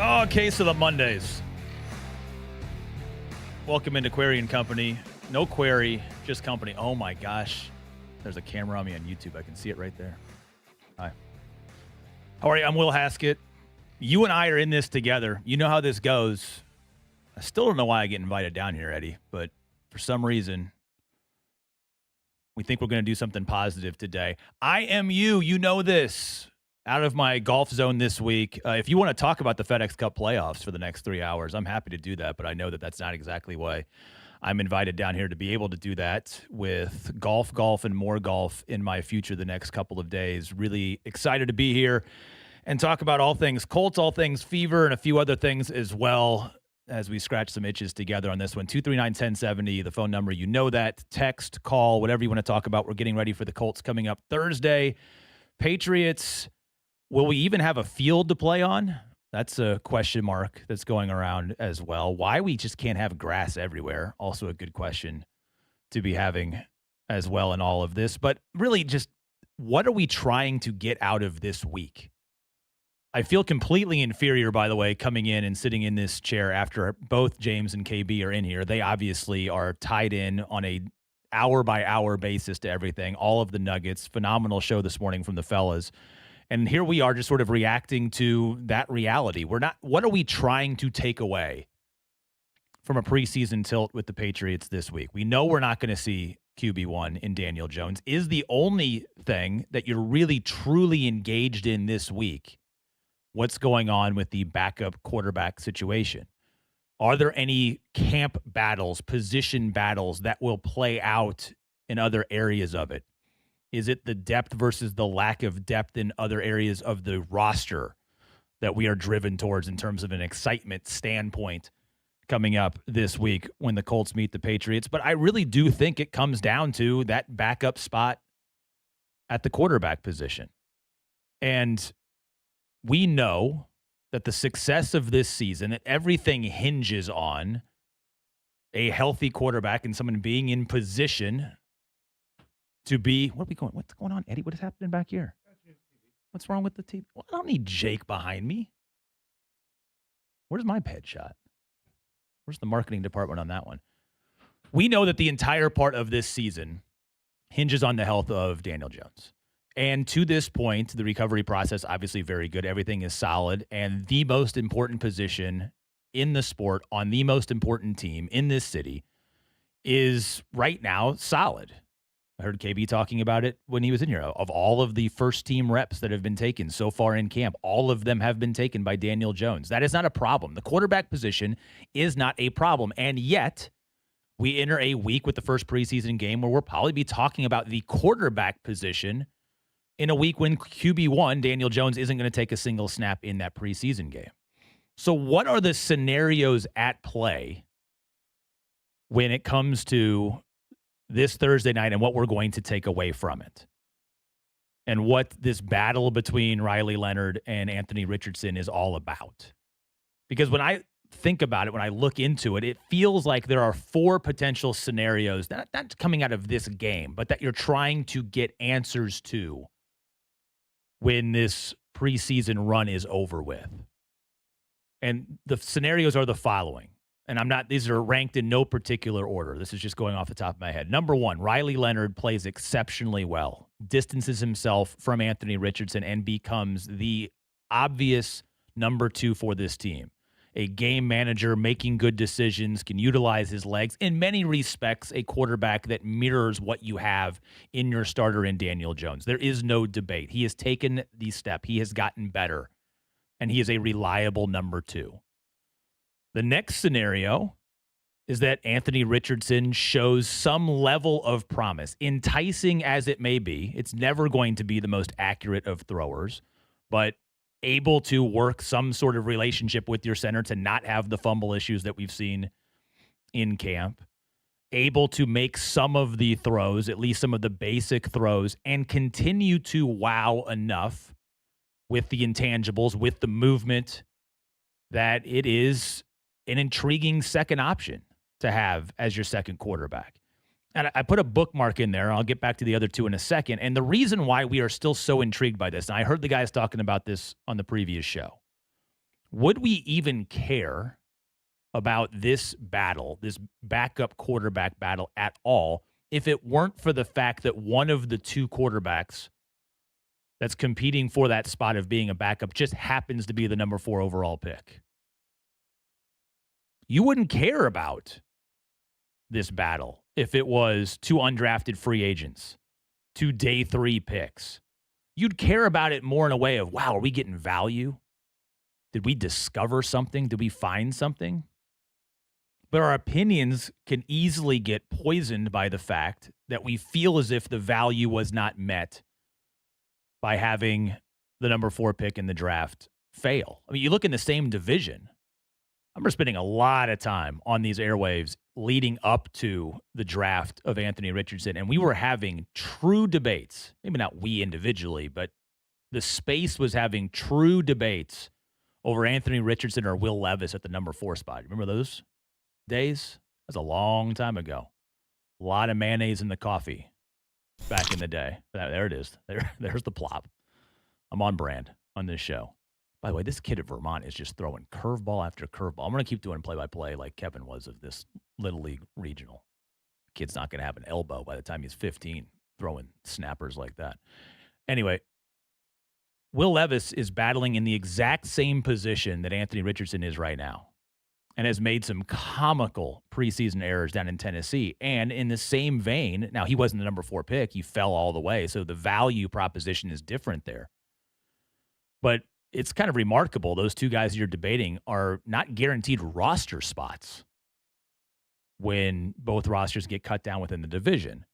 Oh, case of the Mondays. Welcome into Query and Company. No query, just company. Oh my gosh. There's a camera on me on YouTube. I can see it right there. Hi. How are you? I'm Will Haskett. You and I are in this together. You know how this goes. I still don't know why I get invited down here, Eddie, but for some reason, we think we're going to do something positive today. I am you. You know this. Out of my golf zone this week. If you want to talk about the FedEx Cup playoffs for the next 3 hours, I'm happy to do that, but I know that that's not exactly why I'm invited down here to be able to do that with golf, and more golf in my future the next couple of days. Really excited to be here and talk about all things Colts, all things Fever, and a few other things as well as we scratch some itches together on this one. 239-1070, the phone number. You know that. Text, call, whatever you want to talk about. We're getting ready for the Colts coming up Thursday. Patriots. Will we even have a field to play on? That's a question mark that's going around as well. Why we just can't have grass everywhere, also a good question to be having as well in all of this. But really just what are we trying to get out of this week? I feel completely inferior, by the way, coming in and sitting in this chair after both James and KB are in here. They obviously are tied in on a hour-by-hour basis to everything. All of the nuggets. Phenomenal show this morning from the fellas. And here we are just sort of reacting to that reality. What are we trying to take away from a preseason tilt with the Patriots this week? We know we're not going to see QB1 in Daniel Jones. Is the only thing that you're really truly engaged in this week what's going on with the backup quarterback situation? Are there any camp battles, position battles that will play out in other areas of it? Is it the depth versus the lack of depth in other areas of the roster that we are driven towards in terms of an excitement standpoint coming up this week when the Colts meet the Patriots? But I really do think it comes down to that backup spot at the quarterback position. And we know that the success of this season, that everything hinges on a healthy quarterback and someone being in position to be, what's going on, Eddie? What is happening back here? What's wrong with the TV? Well, I don't need Jake behind me. Where's my pet shot? Where's the marketing department on that one? We know that the entire part of this season hinges on the health of Daniel Jones. And to this point, the recovery process, obviously very good. Everything is solid. And the most important position in the sport on the most important team in this city is right now solid. I heard KB talking about it when he was in here. Of all of the first-team reps that have been taken so far in camp, all of them have been taken by Daniel Jones. That is not a problem. The quarterback position is not a problem. And yet, we enter a week with the first preseason game where we'll probably be talking about the quarterback position in a week when QB1, Daniel Jones, isn't going to take a single snap in that preseason game. So what are the scenarios at play when it comes to this Thursday night and what we're going to take away from it? And what this battle between Riley Leonard and Anthony Richardson is all about. Because when I think about it, when I look into it, it feels like there are 4 potential scenarios, not coming out of this game, but that you're trying to get answers to when this preseason run is over with. And the scenarios are the following. And these are ranked in no particular order. This is just going off the top of my head. Number 1, Riley Leonard plays exceptionally well, distances himself from Anthony Richardson, and becomes the obvious number 2 for this team. A game manager, making good decisions, can utilize his legs. In many respects, a quarterback that mirrors what you have in your starter in Daniel Jones. There is no debate. He has taken the step. He has gotten better. And he is a reliable number 2. The next scenario is that Anthony Richardson shows some level of promise. Enticing as it may be, it's never going to be the most accurate of throwers, but able to work some sort of relationship with your center to not have the fumble issues that we've seen in camp. Able to make some of the throws, at least some of the basic throws, and continue to wow enough with the intangibles, with the movement, that it is an intriguing second option to have as your second quarterback. And I put a bookmark in there. I'll get back to the other 2 in a second. And the reason why we are still so intrigued by this, and I heard the guys talking about this on the previous show. would we even care about this battle, this backup quarterback battle at all, if it weren't for the fact that one of the two quarterbacks that's competing for that spot of being a backup just happens to be the number 4 overall pick? You wouldn't care about this battle if it was two undrafted free agents, two day 3 picks. You'd care about it more in a way of, wow, are we getting value? Did we discover something? Did we find something? But our opinions can easily get poisoned by the fact that we feel as if the value was not met by having the number 4 pick in the draft fail. I mean, you look in the same division. I remember spending a lot of time on these airwaves leading up to the draft of Anthony Richardson, and we were having true debates. Maybe not we individually, but the space was having true debates over Anthony Richardson or Will Levis at the number 4 spot. Remember those days? That's a long time ago. A lot of mayonnaise in the coffee back in the day. There it is. There's the plop. I'm on brand on this show. By the way, this kid at Vermont is just throwing curveball after curveball. I'm going to keep doing play-by-play like Kevin was of this Little League regional. Kid's not going to have an elbow by the time he's 15 throwing snappers like that. Anyway, Will Levis is battling in the exact same position that Anthony Richardson is right now and has made some comical preseason errors down in Tennessee. And in the same vein, now he wasn't the number 4 pick. He fell all the way, so the value proposition is different there. But it's kind of remarkable. Those two guys you're debating are not guaranteed roster spots when both rosters get cut down within the division.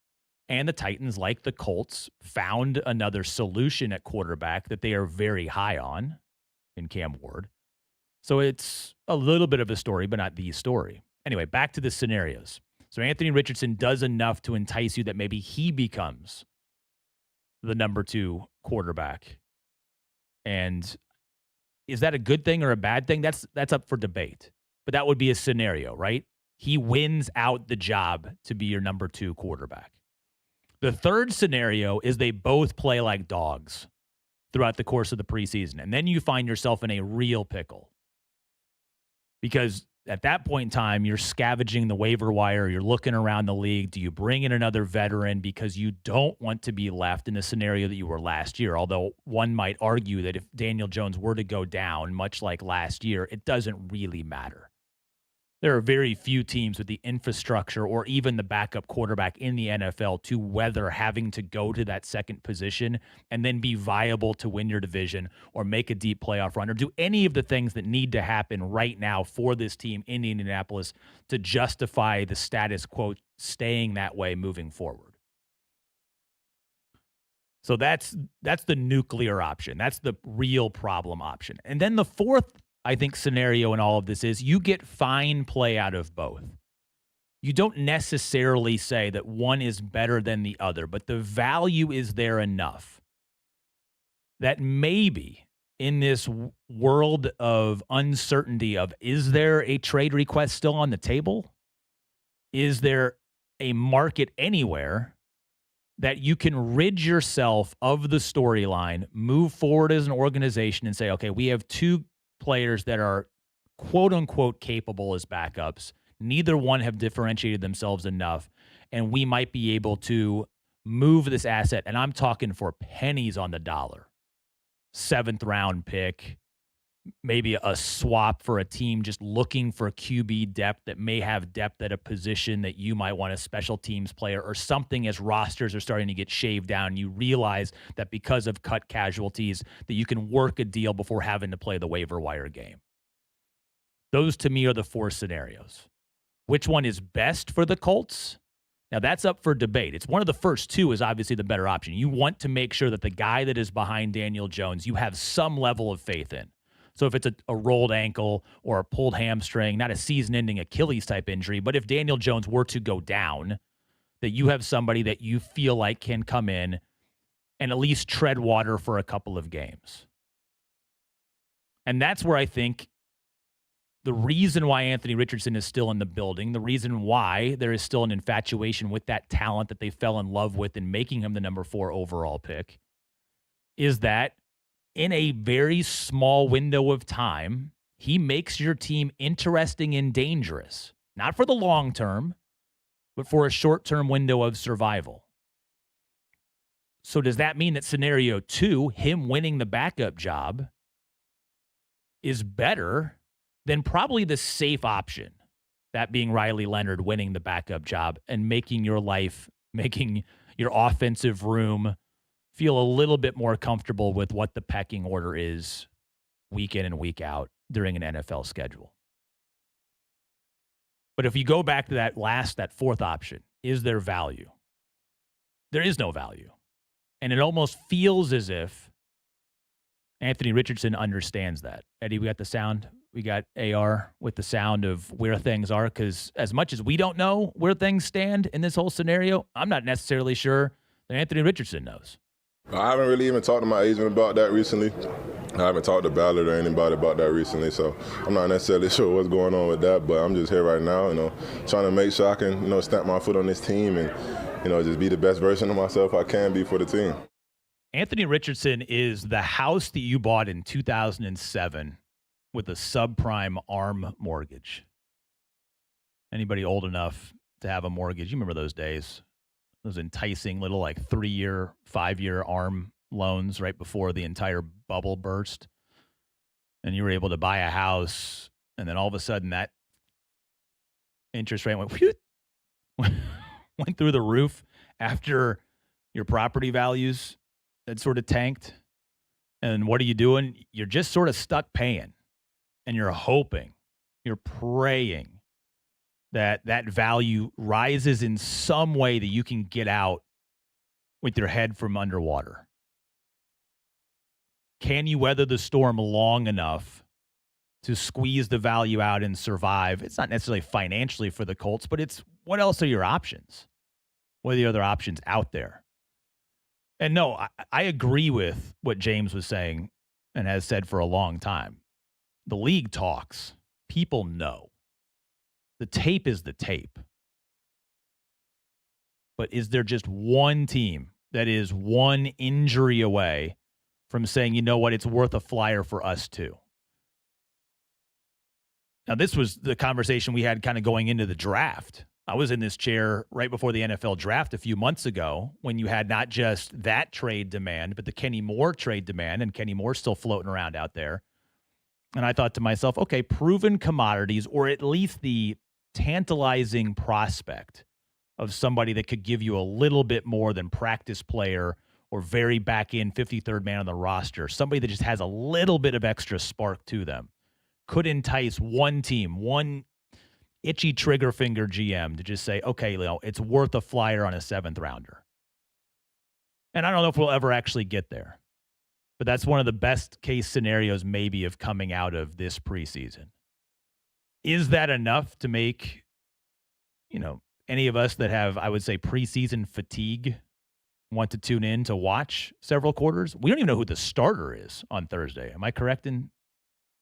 And the Titans, like the Colts, found another solution at quarterback that they are very high on in Cam Ward. So it's a little bit of a story, but not the story. Anyway, back to the scenarios. So Anthony Richardson does enough to entice you that maybe he becomes the number 2 quarterback. And is that a good thing or a bad thing? That's up for debate. But that would be a scenario, right? He wins out the job to be your number 2 quarterback. The third scenario is they both play like dogs throughout the course of the preseason. And then you find yourself in a real pickle. Because at that point in time, you're scavenging the waiver wire. You're looking around the league. Do you bring in another veteran because you don't want to be left in the scenario that you were last year? Although one might argue that if Daniel Jones were to go down, much like last year, it doesn't really matter. There are very few teams with the infrastructure or even the backup quarterback in the NFL to weather having to go to that second position and then be viable to win your division or make a deep playoff run or do any of the things that need to happen right now for this team in Indianapolis to justify the status quo staying that way moving forward. So that's the nuclear option. That's the real problem option. And then the fourth, I think, scenario in all of this is you get fine play out of both. You don't necessarily say that one is better than the other, but the value is there enough that maybe in this world of uncertainty of, is there a trade request still on the table? Is there a market anywhere that you can rid yourself of the storyline, move forward as an organization and say, okay, we have 2 players that are quote unquote capable as backups. Neither one have differentiated themselves enough. And we might be able to move this asset. And I'm talking for pennies on the dollar. 7th round pick, maybe a swap for a team just looking for QB depth that may have depth at a position that you might want a special teams player or something as rosters are starting to get shaved down. You realize that because of cut casualties that you can work a deal before having to play the waiver wire game. Those to me are the 4 scenarios. Which one is best for the Colts? Now that's up for debate. It's one of the first 2 is obviously the better option. You want to make sure that the guy that is behind Daniel Jones, you have some level of faith in. So if it's a rolled ankle or a pulled hamstring, not a season-ending Achilles type injury, but if Daniel Jones were to go down, that you have somebody that you feel like can come in and at least tread water for a couple of games. And that's where I think the reason why Anthony Richardson is still in the building, the reason why there is still an infatuation with that talent that they fell in love with in making him the number 4 overall pick, is that in a very small window of time, He makes your team interesting and dangerous, not for the long term, but for a short-term window of survival. So does that mean that scenario 2, him winning the backup job, is better than probably the safe option, that being Riley Leonard winning the backup job and making your offensive room feel a little bit more comfortable with what the pecking order is week in and week out during an NFL schedule? But if you go back to that fourth option, is there value? There is no value. And it almost feels as if Anthony Richardson understands that. Eddie, we got the sound. We got AR with the sound of where things are, because as much as we don't know where things stand in this whole scenario, I'm not necessarily sure that Anthony Richardson knows. I haven't really even talked to my agent about that recently. I haven't talked to Ballard or anybody about that recently, so I'm not necessarily sure what's going on with that, but I'm just here right now, trying to make sure I can, stamp my foot on this team and, just be the best version of myself I can be for the team. Anthony Richardson is the house that you bought in 2007 with a subprime ARM mortgage. Anybody old enough to have a mortgage, you remember those days, those enticing little 3-year, 5-year ARM loans right before the entire bubble burst. And you were able to buy a house, and then all of a sudden that interest rate went through the roof after your property values had sort of tanked. And what are you doing? You're just sort of stuck paying, and you're hoping, you're praying that value rises in some way that you can get out with your head from underwater. Can you weather the storm long enough to squeeze the value out and survive? It's not necessarily financially for the Colts, but it's what else are your options? What are the other options out there? And no, I agree with what James was saying and has said for a long time. The league talks. People know. The tape is the tape. But is there just one team that is one injury away from saying, you know what, it's worth a flyer for us too? Now, this was the conversation we had kind of going into the draft. I was in this chair right before the NFL draft a few months ago when you had not just that trade demand, but the Kenny Moore trade demand, and Kenny Moore's still floating around out there. And I thought to myself, okay, proven commodities, or at least the tantalizing prospect of somebody that could give you a little bit more than practice player or very back in 53rd man on the roster, somebody that just has a little bit of extra spark to them, could entice one team, one itchy trigger finger GM to just say, okay, Leo, it's worth a flyer on a 7th rounder. And I don't know if we'll ever actually get there, but that's one of the best case scenarios maybe of coming out of this preseason. Is that enough to make, any of us that have, I would say, preseason fatigue want to tune in to watch several quarters? We don't even know who the starter is on Thursday. Am I correct in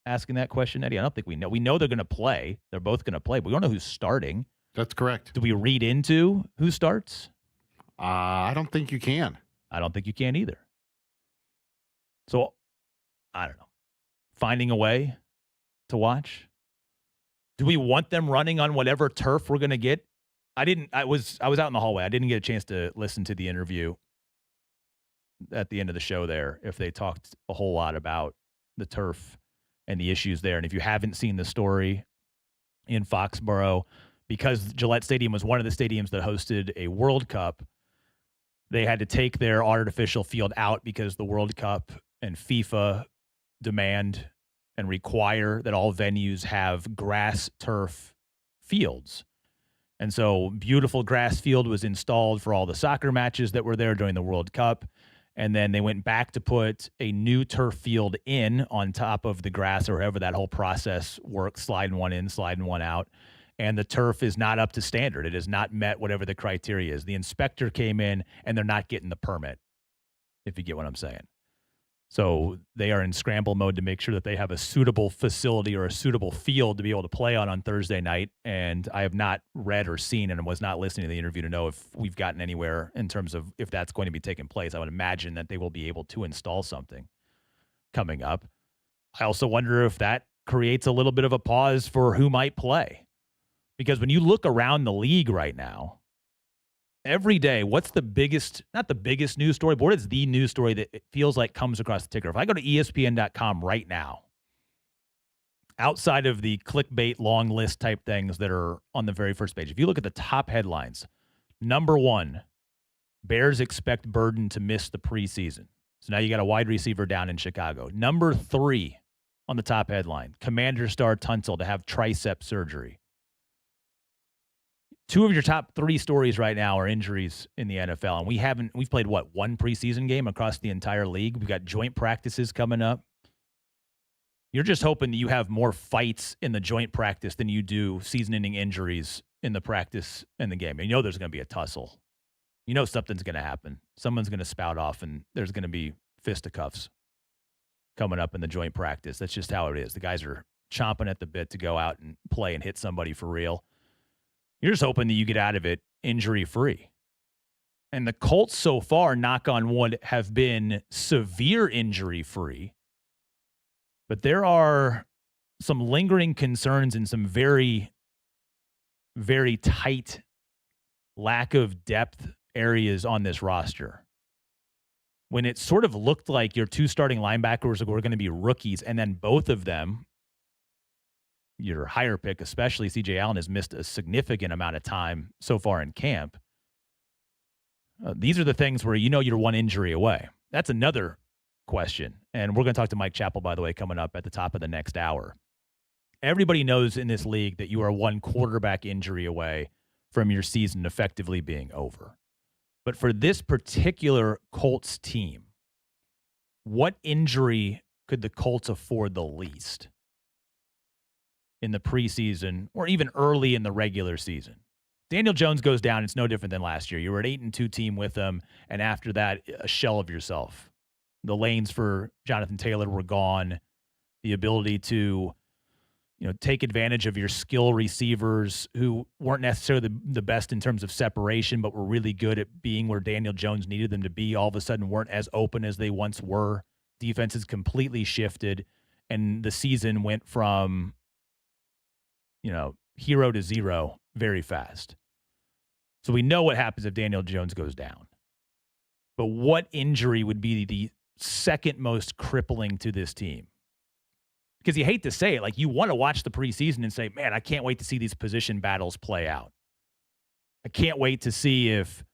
asking that question, Eddie? I don't think we know. We know they're going to play. They're both going to play, but we don't know who's starting. That's correct. Do we read into who starts? I don't think you can. I don't think you can either. So, I don't know. Finding a way to watch. Do we want them running on whatever turf we're going to get? I was out in the hallway. I didn't get a chance to listen to the interview at the end of the show there, if they talked a whole lot about the turf and the issues there. And if you haven't seen the story in Foxborough, because Gillette Stadium was one of the stadiums that hosted a World Cup, they had to take their artificial field out because the World Cup and FIFA demand and require that all venues have grass turf fields. And so beautiful grass field was installed for all the soccer matches that were there during the World Cup. And then they went back to put a new turf field in on top of the grass, or however that whole process works, sliding one in, sliding one out. And the turf is not up to standard. It has not met whatever the criteria is. The inspector came in, and they're not getting the permit, if you get what I'm saying. So they are in scramble mode to make sure that they have a suitable facility or a suitable field to be able to play on Thursday night. And I have not read or seen and was not listening to the interview to know if we've gotten anywhere in terms of if that's going to be taking place. I would imagine that they will be able to install something coming up. I also wonder if that creates a little bit of a pause for who might play. Because when you look around the league right now, every day, what's the biggest, not the biggest news story, but what is the news story that it feels like comes across the ticker? If I go to ESPN.com right now, outside of the clickbait long list type things that are on the very first page, if you look at the top headlines, number one, Bears expect Burden to miss the preseason. So now you got a wide receiver down in Chicago. Number three on the top headline, Commander star Tunsil to have tricep surgery. Two of your top three stories right now are injuries in the NFL. And we've played one preseason game across the entire league. We've got joint practices coming up. You're just hoping that you have more fights in the joint practice than you do season-ending injuries in the practice and the game. And you know there's going to be a tussle. You know something's going to happen. Someone's going to spout off, and there's going to be fisticuffs coming up in the joint practice. That's just how it is. The guys are chomping at the bit to go out and play and hit somebody for real. You're just hoping that you get out of it injury-free. And the Colts so far, knock on wood, have been severe injury-free. But there are some lingering concerns and some very, very tight lack of depth areas on this roster. When it sort of looked like your two starting linebackers were going to be rookies, and then both of them, your higher pick, especially C.J. Allen, has missed a significant amount of time so far in camp. These are the things where you know you're one injury away. That's another question. And we're going to talk to Mike Chappell, by the way, coming up at the top of the next hour. Everybody knows in this league that you are one quarterback injury away from your season effectively being over. But for this particular Colts team, what injury could the Colts afford the least in the preseason or even early in the regular season? Daniel Jones goes down. It's no different than last year. You were an 8-2 team with him, and after that, a shell of yourself. The lanes for Jonathan Taylor were gone. The ability to, take advantage of your skill receivers who weren't necessarily the best in terms of separation, but were really good at being where Daniel Jones needed them to be, all of a sudden weren't as open as they once were. Defenses completely shifted, and the season went from, hero to zero very fast. So we know what happens if Daniel Jones goes down. But what injury would be the second most crippling to this team? Because you hate to say it, you want to watch the preseason and say, man, I can't wait to see these position battles play out. I can't wait to see if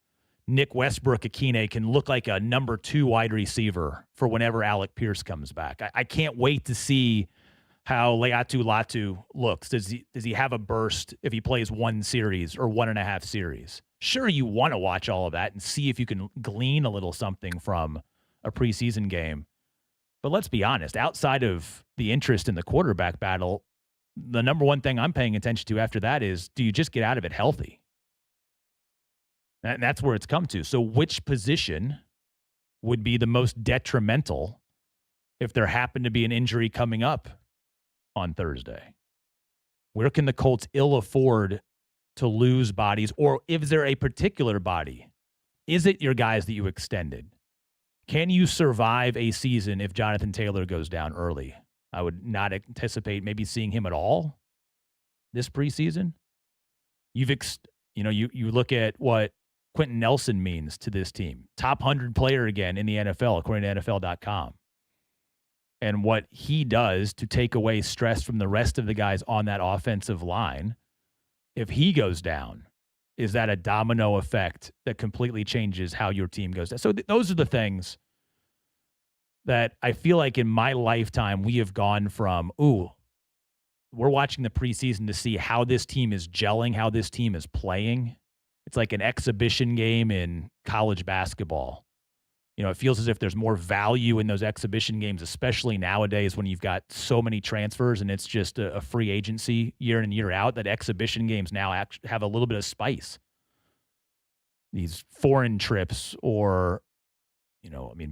Nick Westbrook-Akine can look like a number 2 wide receiver for whenever Alec Pierce comes back. I can't wait to see how Leatu Latu looks. Does he have a burst if he plays one series or 1.5 series? Sure, you want to watch all of that and see if you can glean a little something from a preseason game. But let's be honest, outside of the interest in the quarterback battle, the number one thing I'm paying attention to after that is, do you just get out of it healthy? And that's where it's come to. So which position would be the most detrimental if there happened to be an injury coming up on Thursday? Where can the Colts ill afford to lose bodies? Or is there a particular body? Is it your guys that you extended? Can you survive a season if Jonathan Taylor goes down early? I would not anticipate maybe seeing him at all this preseason. You look at what Quentin Nelson means to this team. Top 100 player again in the NFL, according to NFL.com. And what he does to take away stress from the rest of the guys on that offensive line. If he goes down, is that a domino effect that completely changes how your team goes down? So those are the things that I feel like in my lifetime we have gone from, we're watching the preseason to see how this team is gelling, how this team is playing. It's like an exhibition game in college basketball. It feels as if there's more value in those exhibition games, especially nowadays when you've got so many transfers and it's just a free agency year in and year out, that exhibition games now actually have a little bit of spice. These foreign trips or,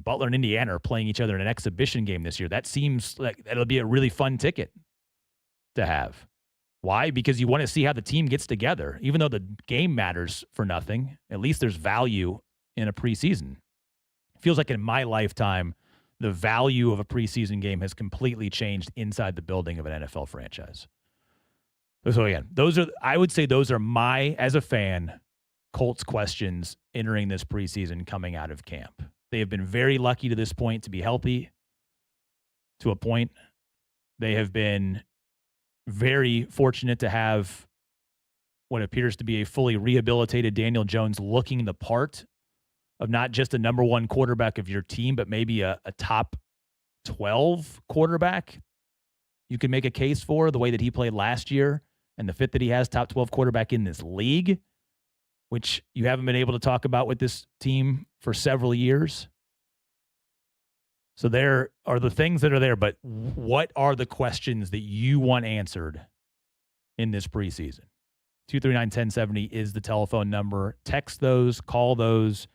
Butler and Indiana are playing each other in an exhibition game this year. That seems like that'll be a really fun ticket to have. Why? Because you want to see how the team gets together. Even though the game matters for nothing, at least there's value in a preseason. It feels like in my lifetime, the value of a preseason game has completely changed inside the building of an NFL franchise. So again, I would say those are my, as a fan, Colts questions entering this preseason coming out of camp. They have been very lucky to this point to be healthy to a point. They have been very fortunate to have what appears to be a fully rehabilitated Daniel Jones looking the part of not just a number one quarterback of your team, but maybe a top 12 quarterback you can make a case for the way that he played last year and the fit that he has, top 12 quarterback in this league, which you haven't been able to talk about with this team for several years. So there are the things that are there, but what are the questions that you want answered in this preseason? 239-1070 is the telephone number. Text those, call those,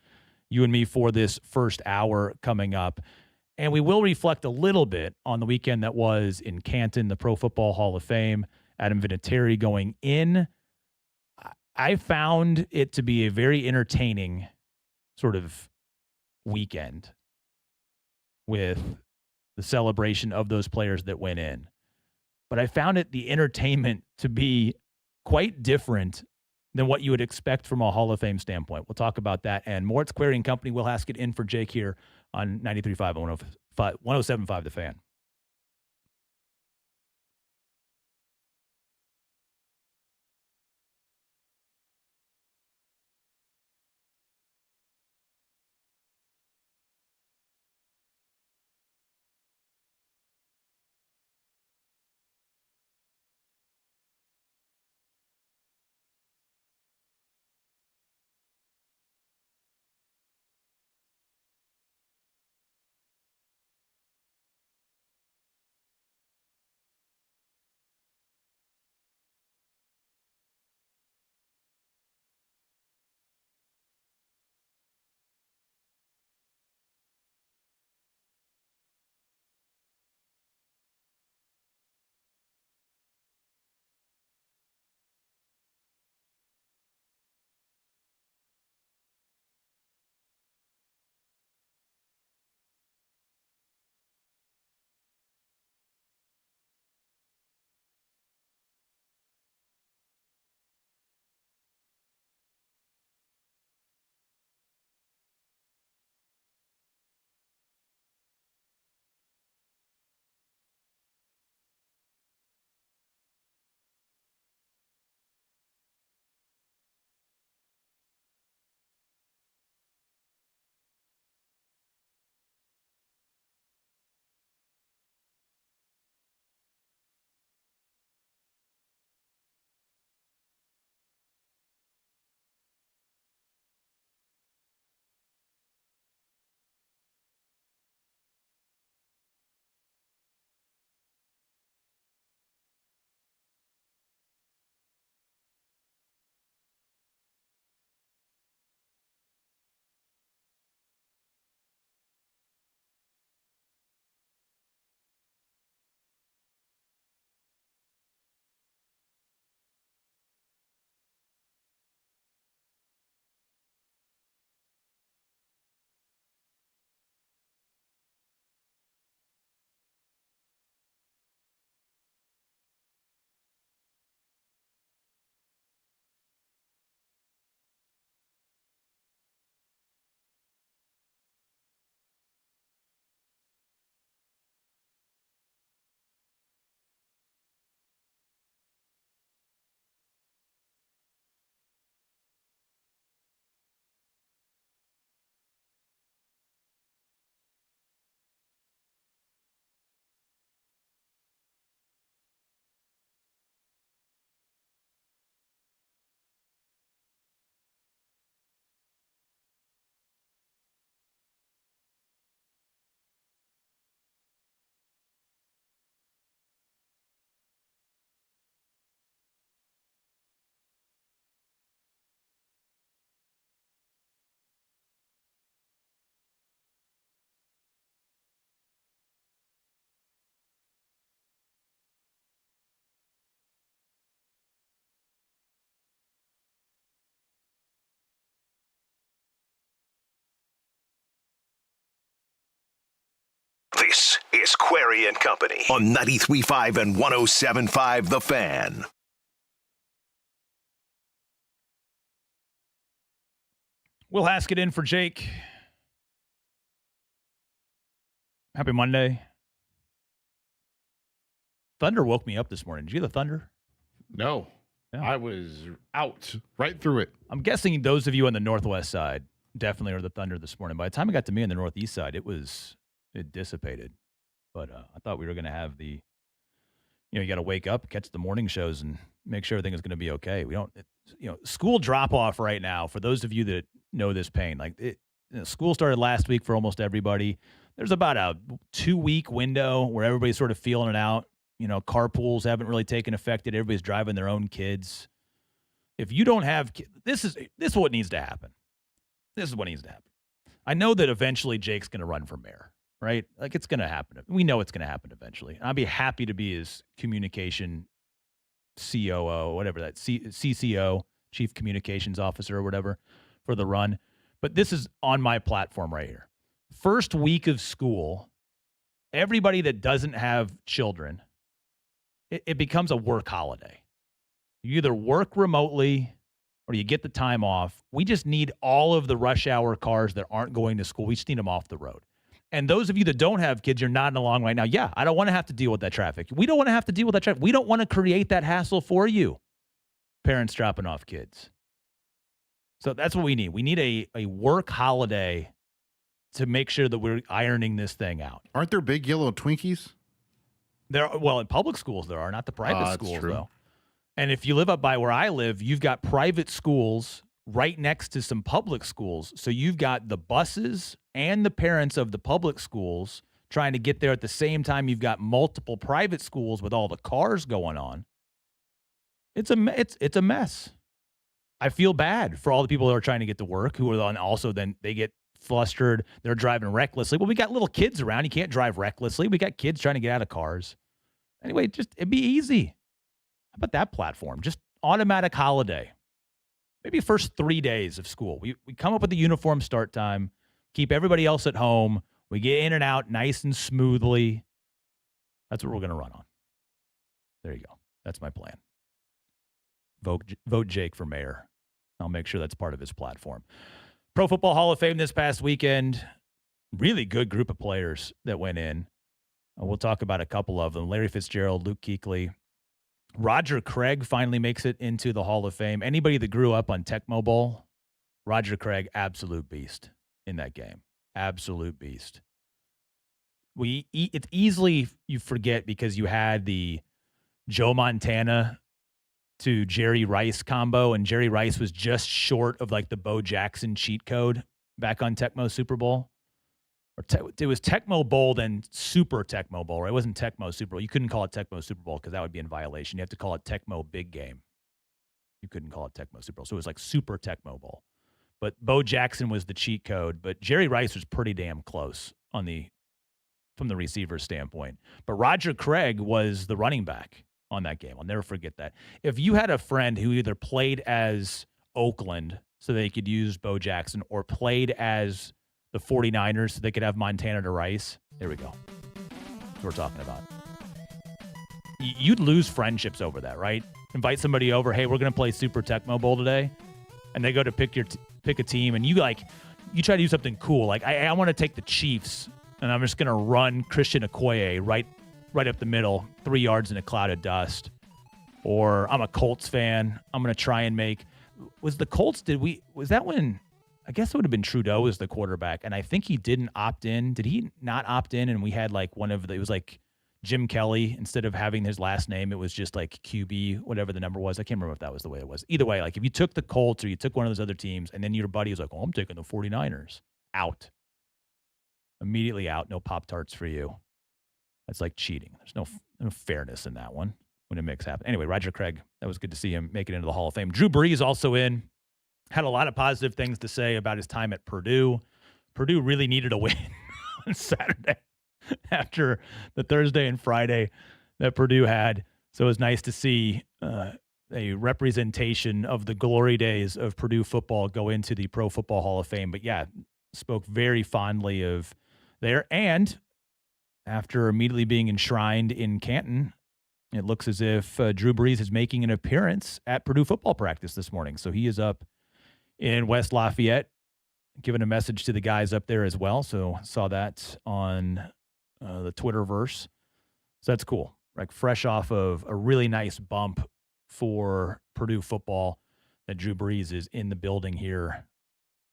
you and me for this first hour coming up. And we will reflect a little bit on the weekend that was in Canton, the Pro Football Hall of Fame, Adam Vinatieri going in. I found it to be a very entertaining sort of weekend with the celebration of those players that went in. But I found the entertainment to be quite different than what you would expect from a Hall of Fame standpoint. We'll talk about that and more. It's Query and Company. We'll ask it in for Jake here on 93.5 and 107.5 The Fan. This is Query and Company on 93.5 and 107.5 The Fan. Will Haskett in for Jake. Happy Monday. Thunder woke me up this morning. Did you hear the thunder? No. Yeah. I was out right through it. I'm guessing those of you on the northwest side definitely are the thunder this morning. By the time it got to me on the northeast side, it dissipated. But I thought we were going to have you got to wake up, catch the morning shows, and make sure everything is going to be okay. School drop off right now, for those of you that know this pain, school started last week for almost everybody. There's about a 2-week window where everybody's sort of feeling it out. Carpools haven't really taken effect yet. Everybody's driving their own kids. If you don't have kids, this is what needs to happen. This is what needs to happen. I know that eventually Jake's going to run for mayor, right? Like, it's going to happen. We know it's going to happen eventually. I'd be happy to be his communication COO, whatever that, CCO, Chief Communications Officer or whatever, for the run. But this is on my platform right here. First week of school, everybody that doesn't have children, it becomes a work holiday. You either work remotely or you get the time off. We just need all of the rush hour cars that aren't going to school. We just need them off the road. And those of you that don't have kids, you're nodding along right now. Yeah, I don't want to have to deal with that traffic. We don't want to have to deal with that traffic. We don't want to create that hassle for you, parents dropping off kids. So that's what we need. We need a work holiday to make sure that we're ironing this thing out. Aren't there big yellow Twinkies? In public schools there are, not the private schools, true. though. And if you live up by where I live, you've got private schools right next to some public schools. So you've got the buses and the parents of the public schools trying to get there at the same time. You've got multiple private schools with all the cars going on. It's a mess. I feel bad for all the people that are trying to get to work, who are also then they get flustered. They're driving recklessly. Well, we got little kids around. You can't drive recklessly. We got kids trying to get out of cars. Anyway, it'd be easy. How about that platform? Just automatic holiday. Maybe first 3 days of school. We come up with a uniform start time, keep everybody else at home. We get in and out nice and smoothly. That's what we're going to run on. There you go. That's my plan. Vote Jake for mayor. I'll make sure that's part of his platform. Pro Football Hall of Fame this past weekend. Really good group of players that went in. We'll talk about a couple of them. Larry Fitzgerald, Luke Kuechly. Roger Craig finally makes it into the Hall of Fame. Anybody that grew up on Tecmo Bowl, Roger Craig, absolute beast in that game. Absolute beast. It's easily you forget because you had the Joe Montana to Jerry Rice combo, and Jerry Rice was just short of like the Bo Jackson cheat code back on Tecmo Super Bowl. It was Tecmo Bowl, then Super Tecmo Bowl, right? It wasn't Tecmo Super Bowl. You couldn't call it Tecmo Super Bowl because that would be in violation. You have to call it Tecmo Big Game. You couldn't call it Tecmo Super Bowl. So it was like Super Tecmo Bowl. But Bo Jackson was the cheat code, but Jerry Rice was pretty damn close from the receiver's standpoint. But Roger Craig was the running back on that game. I'll never forget that. If you had a friend who either played as Oakland so they could use Bo Jackson or played as the 49ers so they could have Montana to Rice, there we go. That's what we're talking about. You'd lose friendships over that, right? Invite somebody over, hey, we're going to play Super Tecmo Bowl today, and they go to pick a team, and you try to do something cool. Like, I want to take the Chiefs, and I'm just going to run Christian Okoye right up the middle, 3 yards in a cloud of dust. Or I'm a Colts fan. I'm going to try and was the Colts, was that when, I guess it would have been Trudeau as the quarterback, and I think he didn't opt in. Did he not opt in? And we had like it was like Jim Kelly, instead of having his last name, it was just like QB, whatever the number was. I can't remember if that was the way it was. Either way, like if you took the Colts or you took one of those other teams, and then your buddy was like, oh, I'm taking the 49ers. Out. Immediately out. No Pop-Tarts for you. That's like cheating. There's no fairness in that one when it makes happen. Anyway, Roger Craig, that was good to see him make it into the Hall of Fame. Drew Brees also in. Had a lot of positive things to say about his time at Purdue. Purdue really needed a win on Saturday after the Thursday and Friday that Purdue had. So it was nice to see a representation of the glory days of Purdue football go into the Pro Football Hall of Fame. But yeah, spoke very fondly of there. And after immediately being enshrined in Canton, it looks as if Drew Brees is making an appearance at Purdue football practice this morning. So he is up in West Lafayette, giving a message to the guys up there as well. So saw that on the Twitterverse. So that's cool. Like fresh off of a really nice bump for Purdue football that Drew Brees is in the building here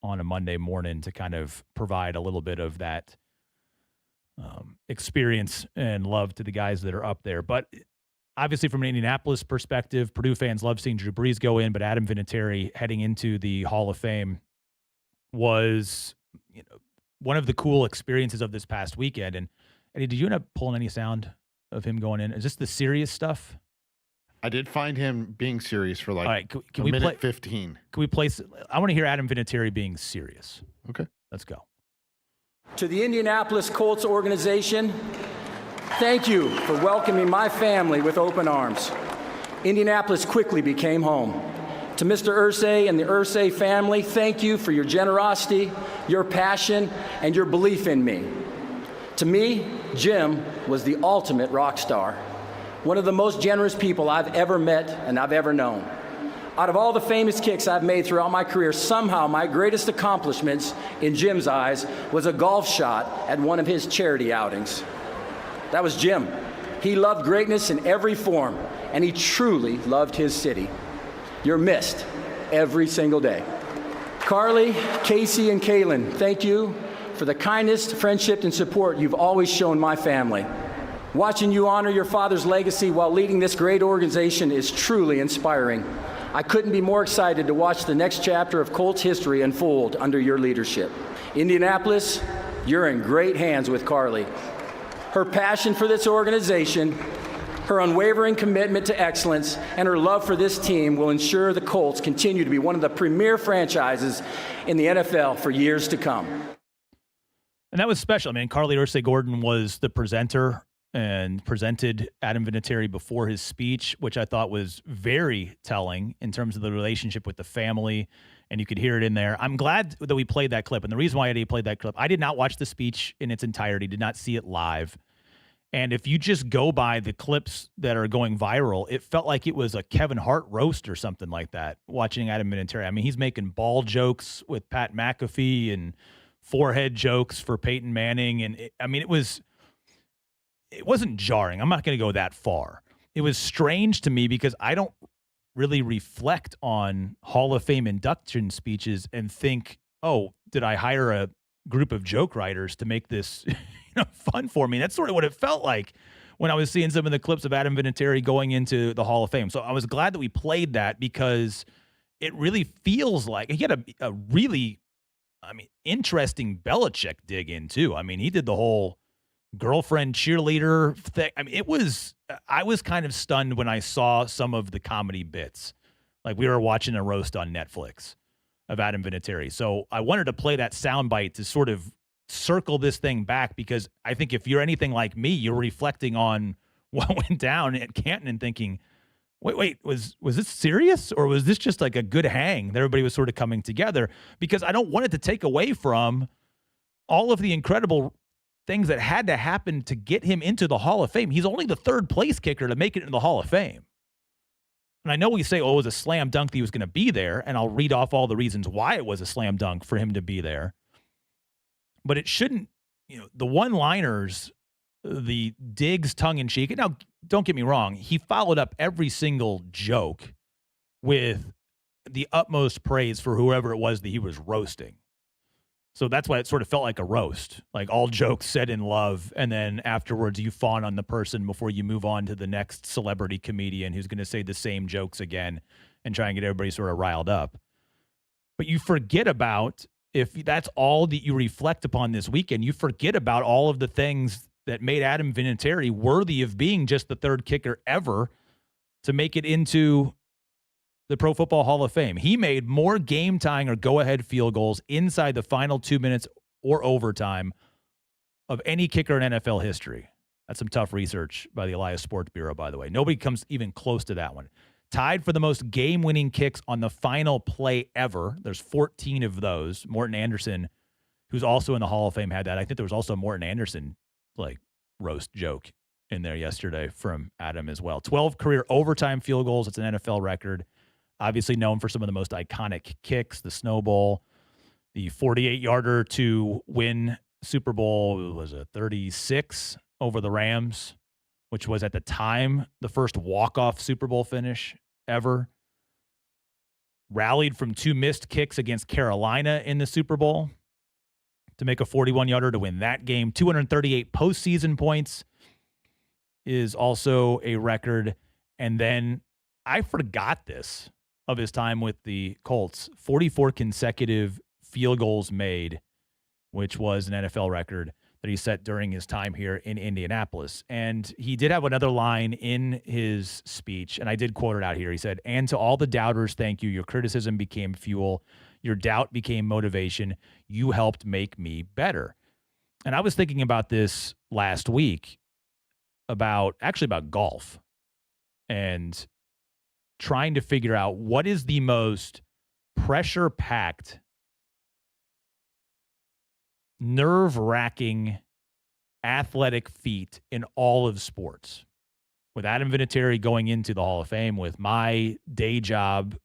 on a Monday morning to kind of provide a little bit of that experience and love to the guys that are up there. But obviously from an Indianapolis perspective, Purdue fans love seeing Drew Brees go in, but Adam Vinatieri heading into the Hall of Fame was, one of the cool experiences of this past weekend. And Eddie, did you end up pulling any sound of him going in? Is this the serious stuff? I did find him being serious for like All right, can a we minute play, 15. Can we play? I want to hear Adam Vinatieri being serious. Okay. Let's go. To the Indianapolis Colts organization, thank you for welcoming my family with open arms. Indianapolis quickly became home. To Mr. Irsay and the Irsay family, thank you for your generosity, your passion, and your belief in me. To me, Jim was the ultimate rock star, one of the most generous people I've ever met and I've ever known. Out of all the famous kicks I've made throughout my career, somehow my greatest accomplishments in Jim's eyes was a golf shot at one of his charity outings. That was Jim. He loved greatness in every form, and he truly loved his city. You're missed every single day. Carly, Casey, and Kaylin, thank you for the kindness, friendship, and support you've always shown my family. Watching you honor your father's legacy while leading this great organization is truly inspiring. I couldn't be more excited to watch the next chapter of Colts history unfold under your leadership. Indianapolis, you're in great hands with Carly. Her passion for this organization, her unwavering commitment to excellence, and her love for this team will ensure the Colts continue to be one of the premier franchises in the NFL for years to come. And that was special. I mean, Carly Ursay-Gordon was the presenter and presented Adam Vinatieri before his speech, which I thought was very telling in terms of the relationship with the family, and you could hear it in there. I'm glad that we played that clip, and the reason why Eddie played that clip, I did not watch the speech in its entirety, did not see it live. And if you just go by the clips that are going viral, it felt like it was a Kevin Hart roast or something like that, watching Adam Vinatieri. I mean, he's making ball jokes with Pat McAfee and forehead jokes for Peyton Manning. And it wasn't jarring. I'm not going to go that far. It was strange to me because I don't really reflect on Hall of Fame induction speeches and think, oh, did I hire a group of joke writers to make this fun for me? That's sort of what it felt like when I was seeing some of the clips of Adam Vinatieri going into the Hall of Fame. So I was glad that we played that because it really feels like he had a really, interesting Belichick dig in too. I mean, he did the whole girlfriend cheerleader thing. I mean, I was kind of stunned when I saw some of the comedy bits. Like we were watching a roast on Netflix of Adam Vinatieri. So I wanted to play that soundbite to sort of circle this thing back because I think if you're anything like me, you're reflecting on what went down at Canton and thinking, wait, was this serious or was this just like a good hang that everybody was sort of coming together? Because I don't want it to take away from all of the incredible things that had to happen to get him into the Hall of Fame. He's only the third place kicker to make it into the Hall of Fame. And I know we say, oh, it was a slam dunk that he was going to be there, and I'll read off all the reasons why it was a slam dunk for him to be there. But it shouldn't, the one-liners, the digs tongue-in-cheek. Now, don't get me wrong. He followed up every single joke with the utmost praise for whoever it was that he was roasting. So that's why it sort of felt like a roast, like all jokes said in love. And then afterwards you fawn on the person before you move on to the next celebrity comedian who's going to say the same jokes again and try and get everybody sort of riled up. But you forget about, if that's all that you reflect upon this weekend, you forget about all of the things that made Adam Vinatieri worthy of being just the third kicker ever to make it into the Pro Football Hall of Fame. He made more game-tying or go-ahead field goals inside the final 2 minutes or overtime of any kicker in NFL history. That's some tough research by the Elias Sports Bureau, by the way. Nobody comes even close to that one. Tied for the most game-winning kicks on the final play ever. There's 14 of those. Morton Anderson, who's also in the Hall of Fame, had that. I think there was also Morton Anderson, like roast joke in there yesterday from Adam as well. 12 career overtime field goals. It's an NFL record. Obviously known for some of the most iconic kicks, the snowball, the 48-yarder to win Super Bowl, was a 36 over the Rams, which was at the time the first walk-off Super Bowl finish ever. Rallied from 2 missed kicks against Carolina in the Super Bowl to make a 41-yarder to win that game. 238 postseason points is also a record. And then I forgot this of his time with the Colts. 44 consecutive field goals made, which was an NFL record that he set during his time here in Indianapolis. And he did have another line in his speech, and I did quote it out here. He said, "And to all the doubters, thank you. Your criticism became fuel. Your doubt became motivation. You helped make me better." And I was thinking about this last week about golf and trying to figure out what is the most pressure-packed, nerve-wracking athletic feat in all of sports. With Adam Vinatieri going into the Hall of Fame, with my day job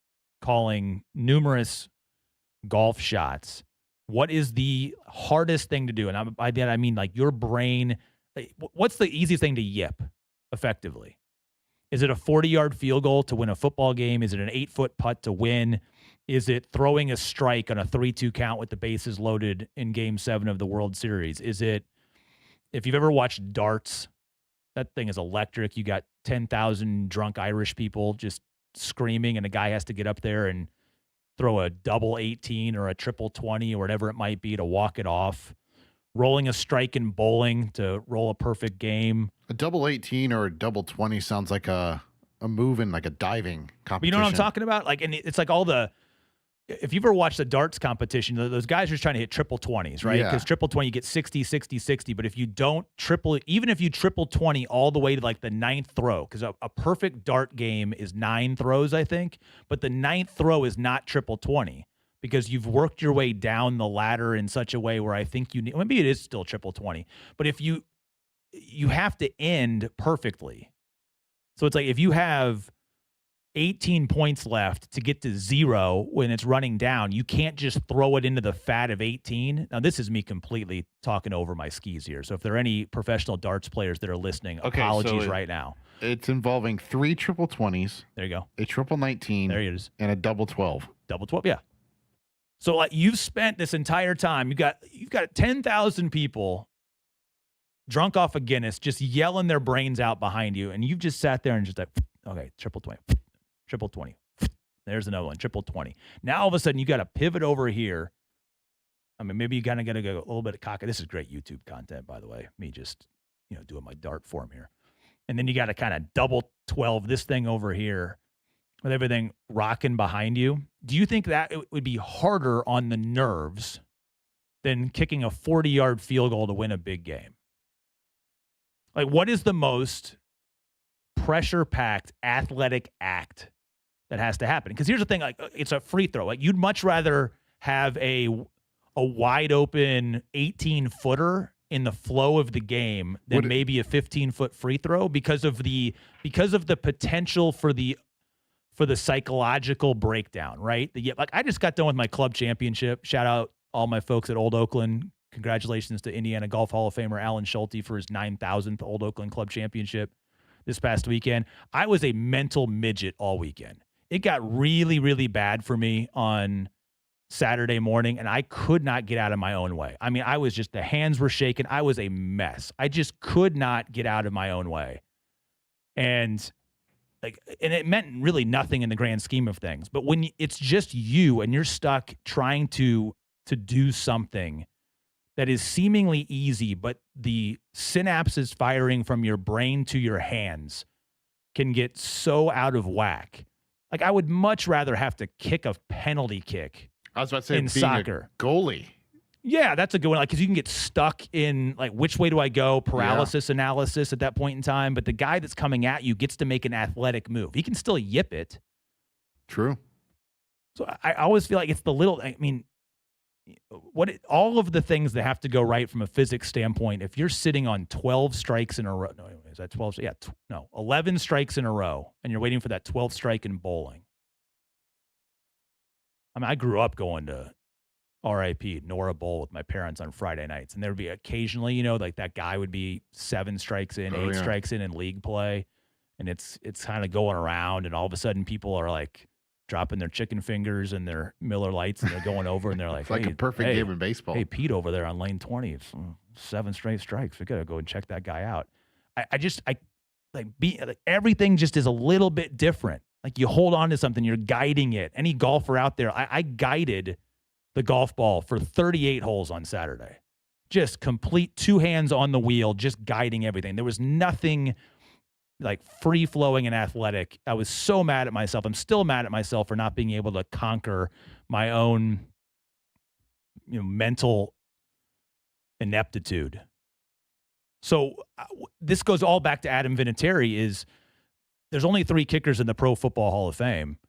calling numerous golf shots, what is the hardest thing to do? And by that I mean like your brain. What's the easiest thing to yip effectively? Is it a 40-yard field goal to win a football game? Is it an 8-foot putt to win? Is it throwing a strike on a 3-2 count with the bases loaded in Game 7 of the World Series? Is it, if you've ever watched darts, that thing is electric. You got 10,000 drunk Irish people just screaming, and a guy has to get up there and throw a double 18 or a triple 20 or whatever it might be to walk it off. Rolling a strike in bowling to roll a perfect game. A double 18 or a double 20 sounds like a move in like a diving competition. But you know what I'm talking about? Like, and it's like all the, if you've ever watched the darts competition, those guys are just trying to hit triple 20s, right? Because triple 20, you get 60, 60, 60. But if you don't triple, even if you triple 20 all the way to like the 9th throw, because a perfect dart game is 9 throws, I think. But the 9th throw is not triple 20. Because you've worked your way down the ladder in such a way where I think you need, maybe it is still triple 20, but if you have to end perfectly. So it's like if you have 18 points left to get to 0 when it's running down, you can't just throw it into the fat of 18. Now, this is me completely talking over my skis here. So if there are any professional darts players that are listening, apologies right now. It's involving 3 triple 20s. There you go. A triple 19. There it is. And a double 12. Double 12, yeah. So like you've spent this entire time, you've got 10,000 people drunk off a Guinness just yelling their brains out behind you, and you've just sat there and just like, okay, triple 20, triple 20. There's another one, triple 20. Now all of a sudden you got to pivot over here. I mean, maybe you kind of got to go a little bit of cocky. This is great YouTube content, by the way. Me just, doing my dart form here. And then you got to kind of double 12 this thing over here with everything rocking behind you. Do you think that it would be harder on the nerves than kicking a 40-yard field goal to win a big game? Like, what is the most pressure-packed athletic act that has to happen? Because here's the thing, like, it's a free throw. Like, you'd much rather have a wide-open 18-footer in the flow of the game than maybe a 15-foot free throw because of the potential for the psychological breakdown, right? Like I just got done with my club championship. Shout out all my folks at Old Oakland. Congratulations to Indiana Golf Hall of Famer Alan Schulte for his 9,000th Old Oakland Club Championship this past weekend. I was a mental midget all weekend. It got really, really bad for me on Saturday morning, and I could not get out of my own way. I mean, the hands were shaking. I was a mess. I just could not get out of my own way. And it meant really nothing in the grand scheme of things. But when it's just you and you're stuck trying to do something that is seemingly easy, but the synapses firing from your brain to your hands can get so out of whack. Like I would much rather have to kick a penalty kick. I was about to say in soccer. A goalie. Yeah, that's a good one. Like, because you can get stuck in like which way do I go paralysis analysis at that point in time. But the guy that's coming at you gets to make an athletic move. He can still yip it. True. So I always feel like it's the little. I mean, all of the things that have to go right from a physics standpoint. If you're sitting on 12 strikes in a row, no, is that 12? Yeah, no, 11 strikes in a row, and you're waiting for that 12th strike in bowling. I mean, I grew up going to RIP Nora Bowl with my parents on Friday nights, and there would be occasionally, like that guy would be 7 strikes in, 8 strikes in league play, and it's kind of going around, and all of a sudden people are like dropping their chicken fingers and their Miller Lights, and they're going over, and they're like, It's like a perfect game in baseball. Hey, Pete over there on lane 20, it's 7 straight strikes. We gotta go and check that guy out. Everything just is a little bit different. Like you hold on to something, you're guiding it. Any golfer out there, I guided the golf ball for 38 holes on Saturday. Just complete 2 hands on the wheel, just guiding everything. There was nothing like free-flowing and athletic. I was so mad at myself. I'm still mad at myself for not being able to conquer my own mental ineptitude. So this goes all back to Adam Vinatieri. There's only 3 kickers in the Pro Football Hall of Fame,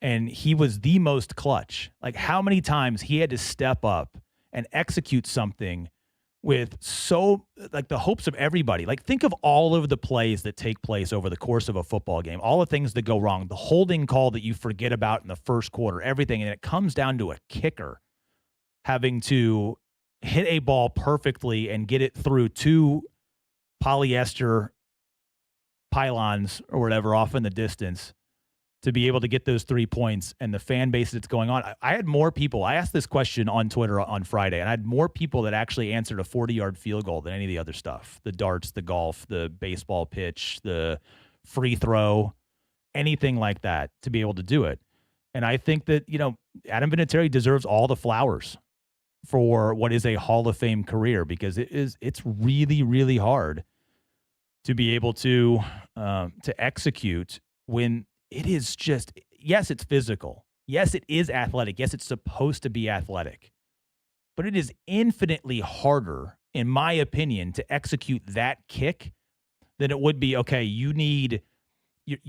and he was the most clutch. Like how many times he had to step up and execute something with the hopes of everybody. Like think of all of the plays that take place over the course of a football game, all the things that go wrong, the holding call that you forget about in the first quarter, everything. And it comes down to a kicker having to hit a ball perfectly and get it through 2 polyester pylons or whatever off in the distance to be able to get those 3 points, and the fan base that's going on. I had more people. I asked this question on Twitter on Friday, and I had more people that actually answered a 40-yard field goal than any of the other stuff. The darts, the golf, the baseball pitch, the free throw, anything like that to be able to do it. And I think that, Adam Vinatieri deserves all the flowers for what is a Hall of Fame career, because it's really, really hard to be able to execute when it is just, yes, it's physical. Yes, it is athletic. Yes, it's supposed to be athletic. But it is infinitely harder, in my opinion, to execute that kick than it would be, okay, you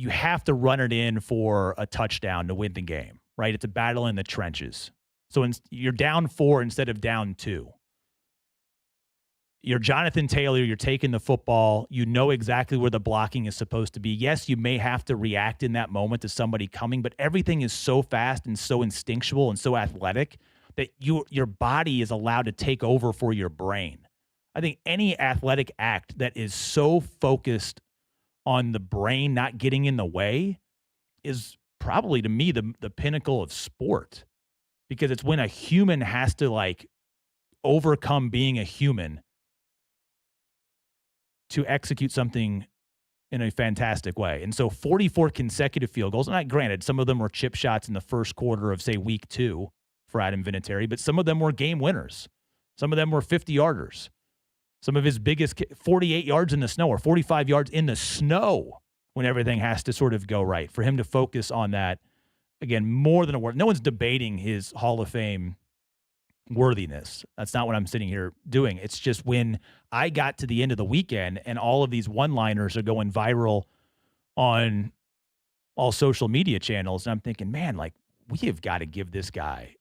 have to run it in for a touchdown to win the game, right? It's a battle in the trenches. So you're down 4 instead of down 2. You're Jonathan Taylor, you're taking the football, you know exactly where the blocking is supposed to be. Yes, you may have to react in that moment to somebody coming, but everything is so fast and so instinctual and so athletic that your body is allowed to take over for your brain. I think any athletic act that is so focused on the brain not getting in the way is probably, to me, the pinnacle of sport, because it's when a human has to overcome being a human to execute something in a fantastic way. And so 44 consecutive field goals, and granted, some of them were chip shots in the first quarter of, say, week 2 for Adam Vinatieri, but some of them were game winners. Some of them were 50-yarders. Some of his biggest 48 yards in the snow or 45 yards in the snow when everything has to sort of go right. For him to focus on that, again, more than a word. No one's debating his Hall of Fame worthiness. That's not what I'm sitting here doing. It's just when I got to the end of the weekend and all of these one-liners are going viral on all social media channels, and I'm thinking, man, we have got to give this guy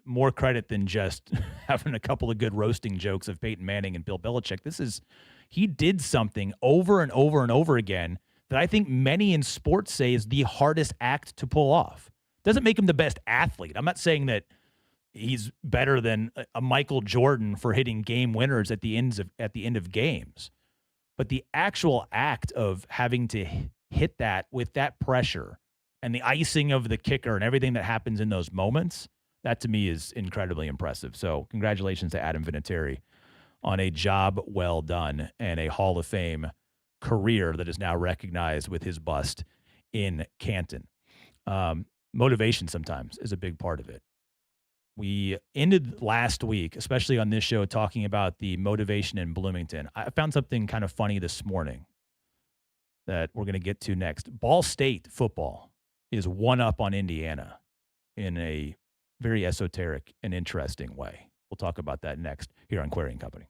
more credit than just having a couple of good roasting jokes of Peyton Manning and Bill Belichick. He did something over and over and over again that I think many in sports say is the hardest act to pull off. Doesn't make him the best athlete. I'm not saying that he's better than a Michael Jordan for hitting game winners at the end of games. But the actual act of having to hit that with that pressure and the icing of the kicker and everything that happens in those moments, that to me is incredibly impressive. So congratulations to Adam Vinatieri on a job well done and a Hall of Fame career that is now recognized with his bust in Canton. Motivation sometimes is a big part of it. We ended last week, especially on this show, talking about the motivation in Bloomington. I found something kind of funny this morning that we're going to get to next. Ball State football is one up on Indiana in a very esoteric and interesting way. We'll talk about that next here on Query & Company.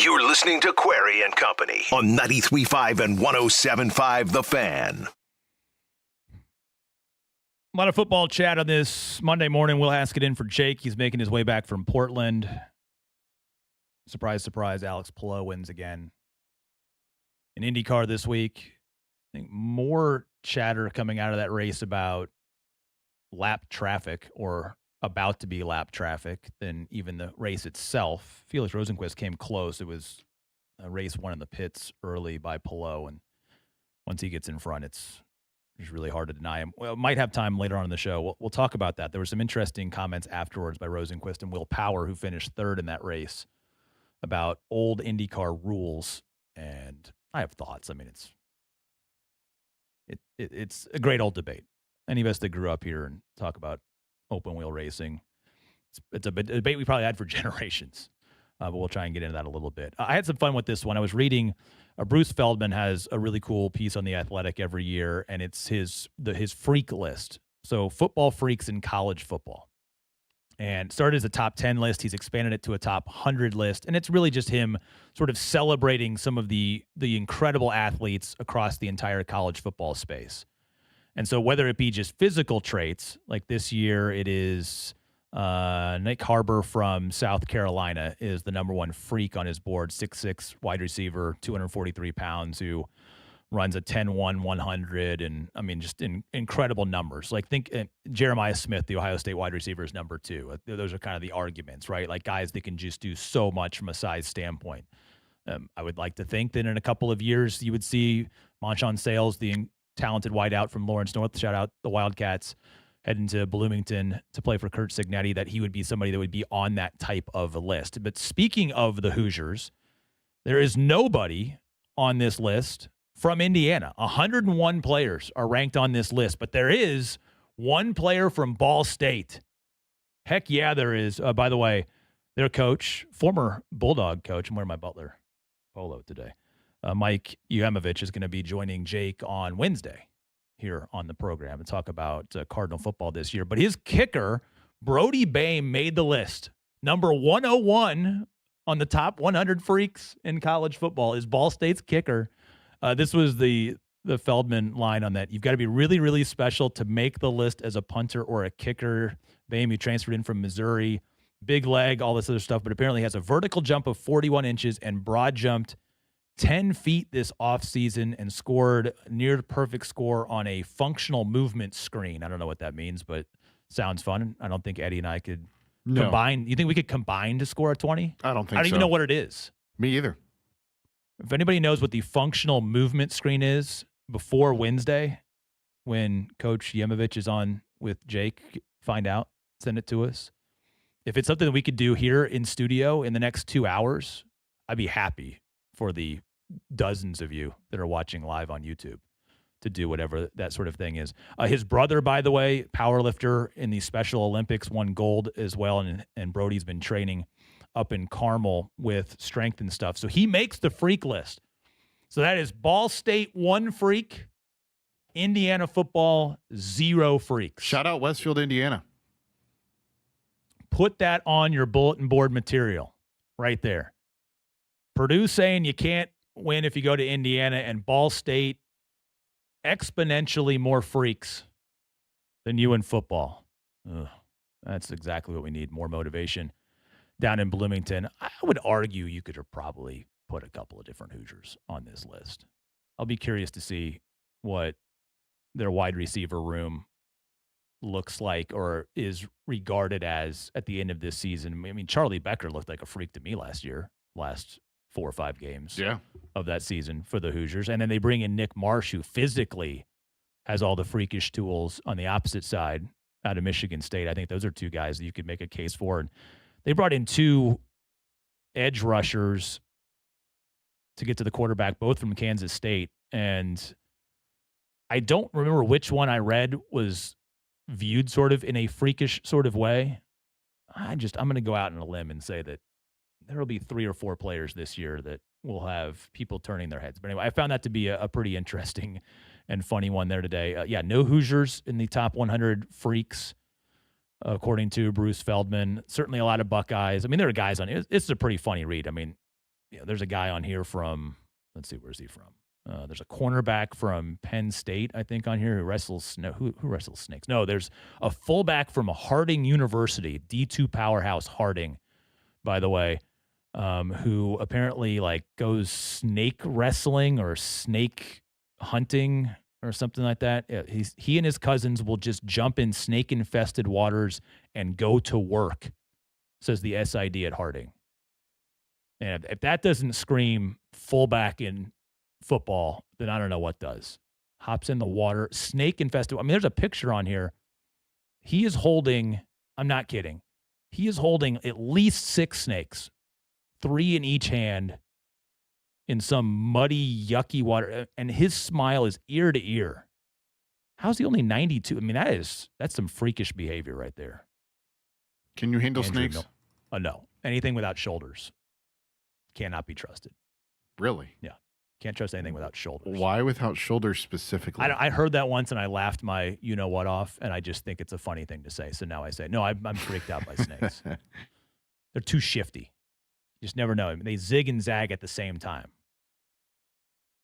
You're listening to Query and Company on 93.5 and 107.5 The Fan. A lot of football chat on this Monday morning. We'll ask it in for Jake. He's making his way back from Portland. Surprise, surprise, Alex Palou wins again. In IndyCar this week, I think more chatter coming out of that race about lap traffic or about to be lap traffic than even the race itself. Felix Rosenqvist came close. It was a race won in the pits early by Palou, and once he gets in front, it's really hard to deny him. Well, might have time later on in the show. We'll talk about that. There were some interesting comments afterwards by Rosenqvist and Will Power, who finished third in that race, about old IndyCar rules, and I have thoughts. I mean, it's a great old debate. Any of us that grew up here and talk about open wheel racing, it's a debate we probably had for generations, but we'll try and get into that a little bit. I had some fun with this one. I was reading, Bruce Feldman has a really cool piece on The Athletic every year, and it's his freak list. So football freaks in college football. And started as a top 10 list. He's expanded it to a top 100 list. And it's really just him sort of celebrating some of the incredible athletes across the entire college football space. And so whether it be just physical traits, like this year it is Nick Harbor from South Carolina is the number one freak on his board, 6'6", wide receiver, 243 pounds, who runs a 10-1 100, and I mean, just incredible numbers. Like think Jeremiah Smith, the Ohio State wide receiver, is number 2. Those are kind of the arguments, right? Like guys that can just do so much from a size standpoint. I would like to think that in a couple of years you would see Monshon Sales, the talented wideout from Lawrence North, shout out the Wildcats, heading to Bloomington to play for Kurt Signetti, that he would be somebody that would be on that type of a list. But speaking of the Hoosiers, there is nobody on this list from Indiana. 101 players are ranked on this list, but there is one player from Ball State. Heck yeah, there is. By the way, their coach, former Bulldog coach, I'm wearing my Butler polo today, Mike Uemovich, is going to be joining Jake on Wednesday here on the program and talk about Cardinal football this year. But his kicker, Brody Bame, made the list. Number 101 on the top 100 freaks in college football is Ball State's kicker. This was the Feldman line on that. You've got to be really, really special to make the list as a punter or a kicker. Bame, who transferred in from Missouri, big leg, all this other stuff, but apparently has a vertical jump of 41 inches and broad jumped 10 feet this offseason and scored near perfect score on a functional movement screen. I don't know what that means, but sounds fun. I don't think Eddie and I could combine. You think we could combine to score a 20? I don't think so. I don't even know what it is. Me either. If anybody knows what the functional movement screen is before Wednesday, when Coach Yemovich is on with Jake, find out, send it to us. If it's something that we could do here in studio in the next 2 hours, I'd be happy for the dozens of you that are watching live on YouTube to do whatever that sort of thing is. His brother, by the way, powerlifter in the Special Olympics, won gold as well, and Brody's been training up in Carmel with strength and stuff. So he makes the freak list. So that is Ball State 1 freak, Indiana football 0 freaks. Shout out Westfield, Indiana. Put that on your bulletin board material right there. Purdue saying you can't win if you go to Indiana, and Ball State exponentially more freaks than you in football. Ugh, that's exactly what we need, more motivation down in Bloomington. I would argue you could have probably put a couple of different Hoosiers on this list. I'll be curious to see what their wide receiver room looks like or is regarded as at the end of this season. I mean, Charlie Becker looked like a freak to me last 4 or 5 games of that season for the Hoosiers. And then they bring in Nick Marsh, who physically has all the freakish tools on the opposite side out of Michigan State. I think those are 2 guys that you could make a case for. And they brought in 2 edge rushers to get to the quarterback, both from Kansas State. And I don't remember which one I read was viewed sort of in a freakish sort of way. I'm going to go out on a limb and say that there will be 3 or 4 players this year that will have people turning their heads. But anyway, I found that to be a pretty interesting and funny one there today. No Hoosiers in the top 100 freaks, according to Bruce Feldman. Certainly a lot of Buckeyes. I mean, there are guys on it. It's a pretty funny read. I mean, there's a guy on here from, let's see, where's he from? There's a cornerback from Penn State, I think, on here who wrestles. No, who wrestles snakes? No, there's a fullback from Harding University, D2 powerhouse Harding, by the way, who apparently like goes snake wrestling or snake hunting or something like that. He and his cousins will just jump in snake infested waters and go to work, says the SID at Harding. And if that doesn't scream fullback in football, then I don't know what does. Hops in the water, snake infested. I mean, there's a picture on here. He is holding, I'm not kidding, he is holding at least 6 snakes, 3 in each hand in some muddy, yucky water. And his smile is ear to ear. How's he only 92? I mean, that's some freakish behavior right there. Can you handle Andrew, snakes? No. Anything without shoulders cannot be trusted. Really? Yeah. Can't trust anything without shoulders. Why without shoulders specifically? I heard that once and I laughed my you-know-what off, and I just think it's a funny thing to say. So now I say, no, I'm freaked out by snakes. They're too shifty. You just never know. I mean, they zig and zag at the same time.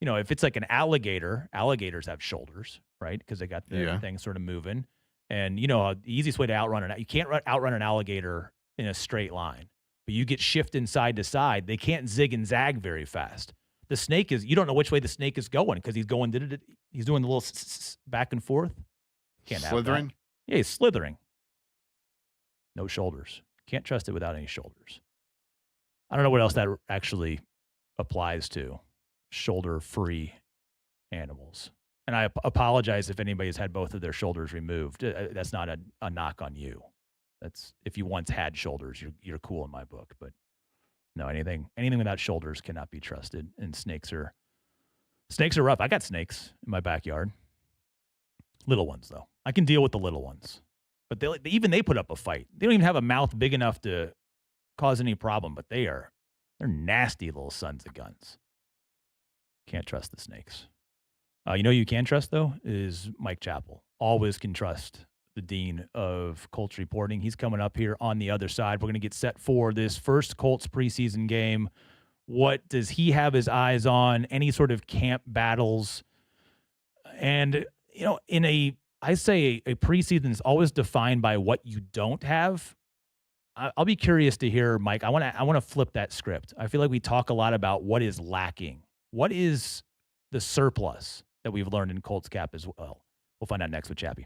If it's like an alligator, alligators have shoulders, right? Because they got their thing sort of moving. And, the easiest way to outrun you can't outrun an alligator in a straight line. But you get shifting side to side, they can't zig and zag very fast. The snake you don't know which way the snake is going because he's doing the little back and forth. Can't have that. Slithering? Yeah, he's slithering. No shoulders. Can't trust it without any shoulders. I don't know what else that actually applies to shoulder-free animals. And I apologize if anybody's had both of their shoulders removed. That's not a knock on you. That's if you once had shoulders, you're cool in my book. But no, anything without shoulders cannot be trusted. And snakes are rough. I got snakes in my backyard. Little ones though. I can deal with the little ones. But they put up a fight. They don't even have a mouth big enough to cause any problem. But they're nasty little sons of guns. Can't trust the snakes. You can trust though is Mike Chappell. Always can trust the dean of Colts reporting. He's coming up here on the other side. We're going to get set for this first Colts preseason game. What does he have his eyes on? Any sort of camp battles? And, I say a preseason is always defined by what you don't have. I'll be curious to hear, Mike. I want to flip that script. I feel like we talk a lot about what is lacking. What is the surplus that we've learned in Colts cap as well? We'll find out next with Chappie.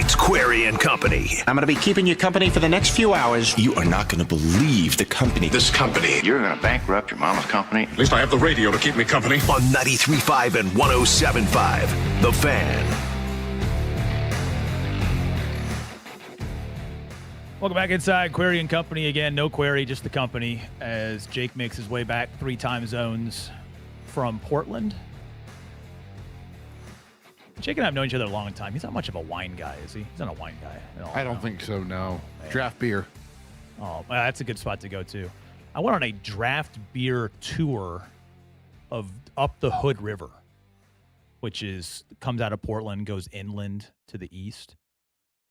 It's Query and Company. I'm going to be keeping you company for the next few hours. You are not going to believe the company. This company. You're going to bankrupt your mama's company? At least I have the radio to keep me company. On 93.5 and 107.5, The Fan. Welcome back inside Query and Company again. No query, just the company, as Jake makes his way back 3 time zones from Portland. Jake and I have known each other a long time. He's not much of a wine guy, is he? He's not a wine guy at all. I don't think so, no. Draft beer. Oh, well, that's a good spot to go to. I went on a draft beer tour of up the Hood River, which comes out of Portland, goes inland to the east.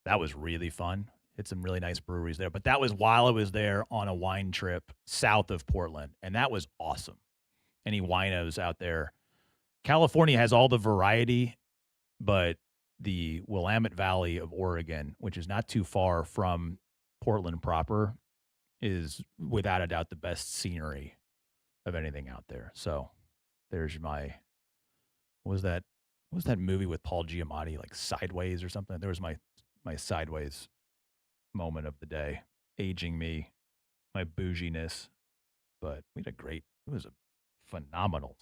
That was really fun. Hit some really nice breweries there. But that was while I was there on a wine trip south of Portland, and that was awesome. Any winos out there? California has all the variety, but the Willamette Valley of Oregon, which is not too far from Portland proper, is without a doubt the best scenery of anything out there. So there's my what was that movie with Paul Giamatti, like Sideways or something? There was my Sideways moment of the day, aging me, my bouginess. But it was a phenomenal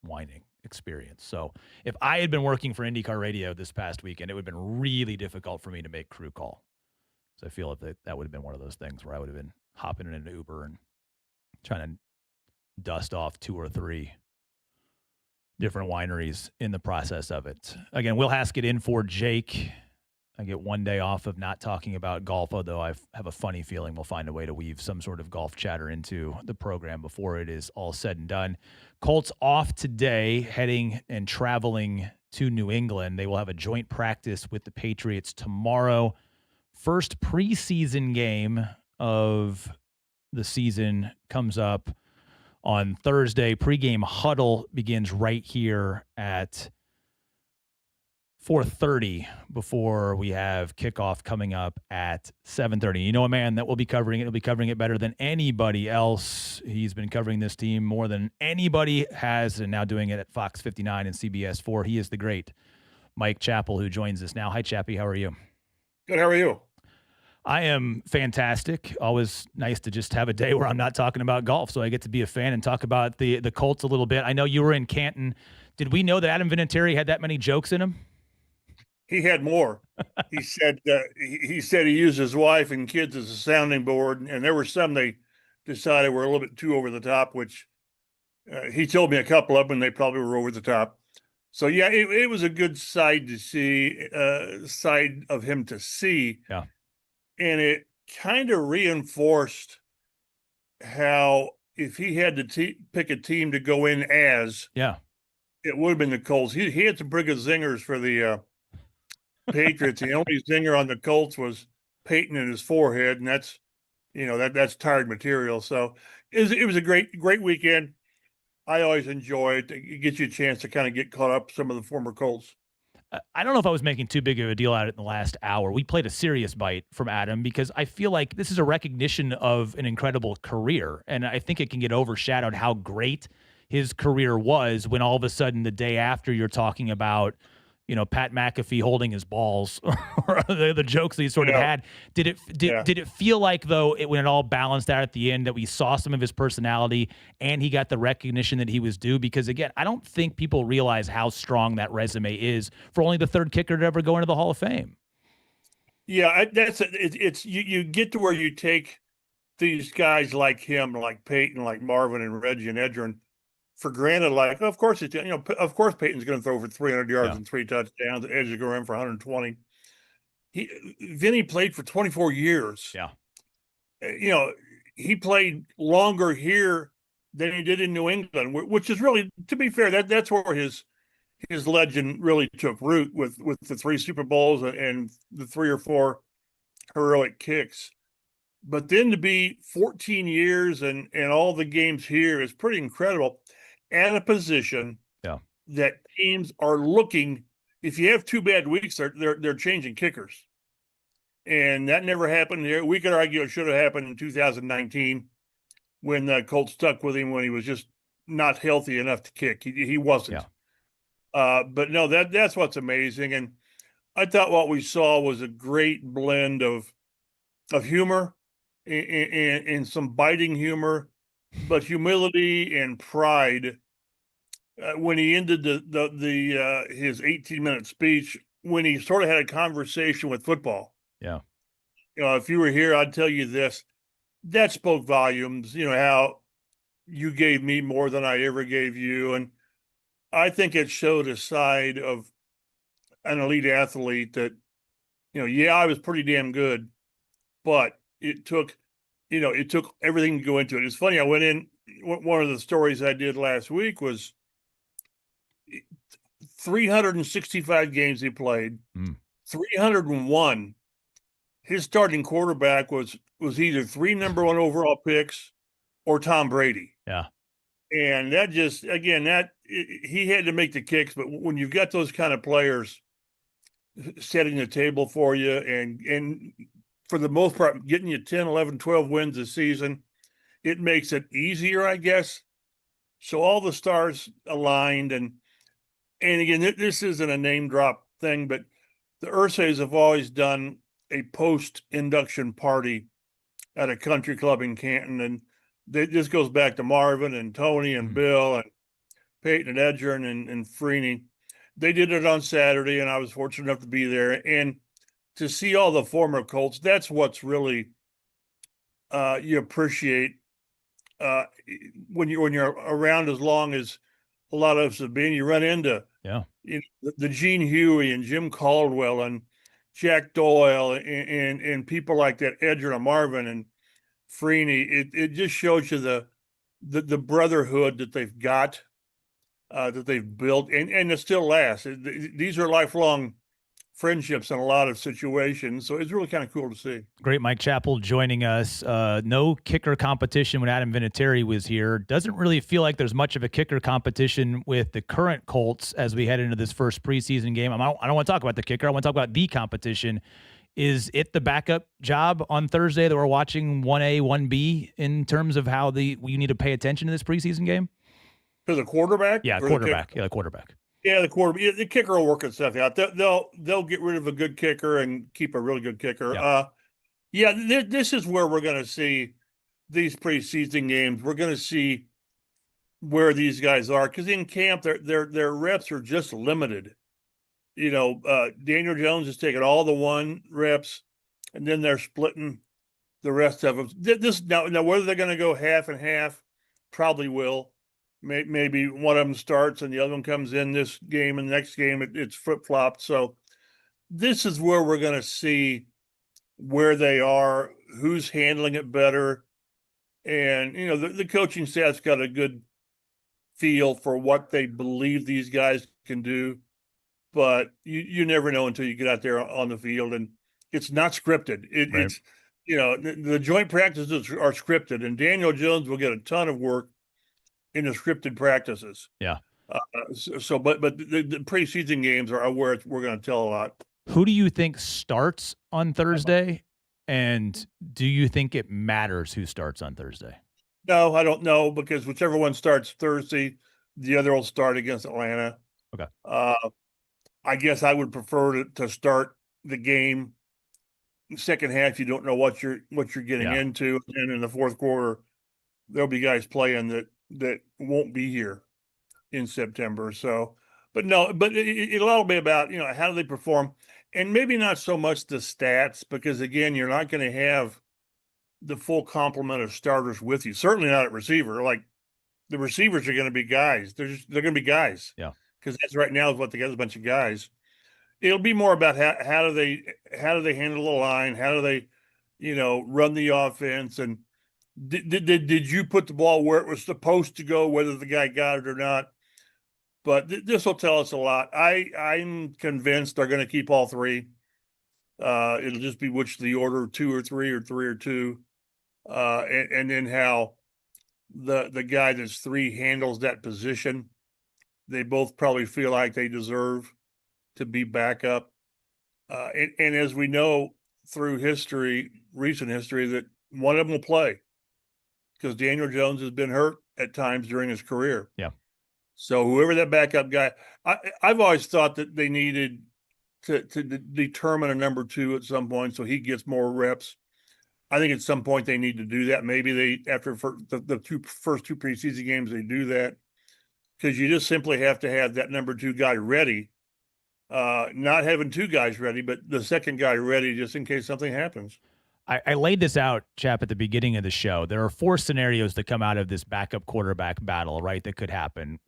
whining experience. So if I had been working for IndyCar Radio this past weekend, it would have been really difficult for me to make crew call. So I feel that would have been one of those things where I would have been hopping in an Uber and trying to dust off 2 or 3 different wineries in the process of it. Again, Will Haskett in for Jake. I get one day off of not talking about golf, although I have a funny feeling we'll find a way to weave some sort of golf chatter into the program before it is all said and done. Colts off today, heading and traveling to New England. They will have a joint practice with the Patriots tomorrow. First preseason game of the season comes up on Thursday. Pregame huddle begins right here at 4:30 before we have kickoff coming up at 7:30. You know a man that will be covering it. He'll be covering it better than anybody else. He's been covering this team more than anybody has, and now doing it at Fox 59 and CBS 4. He is the great Mike Chappell, who joins us now. Hi, Chappie. How are you? Good. How are you? I am fantastic. Always nice to just have a day where I'm not talking about golf, so I get to be a fan and talk about the Colts a little bit. I know you were in Canton. Did we know that Adam Vinatieri had that many jokes in him? He had more. He said he used his wife and kids as a sounding board, and there were some they decided were a little bit too over the top, which he told me a couple of them, and they probably were over the top. So yeah, it was a good side of him to see. Yeah. And it kind of reinforced how if he had to pick a team to go in as, it would have been the Colts. He had some pretty good zingers for the Patriots. The only zinger on the Colts was Peyton in his forehead, and that's tired material. So it was a great weekend. I always enjoy it. It gets you a chance to kind of get caught up with some of the former Colts. I don't know if I was making too big of a deal out of it in the last hour. We played a serious bite from Adam because I feel like this is a recognition of an incredible career, and I think it can get overshadowed how great his career was when all of a sudden the day after you're talking about Pat McAfee holding his balls or the jokes that he sort of had. Did it feel like, though, when it all balanced out at the end, that we saw some of his personality and he got the recognition that he was due? Because, again, I don't think people realize how strong that resume is for only the third kicker to ever go into the Hall of Fame. Yeah, you get to where you take these guys like him, like Peyton, like Marvin and Reggie and Edgerrin, for granted, like, of course Peyton's going to throw for 300 yards and 3 touchdowns. Edge is going to run for 120. Vinny played for 24 years. Yeah. He played longer here than he did in New England, which is really, to be fair, that's where his legend really took root with the 3 Super Bowls and the 3 or 4 heroic kicks. But then to be 14 years and all the games here is pretty incredible. At a position that teams are looking, if you have 2 bad weeks, they're changing kickers. And that never happened here. We could argue it should have happened in 2019 when the Colts stuck with him when he was just not healthy enough to kick. He wasn't. But no, that's what's amazing. And I thought what we saw was a great blend of humor and some biting humor, but humility and pride. When he ended the his 18-minute speech, when he sort of had a conversation with football. Yeah. If you were here, I'd tell you this. That spoke volumes. How you gave me more than I ever gave you, and I think it showed a side of an elite athlete that, yeah, I was pretty damn good, but it took everything to go into it. It's funny. I went in. One of the stories I did last week was 365 games he played, 301. His starting quarterback was either 3 number 1 overall picks or Tom Brady. Yeah. And that just, again, he had to make the kicks, but when you've got those kind of players setting the table for you and for the most part getting you 10, 11, 12 wins a season, it makes it easier, I guess. So all the stars aligned, and again, this isn't a name drop thing, but the Ursays have always done a post-induction party at a country club in Canton, and this goes back to Marvin and Tony and Bill and Peyton and Edgerton and Freeney. They did it on Saturday, and I was fortunate enough to be there. And to see all the former Colts, that's what's really you appreciate when you're around as long as a lot of us have been. You run into the Gene Huey and Jim Caldwell and Jack Doyle and people like that, Edgerton and Marvin and Freeney. It just shows you the brotherhood that they've got, that they've built, and it still lasts. These are lifelong friendships in a lot of situations, so it's really kind of cool to see. Great. Mike Chappell joining us. No kicker competition when Adam Vinatieri was here. Doesn't really feel like there's much of a kicker competition with the current Colts as we head into this first preseason game. I don't want to talk about the kicker. I want to talk about the competition. Is it the backup job on Thursday that we're watching 1A, 1B in terms of how we need to pay attention to this preseason game? For the quarterback? Yeah, quarterback. Yeah, the quarterback. Yeah, the quarterback. The kicker will work itself out. They'll get rid of a good kicker and keep a really good kicker. Yeah. This is where we're going to see these preseason games. We're going to see where these guys are, because in camp their reps are just limited. Daniel Jones is taking all the 1 reps, and then they're splitting the rest of them. Now whether they're going to go half and half, probably will. Maybe one of them starts and the other one comes in this game, and the next game it's flip-flopped. So this is where we're going to see where they are, who's handling it better. And, the coaching staff's got a good feel for what they believe these guys can do. But you never know until you get out there on the field, and it's not scripted. Right. It's, the joint practices are scripted, and Daniel Jones will get a ton of work in the scripted practices. Yeah. But the preseason games are where we're going to tell a lot. Who do you think starts on Thursday? And do you think it matters who starts on Thursday? No, I don't know, because whichever one starts Thursday, the other will start against Atlanta. Okay. I guess I would prefer to start the game second half. You don't know what you're getting into, and in the fourth quarter, there'll be guys playing that won't be here in September. So, it'll all be about, how do they perform, and maybe not so much the stats, because again, you're not going to have the full complement of starters with you. Certainly not at receiver. Like, the receivers are going to be guys. They're going to be guys. Yeah. Because that's right now is what they got, is a bunch of guys. It'll be more about how do they handle the line? How do they, run the offense? And did you put the ball where it was supposed to go, whether the guy got it or not? But this will tell us a lot. I'm convinced they're going to keep all 3. It'll just be which the order, 2 or 3 or 3 or 2, and then how the guy that's 3 handles that position. They both probably feel like they deserve to be backup. And as we know through recent history, that one of them will play, because Daniel Jones has been hurt at times during his career. Yeah. So whoever that backup guy, I've always thought that they needed to determine a number two at some point, so he gets more reps. I think at some point they need to do that. Maybe they, after the first two preseason games, they do that, because you just simply have to have that number two guy ready. Not having two guys ready, but the second guy ready just in case something happens. I laid this out, Chap, at the beginning of the show. There are 4 scenarios that come out of this backup quarterback battle, right, that could happen.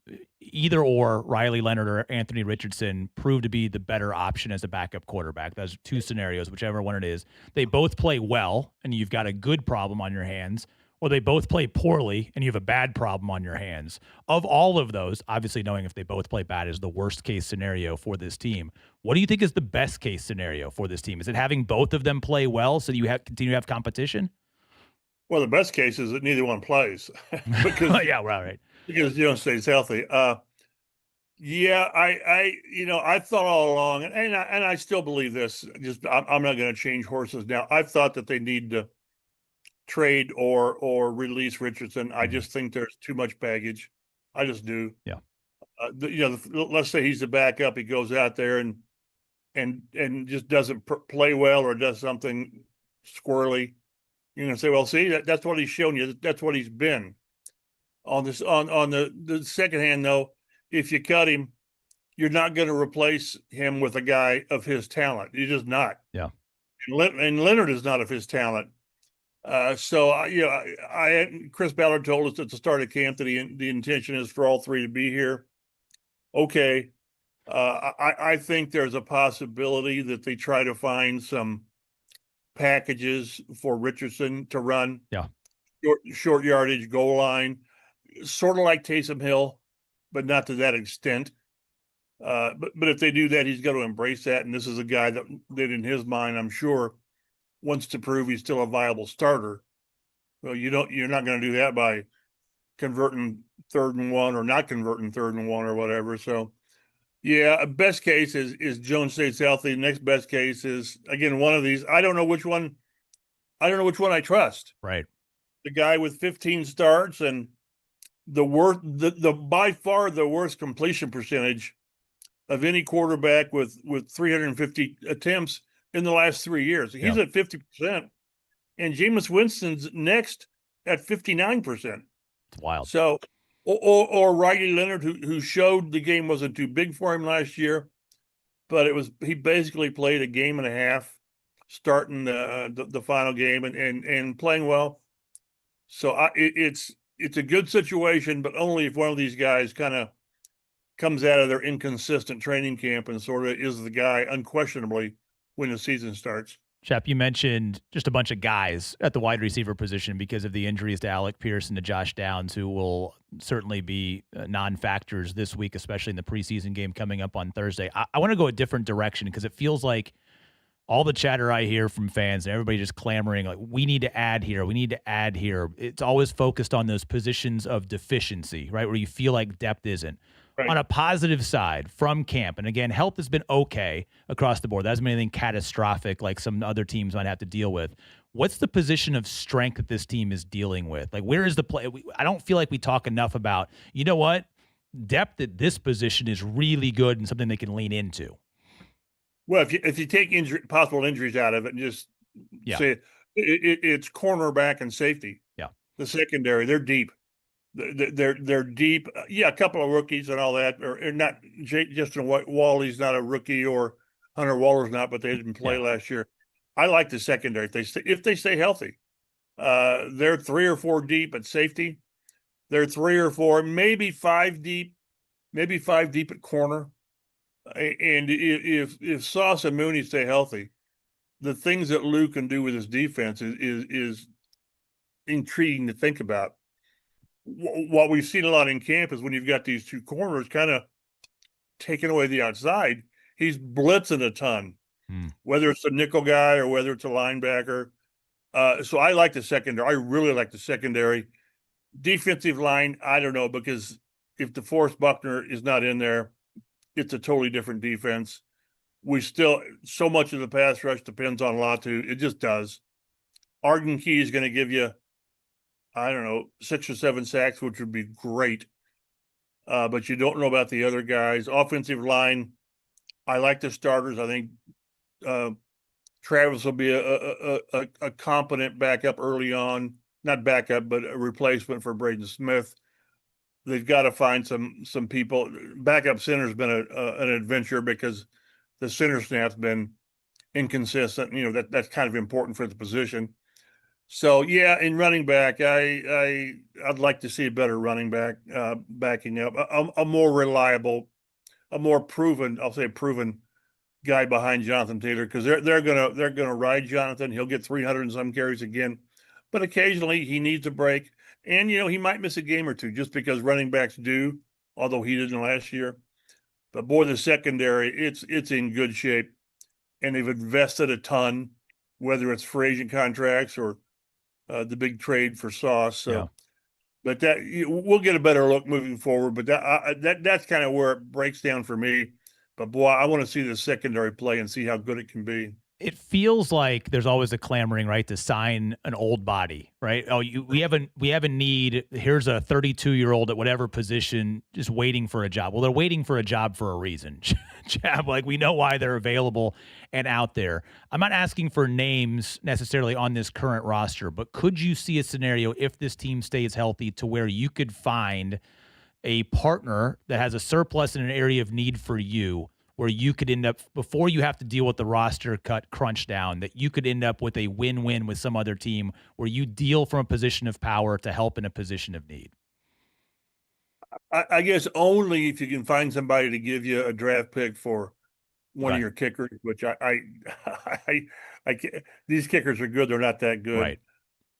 Either or Riley Leonard or Anthony Richardson prove to be the better option as a backup quarterback. Those 2 scenarios, whichever one it is. They both play well, and you've got a good problem on your hands, or they both play poorly, and you have a bad problem on your hands. Of all of those, obviously knowing if they both play bad is the worst case scenario for this team. What do you think is the best case scenario for this team? Is it having both of them play well so you continue to have competition? Well, the best case is that neither one plays. because, yeah, right. Because Jones stays healthy. Yeah, I thought all along, and I still believe this. I'm not going to change horses now. I've thought that they need to trade or release Richardson. I just think there's too much baggage. I just do. Yeah. Let's say he's the backup. He goes out there and just doesn't play well or does something squirrely. You're gonna say, well, see, that's what he's shown you. That's what he's been. On this, on the second hand, though, if you cut him, you're not going to replace him with a guy of his talent. You're just not. Yeah. And Leonard is not of his talent. So Chris Ballard told us at the start of camp that the intention is for all 3 to be here. Okay. I think there's a possibility that they try to find some packages for Richardson to run. Yeah. Short yardage, goal line, sort of like Taysom Hill, but not to that extent. But if they do that, he's got to embrace that. And this is a guy that in his mind, I'm sure, wants to prove he's still a viable starter. Well, you're not going to do that by converting 3rd and 1 or not converting 3rd and 1 or whatever. So, yeah, best case is Jones stays healthy. Next best case is, again, one of these. I don't know which one I trust. Right. The guy with 15 starts and the by far the worst completion percentage of any quarterback with 350 attempts in the last 3 years. He's at 50%, and Jameis Winston's next at 59%. It's wild. So, or Riley Leonard, who showed the game wasn't too big for him last year, but he basically played a game and a half, starting the final game and playing well. So it's a good situation, but only if one of these guys kind of comes out of their inconsistent training camp and sort of is the guy unquestionably when the season starts. Chap, you mentioned just a bunch of guys at the wide receiver position because of the injuries to Alec Pierce and to Josh Downs, who will certainly be non-factors this week, especially in the preseason game coming up on Thursday. I want to go a different direction because it feels like all the chatter I hear from fans and everybody just clamoring, like, we need to add here. We need to add here. It's always focused on those positions of deficiency, right, where you feel like depth isn't. Right. On a positive side from camp, and again, health has been okay across the board. That hasn't been anything catastrophic like some other teams might have to deal with. What's the position of strength that this team is dealing with? Like, where is the play? I don't feel like we talk enough about, you know what, depth at this position is really good and something they can lean into. Well, if you take possible injuries out of it and just say it's cornerback and safety. Yeah, the secondary, they're deep. They're deep. Yeah, a couple of rookies and all that, or not. Justin Wally's not a rookie, or Hunter Waller's not, but they didn't play last year. I like the secondary if they stay healthy. They're 3 or 4 deep at safety. They're 3 or 4, maybe 5 deep, at corner. And if Sauce and Mooney stay healthy, the things that Lou can do with his defense is intriguing to think about. What we've seen a lot in camp is when you've got these 2 corners kind of taking away the outside, he's blitzing a ton, whether it's a nickel guy or whether it's a linebacker. So I like the secondary. I really like the secondary. Defensive line, I don't know, because if DeForest Buckner is not in there, it's a totally different defense. So much of the pass rush depends on Latu. It just does. Arden Key is going to give you, I don't know, 6 or 7 sacks, which would be great. But you don't know about the other guys. Offensive line, I like the starters. I think Travis will be a competent backup early on, not backup, but a replacement for Braden Smith. They've got to find some people. Backup center's been an adventure because the center snap's been inconsistent. That's kind of important for the position. So yeah, in running back, I'd like to see a better running back backing up, a more reliable, a more proven, I'll say proven guy behind Jonathan Taylor, because they're gonna ride Jonathan. He'll get 300 and some carries again, but occasionally he needs a break, and he might miss a game or two just because running backs do, although he didn't last year. But boy, the secondary, it's in good shape, and they've invested a ton, whether it's free agent contracts or the big trade for Sauce. So, Yeah. but we'll get a better look moving forward. But that's kind of where it breaks down for me. But boy, I want to see the secondary play and see how good it can be. It feels like there's always a clamoring, right, to sign an old body, right? Oh, we have a need. Here's a 32-year-old at whatever position just waiting for a job. Well, they're waiting for a job for a reason. Chab, like, we know why they're available and out there. I'm not asking for names necessarily on this current roster, but could you see a scenario if this team stays healthy to where you could find a partner that has a surplus in an area of need for you, where you could end up, before you have to deal with the roster cut crunch down, that you could end up with a win-win with some other team where you deal from a position of power to help in a position of need? I guess only if you can find somebody to give you a draft pick for one Right. of your kickers, which I can't, these kickers are good. They're not that good. Right.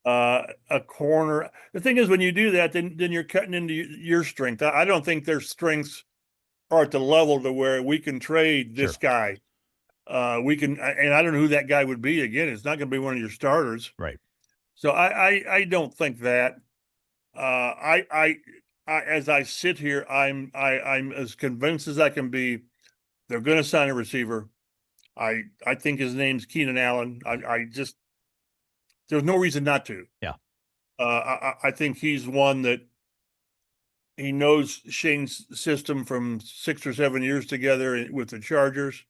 A corner. The thing is, when you do that, then you're cutting into your strength. I don't think their strengths are at the level to where we can trade this guy. We can, and I don't know who that guy would be. Again, it's not going to be one of your starters. Right. So I don't think that. I as I sit here, I'm as convinced as I can be. They're going to sign a receiver. I think his name's Keenan Allen. I just, there's no reason not to. Yeah. I think he's one that he knows Shane's system from 6 or 7 years together with the Chargers.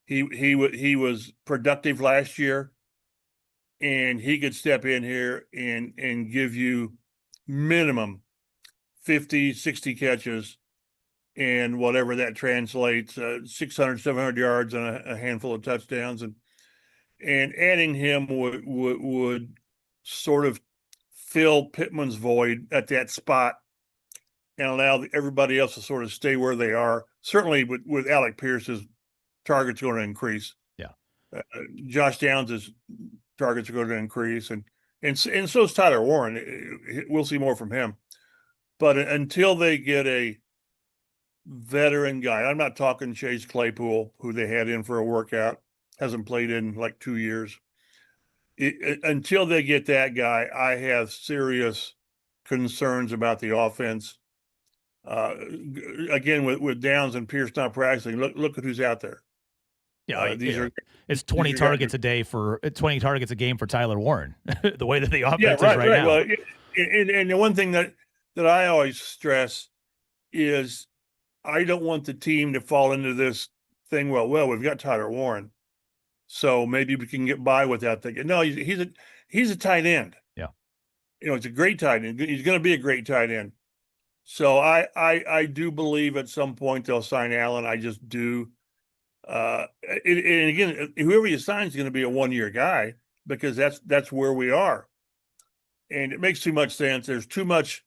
He was productive last year, and he could step in here and give you minimum 50, 60 catches, and whatever that translates, 600, 700 yards and a handful of touchdowns. And adding him would sort of fill Pittman's void at that spot and allow everybody else to sort of stay where they are. Certainly with Alec Pierce's targets going to increase. Yeah. Josh Downs' targets are going to increase. And so is Tyler Warren. We'll see more from him. But until they get a veteran guy, I'm not talking Chase Claypool, who they had in for a workout, hasn't played in like 2 years. Until they get that guy, I have serious concerns about the offense. Again, with Downs and Pierce not practicing, look at who's out there. Yeah, it's 20 targets a day for 20 targets a game for Tyler Warren. The way that the offense is right now. Well, and the one thing that I always stress is I don't want the team to fall into this thing. Well, we've got Tyler Warren, so maybe we can get by without that. No, he's a tight end. Yeah, it's a great tight end. He's going to be a great tight end. So I do believe at some point they'll sign Allen. I just do. And again, whoever you sign is going to be a 1-year guy, because that's where we are. And it makes too much sense. There's too much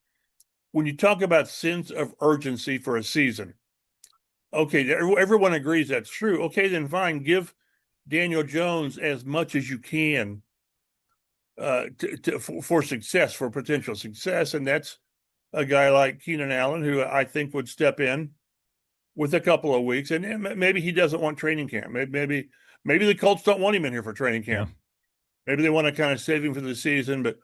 when you talk about sense of urgency for a season. Okay, everyone agrees that's true. Okay, then fine. Give Daniel Jones as much as you can for success, for potential success, and that's a guy like Keenan Allen, who I think would step in with a couple of weeks, and maybe he doesn't want training camp. Maybe the Colts don't want him in here for training camp. Yeah. Maybe they want to kind of save him for the season, but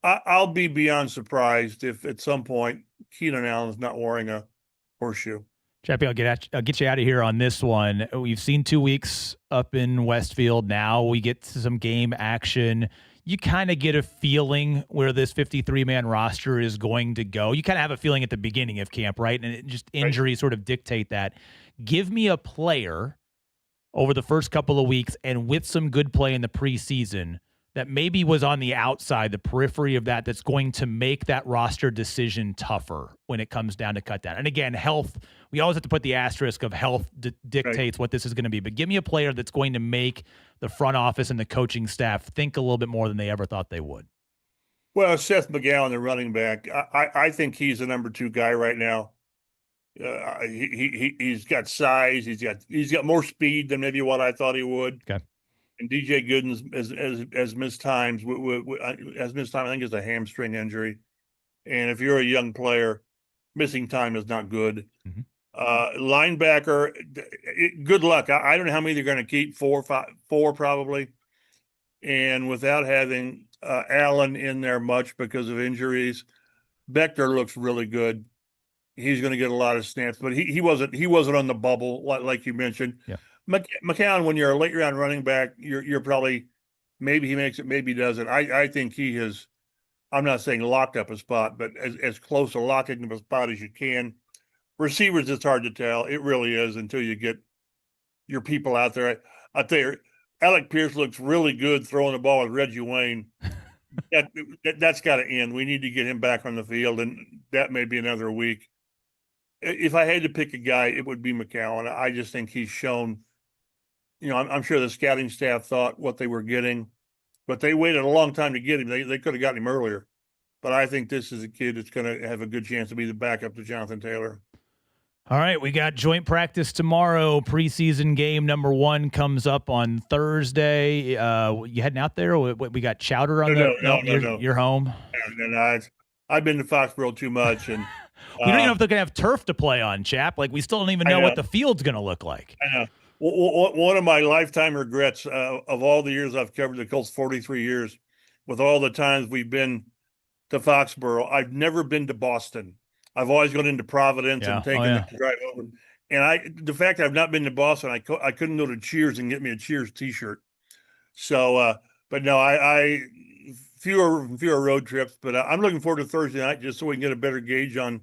I'll be beyond surprised if at some point Keenan Allen's not wearing a horseshoe. Chappie, I'll get you out of here on this one. We've seen 2 weeks up in Westfield. Now we get to some game action. You kind of get a feeling where this 53-man roster is going to go. You kind of have a feeling at the beginning of camp, right? And just injuries sort of dictate that. Give me a player over the first couple of weeks and with some good play in the preseason that maybe was on the outside, the periphery of that's going to make that roster decision tougher when it comes down to cut down. And again, health, we always have to put the asterisk of health dictates what this is going to be. But give me a player that's going to make the front office and the coaching staff think a little bit more than they ever thought they would. Well, Seth McGowan, the running back, I think he's the number 2 guy right now. He's got size. He's got more speed than maybe what I thought he would. Okay. And DJ Gooden's has missed times. Has missed time. I think it's a hamstring injury. And if you're a young player, missing time is not good. Mm-hmm. Linebacker, good luck. I don't know how many they're going to keep. 4 probably. And without having Allen in there much because of injuries, Beckner looks really good. He's going to get a lot of snaps, but he wasn't on the bubble like you mentioned. Yeah. McCown, when you're a late round running back, you're probably, maybe he makes it, maybe he doesn't. I think he has, I'm not saying locked up a spot, but as close to locking up a spot as you can. Receivers, it's hard to tell. It really is until you get your people out there. I tell you, Alec Pierce looks really good throwing the ball with Reggie Wayne. That's got to end. We need to get him back on the field, and that may be another week. If I had to pick a guy, it would be McCown. I just think he's shown, I'm sure the scouting staff thought what they were getting, but they waited a long time to get him. They could have gotten him earlier. But I think this is a kid that's going to have a good chance to be the backup to Jonathan Taylor. All right, we got joint practice tomorrow. Preseason game number 1 comes up on Thursday. You heading out there? We got Chowder on No. You're home? No, I've been to Foxborough too much. And we don't even know if they're going to have turf to play on, chap. Like, we still don't even know what the field's going to look like. I know. One of my lifetime regrets of all the years I've covered the Colts, 43 years, with all the times we've been to Foxborough, I've never been to Boston. I've always gone into Providence and taken the drive over. And the fact that I've not been to Boston, I couldn't go to Cheers and get me a Cheers T-shirt. So, but no, I fewer road trips. But I'm looking forward to Thursday night just so we can get a better gauge on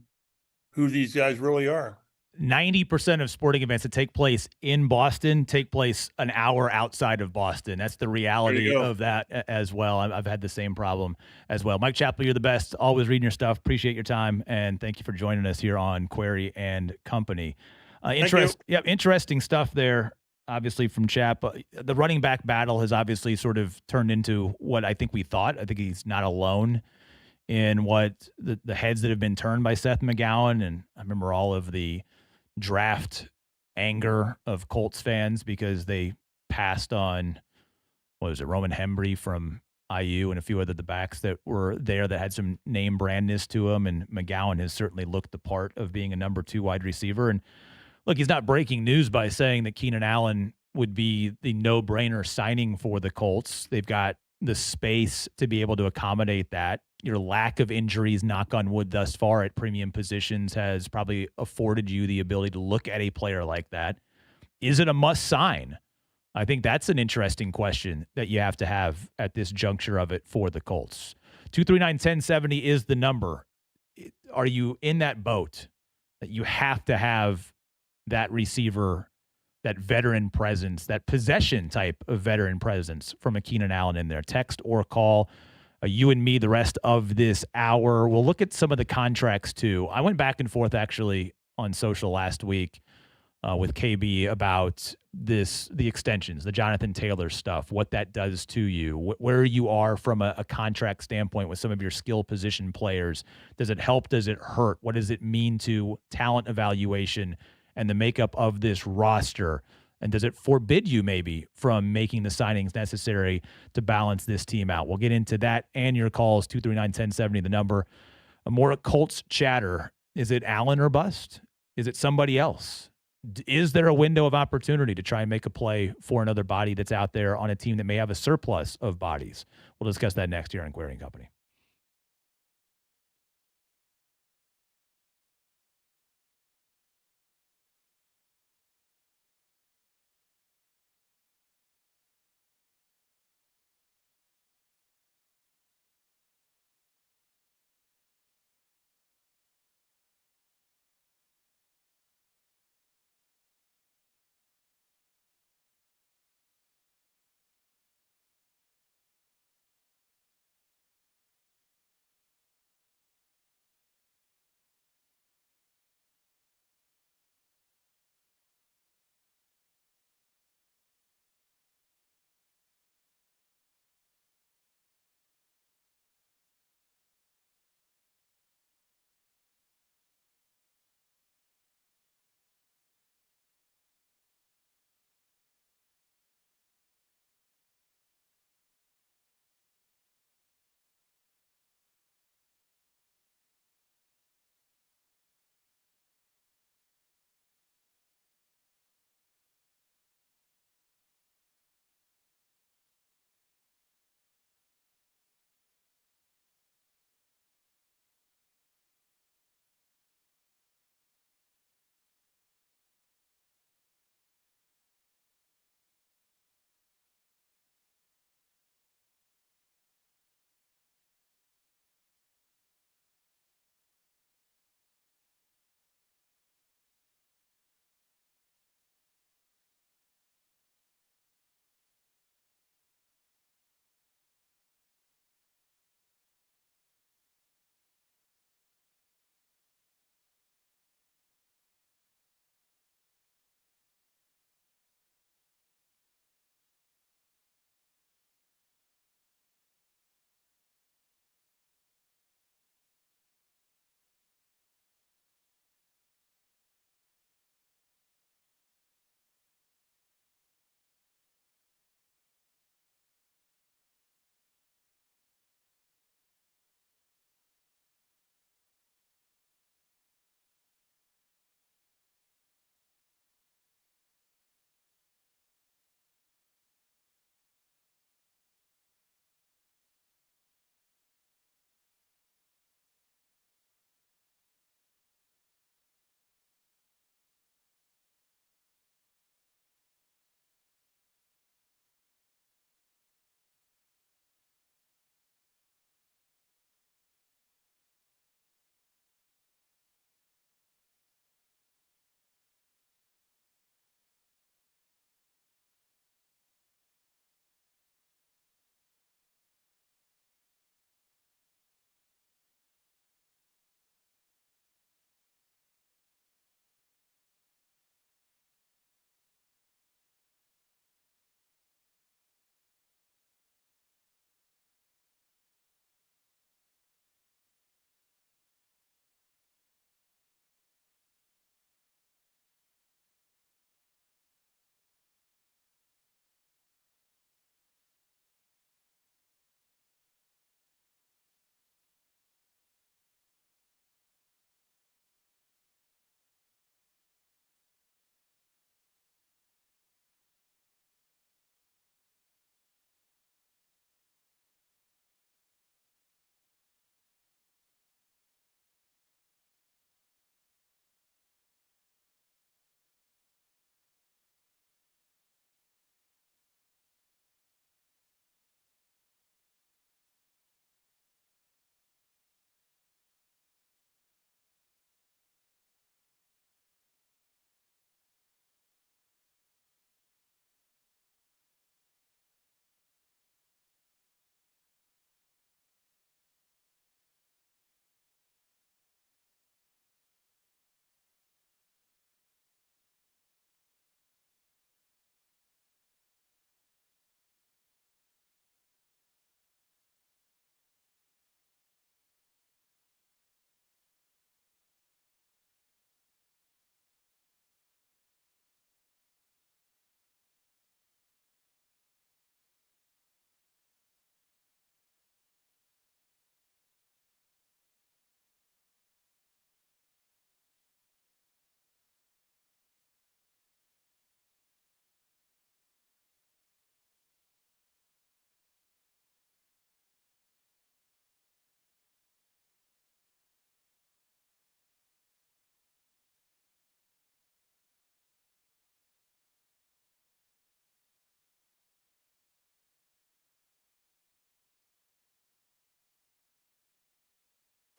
who these guys really are. 90% of sporting events that take place in Boston take place an hour outside of Boston. That's the reality of that as well. I've had the same problem as well. Mike Chappell, you're the best. Always reading your stuff. Appreciate your time, and thank you for joining us here on Query and Company. Interesting stuff there, obviously, from Chap. The running back battle has obviously sort of turned into what I think we thought. I think he's not alone in what the heads that have been turned by Seth McGowan, and I remember all of the draft anger of Colts fans because they passed on, Roman Hembry from IU and a few other the backs that were there that had some name brandness to him. And McGowan has certainly looked the part of being a number 2 wide receiver. And look, he's not breaking news by saying that Keenan Allen would be the no-brainer signing for the Colts. They've got the space to be able to accommodate that. Your lack of injuries, knock on wood, thus far at premium positions has probably afforded you the ability to look at a player like that. Is it a must sign? I think that's an interesting question that you have to have at this juncture of it for the Colts. 239-1070 is the number. Are you in that boat that you have to have that receiver, that veteran presence, that possession type of veteran presence from a Keenan Allen in there? Text or call. You and me the rest of this hour. We'll look at some of the contracts too. I went back and forth actually on social last week with KB about the extensions, the Jonathan Taylor stuff, what that does to you, where you are from a contract standpoint with some of your skill position players. Does it help? Does it hurt? What does it mean to talent evaluation and the makeup of this roster? And does it forbid you maybe from making the signings necessary to balance this team out? We'll get into that and your calls, 239-1070, the number. More Colts chatter. Is it Allen or bust? Is it somebody else? Is there a window of opportunity to try and make a play for another body that's out there on a team that may have a surplus of bodies? We'll discuss that next year on Query and Company.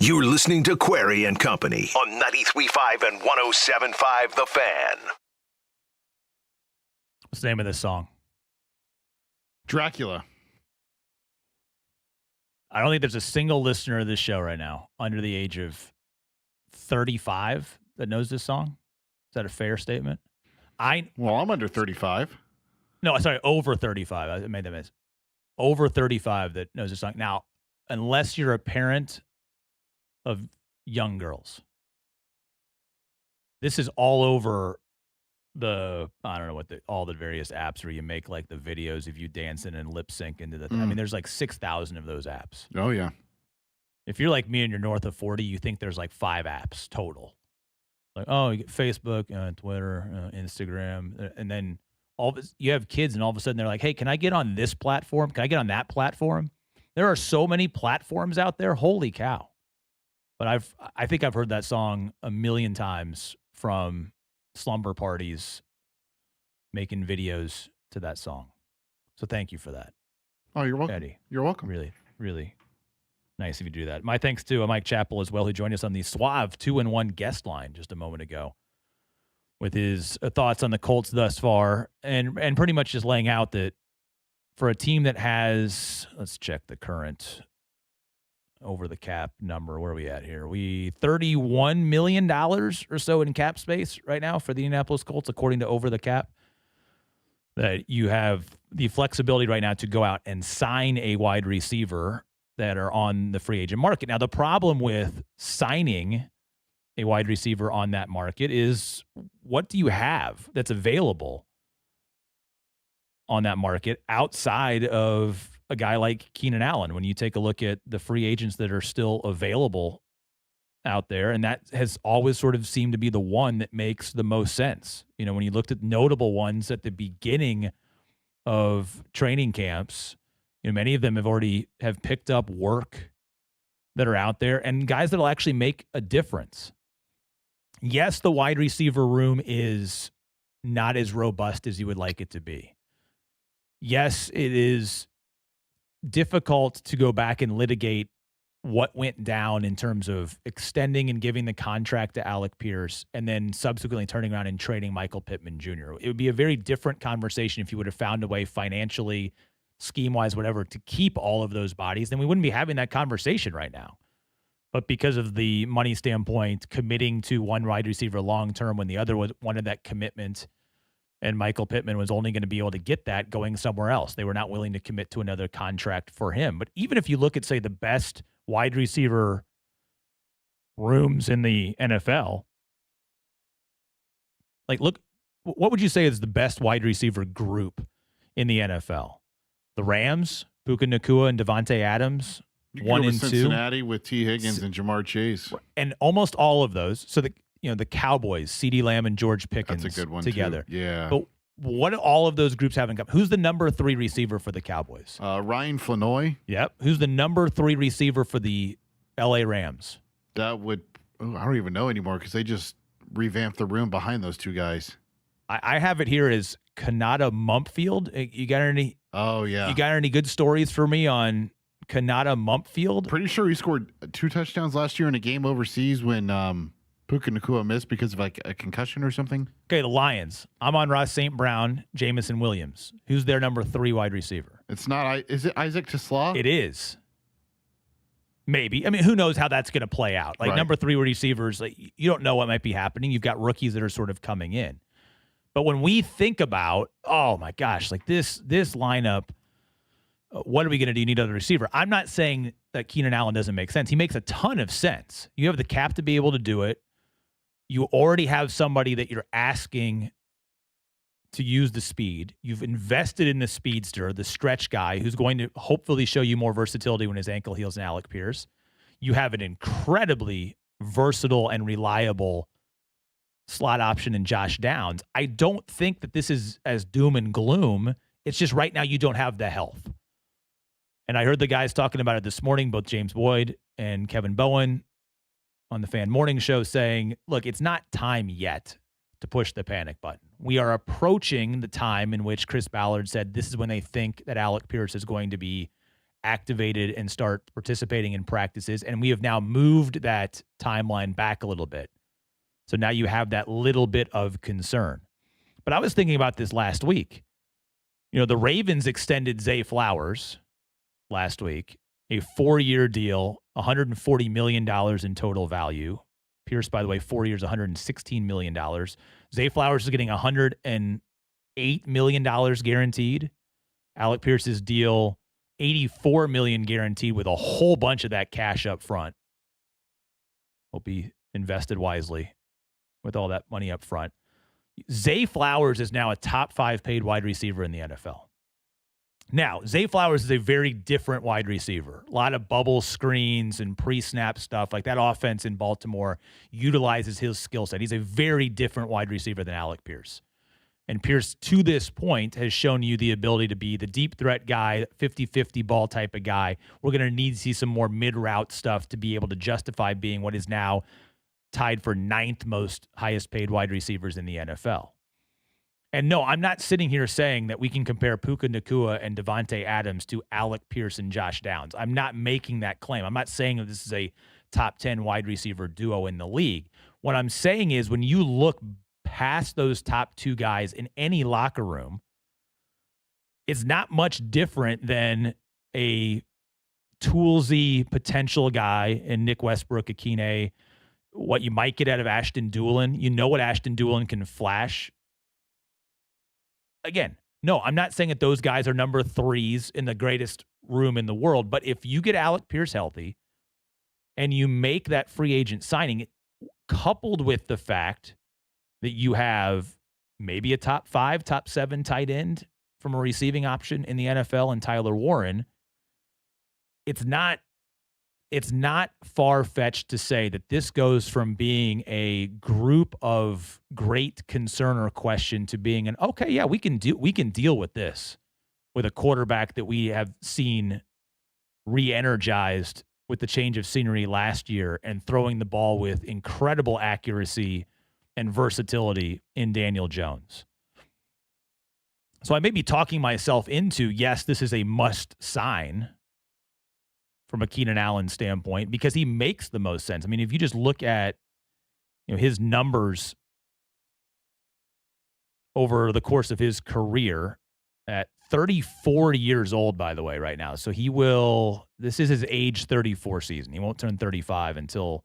You're listening to Query and Company on 93.5 and 107.5 The Fan. What's the name of this song? Dracula. I don't think there's a single listener of this show right now under the age of 35 that knows this song. Is that a fair statement? Well, I'm under 35. No, sorry, over 35. I made that miss. Over 35 that knows this song. Now, unless you're a parent of young girls, this is all over I don't know all the various apps where you make like the videos of you dancing and lip sync into the. I mean, there's like 6,000 of those apps. Oh yeah. If you're like me and you're north of 40, you think there's like 5 apps total. Like, oh, you get Facebook, Twitter, Instagram, and then you have kids, and all of a sudden they're like, hey, can I get on this platform? Can I get on that platform? There are so many platforms out there. Holy cow. But I think I've heard that song a million times from slumber parties making videos to that song. So thank you for that. Oh, you're welcome. Eddie. You're welcome. Really, really nice if you do that. My thanks to Mike Chappell as well, who joined us on the Suave 2-in-1 guest line just a moment ago with his thoughts on the Colts thus far, and pretty much just laying out that for a team that has, let's check the current over the cap number. Where are we at here? We $31 million or so in cap space right now for the Indianapolis Colts, according to Over the Cap. That you have the flexibility right now to go out and sign a wide receiver that are on the free agent market. Now, the problem with signing a wide receiver on that market is, what do you have that's available on that market outside of a guy like Keenan Allen? When you take a look at the free agents that are still available out there, and that has always sort of seemed to be the one that makes the most sense. You know, when you looked at notable ones at the beginning of training camps, you know, many of them have picked up work that are out there, and guys that'll actually make a difference. Yes, the wide receiver room is not as robust as you would like it to be. Yes, it is difficult to go back and litigate what went down in terms of extending and giving the contract to Alec Pierce and then subsequently turning around and trading Michael Pittman Jr. It would be a very different conversation if you would have found a way financially, scheme-wise, whatever, to keep all of those bodies. Then we wouldn't be having that conversation right now. But because of the money standpoint, committing to one wide receiver long-term when the other wanted that commitment, and Michael Pittman was only going to be able to get that going somewhere else. They were not willing to commit to another contract for him. But even if you look at, say, the best wide receiver rooms in the NFL, like, look, what would you say is the best wide receiver group in the NFL? The Rams, Puka Nacua and Devontae Adams, You 1 go and with 2. Cincinnati with T. Higgins and Jamar Chase. And almost all of those. So the Cowboys, CeeDee Lamb and George Pickens That's a good one together. Too. Yeah. But what do all of those groups have in common? Who's the number 3 receiver for the Cowboys? Ryan Flanoy. Yep. Who's the number 3 receiver for the LA Rams? That would, I don't even know anymore because they just revamped the room behind those two guys. I have it here as Kanata Mumpfield. You got any? Oh, yeah. You got any good stories for me on Kanata Mumpfield? Pretty sure he scored 2 touchdowns last year in a game overseas when Puka Nacua missed because of like a concussion or something. Okay, the Lions. I'm on Ross St. Brown, Jamison Williams. Who's their number 3 wide receiver? It's not. Is it Isaac Tesla? It is. Maybe. I mean, who knows how that's going to play out? Like, Right. number 3 receivers, like, you don't know what might be happening. You've got rookies that are sort of coming in. But when we think about, oh my gosh, like this lineup, what are we going to do? You need another receiver. I'm not saying that Keenan Allen doesn't make sense. He makes a ton of sense. You have the cap to be able to do it. You already have somebody that you're asking to use the speed. You've invested in the speedster, the stretch guy, who's going to hopefully show you more versatility when his ankle heals in Alec Pierce. You have an incredibly versatile and reliable slot option in Josh Downs. I don't think that this is as doom and gloom. It's just right now you don't have the health. And I heard the guys talking about it this morning, both James Boyd and Kevin Bowen on the Fan Morning Show, saying, look, it's not time yet to push the panic button. We are approaching the time in which Chris Ballard said this is when they think that Alec Pierce is going to be activated and start participating in practices. And we have now moved that timeline back a little bit. So now you have that little bit of concern. But I was thinking about this last week. The Ravens extended Zay Flowers last week, a 4-year deal, $140 million in total value. Pierce, by the way, 4 years, $116 million. Zay Flowers is getting $108 million guaranteed. Alec Pierce's deal, $84 million guaranteed with a whole bunch of that cash up front. Will be invested wisely with all that money up front. Zay Flowers is now a top 5 paid wide receiver in the NFL. Now, Zay Flowers is a very different wide receiver. A lot of bubble screens and pre-snap stuff. Like that offense in Baltimore utilizes his skill set. He's a very different wide receiver than Alec Pierce. And Pierce, to this point, has shown you the ability to be the deep threat guy, 50-50 ball type of guy. We're going to need to see some more mid-route stuff to be able to justify being what is now tied for 9th most highest paid wide receivers in the NFL. And no, I'm not sitting here saying that we can compare Puka Nacua and Devontae Adams to Alec Pierce and Josh Downs. I'm not making that claim. I'm not saying that this is a top 10 wide receiver duo in the league. What I'm saying is when you look past those top 2 guys in any locker room, it's not much different than a toolsy potential guy in Nick Westbrook-Akine, what you might get out of Ashton Doolin. You know what Ashton Doolin can flash. Again, no, I'm not saying that those guys are number 3s in the greatest room in the world, but if you get Alec Pierce healthy and you make that free agent signing, coupled with the fact that you have maybe a top 5, top 7 tight end from a receiving option in the NFL and Tyler Warren, it's not far-fetched to say that this goes from being a group of great concern or question to being an, okay, yeah, we can deal with this with a quarterback that we have seen re-energized with the change of scenery last year and throwing the ball with incredible accuracy and versatility in Daniel Jones. So I may be talking myself into, yes, this is a must sign from a Keenan Allen standpoint because he makes the most sense. I mean, if you just look at his numbers over the course of his career at 34 years old, by the way, right now. So this is his age 34 season. He won't turn 35 until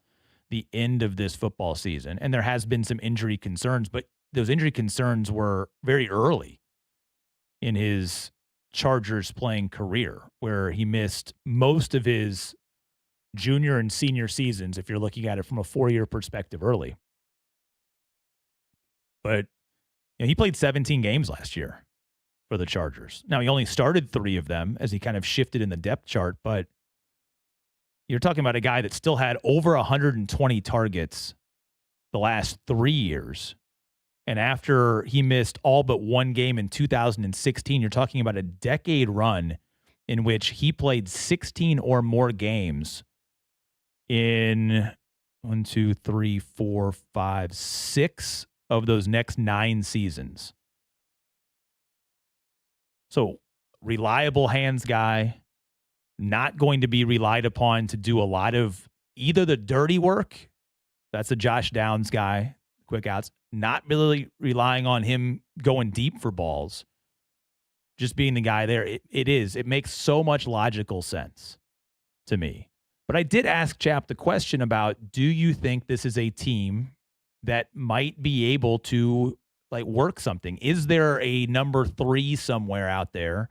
the end of this football season. And there has been some injury concerns, but those injury concerns were very early in his Chargers playing career, where he missed most of his junior and senior seasons, if you're looking at it from a 4-year perspective early. But he played 17 games last year for the Chargers. Now, he only started 3 of them as he kind of shifted in the depth chart, but you're talking about a guy that still had over 120 targets the last 3 years. And after he missed all but 1 game in 2016, you're talking about a decade run in which he played 16 or more games in 6 of those next 9 seasons. So reliable hands guy, not going to be relied upon to do a lot of either the dirty work. That's a Josh Downs guy, quick outs. Not really relying on him going deep for balls, just being the guy there. It makes so much logical sense to me. But I did ask Chap the question about, do you think this is a team that might be able to work something? Is there a number 3 somewhere out there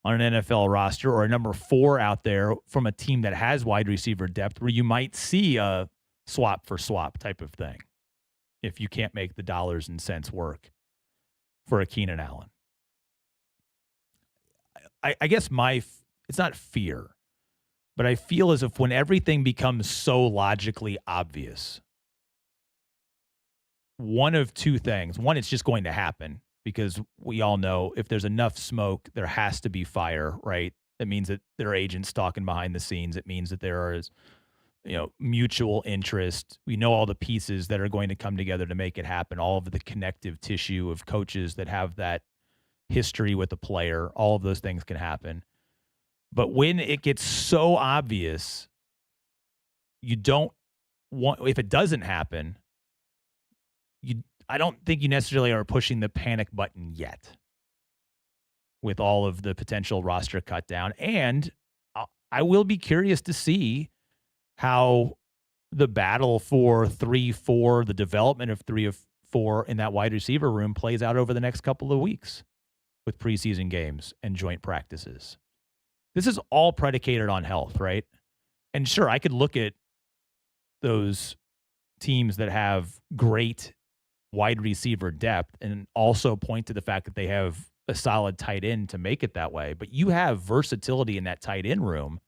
on an NFL roster or a number 4 out there from a team that has wide receiver depth where you might see a swap for swap type of thing if you can't make the dollars and cents work for a Keenan Allen? I guess it's not fear, but I feel as if when everything becomes so logically obvious, one of 2 things. One, it's just going to happen because we all know if there's enough smoke, there has to be fire, right? That means that there are agents talking behind the scenes. It means that there is mutual interest. We know all the pieces that are going to come together to make it happen, all of the connective tissue of coaches that have that history with the player. All of those things can happen. But when it gets so obvious, you don't want, if it doesn't happen, I don't think you necessarily are pushing the panic button yet with all of the potential roster cut down. And I will be curious to see how the battle for 3-4, the development of 3-4 in that wide receiver room plays out over the next couple of weeks with preseason games and joint practices. This is all predicated on health, right? And sure, I could look at those teams that have great wide receiver depth and also point to the fact that they have a solid tight end to make it that way. But you have versatility in that tight end room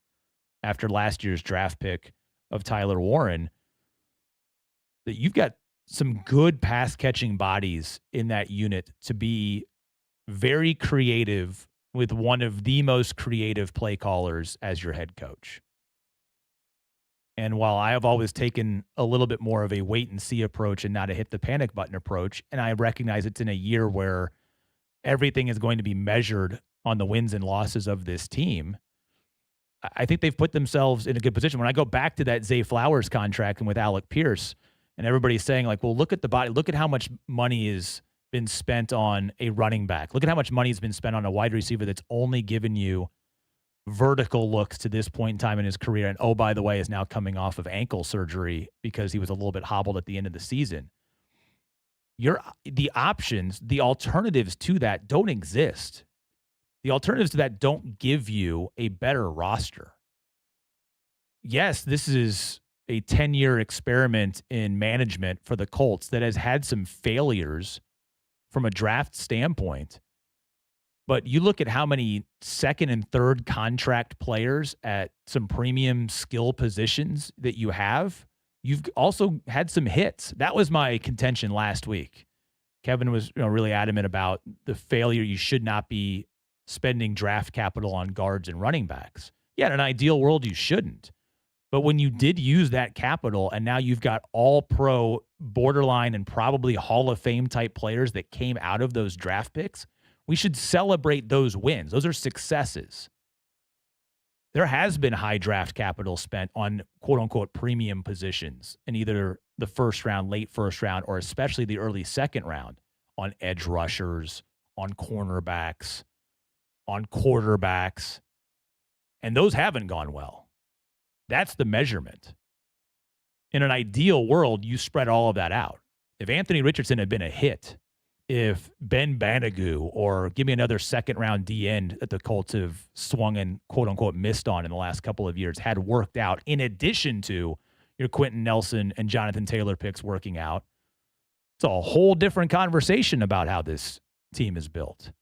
after last year's draft pick of Tyler Warren, that you've got some good pass catching bodies in that unit to be very creative with one of the most creative play callers as your head coach. And while I have always taken a little bit more of a wait and see approach and not a hit the panic button approach, and I recognize it's in a year where everything is going to be measured on the wins and losses of this team, I think they've put themselves in a good position. When I go back to that Zay Flowers contract and with Alec Pierce, and everybody's saying like, well, look at the body, look at how much money has been spent on a running back. Look at how much money has been spent on a wide receiver that's only given you vertical looks to this point in time in his career. And oh, by the way, is now coming off of ankle surgery because he was a little bit hobbled at the end of the season. The options, the alternatives to that don't exist. The alternatives to that don't give you a better roster. Yes, this is a 10-year experiment in management for the Colts that has had some failures from a draft standpoint. But you look at how many second and third contract players at some premium skill positions that you have. You've also had some hits. That was my contention last week. Kevin was really adamant about the failure. You should not be spending draft capital on guards and running backs. Yeah, in an ideal world, you shouldn't. But when you did use that capital and now you've got all pro, borderline, and probably Hall of Fame type players that came out of those draft picks, we should celebrate those wins. Those are successes. There has been high draft capital spent on quote unquote premium positions in either the first round, late first round, or especially the early second round on edge rushers, on cornerbacks, on quarterbacks. And those haven't gone well. That's the measurement. In an ideal world, you spread all of that out. If Anthony Richardson had been a hit, if Ben Banagoo or give me another second round D end that the Colts have swung and quote unquote missed on in the last couple of years had worked out, in addition to your Quentin Nelson and Jonathan Taylor picks working out, it's a whole different conversation about how this team is built.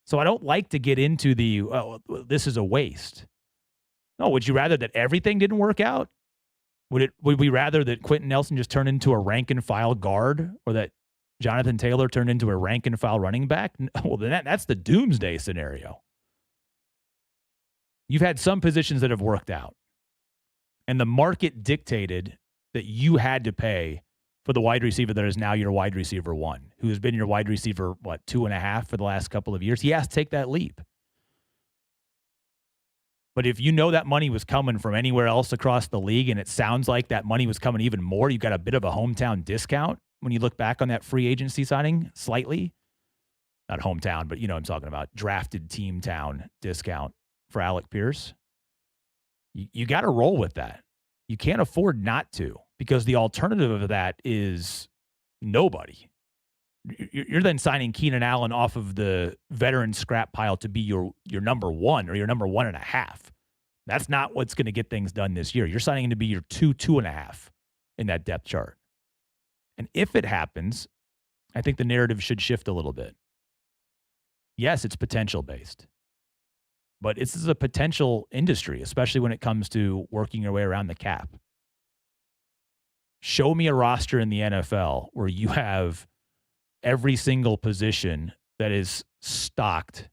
So I don't like to get into this is a waste. No, would you rather that everything didn't work out? Would we rather that Quentin Nelson just turned into a rank and file guard, or that Jonathan Taylor turned into a rank and file running back? Well, then that's the doomsday scenario. You've had some positions that have worked out, and the market dictated that you had to pay for the wide receiver that is now your wide receiver one, who has been your wide receiver, 2.5 for the last couple of years. He has to take that leap. But if you know that money was coming from anywhere else across the league, and it sounds like that money was coming even more, you've got a bit of a hometown discount when you look back on that free agency signing, slightly. Not hometown, but you know what I'm talking about. Drafted team town discount for Alec Pierce. You got to roll with that. You can't afford not to, because the alternative of that is nobody. You're then signing Keenan Allen off of the veteran scrap pile to be your number one or your number 1.5. That's not what's going to get things done this year. You're signing him to be your 2.5 in that depth chart. And if it happens, I think the narrative should shift a little bit. Yes, it's potential based, but this is a potential industry, especially when it comes to working your way around the cap. Show me a roster in the NFL where you have every single position that is stocked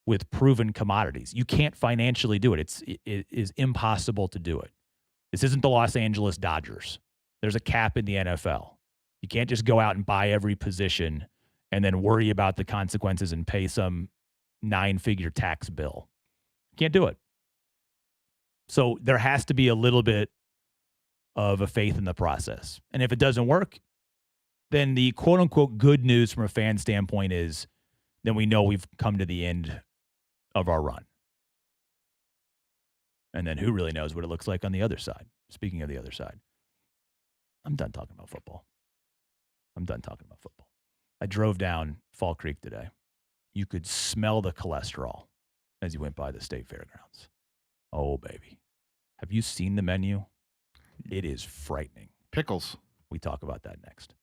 with proven commodities. You can't financially do it. It is impossible to do it. This isn't the Los Angeles Dodgers. There's a cap in the NFL. You can't just go out and buy every position and then worry about the consequences and pay some 9-figure tax bill. Can't do it. So there has to be a little bit of a faith in the process. And if it doesn't work, then the quote unquote good news from a fan standpoint is then we know we've come to the end of our run. And then who really knows what it looks like on the other side? Speaking of the other side, I'm done talking about football. I drove down Fall Creek today. You could smell the cholesterol as you went by the state fairgrounds. Oh, baby. Have you seen the menu? It is frightening. Pickles. We talk about that next.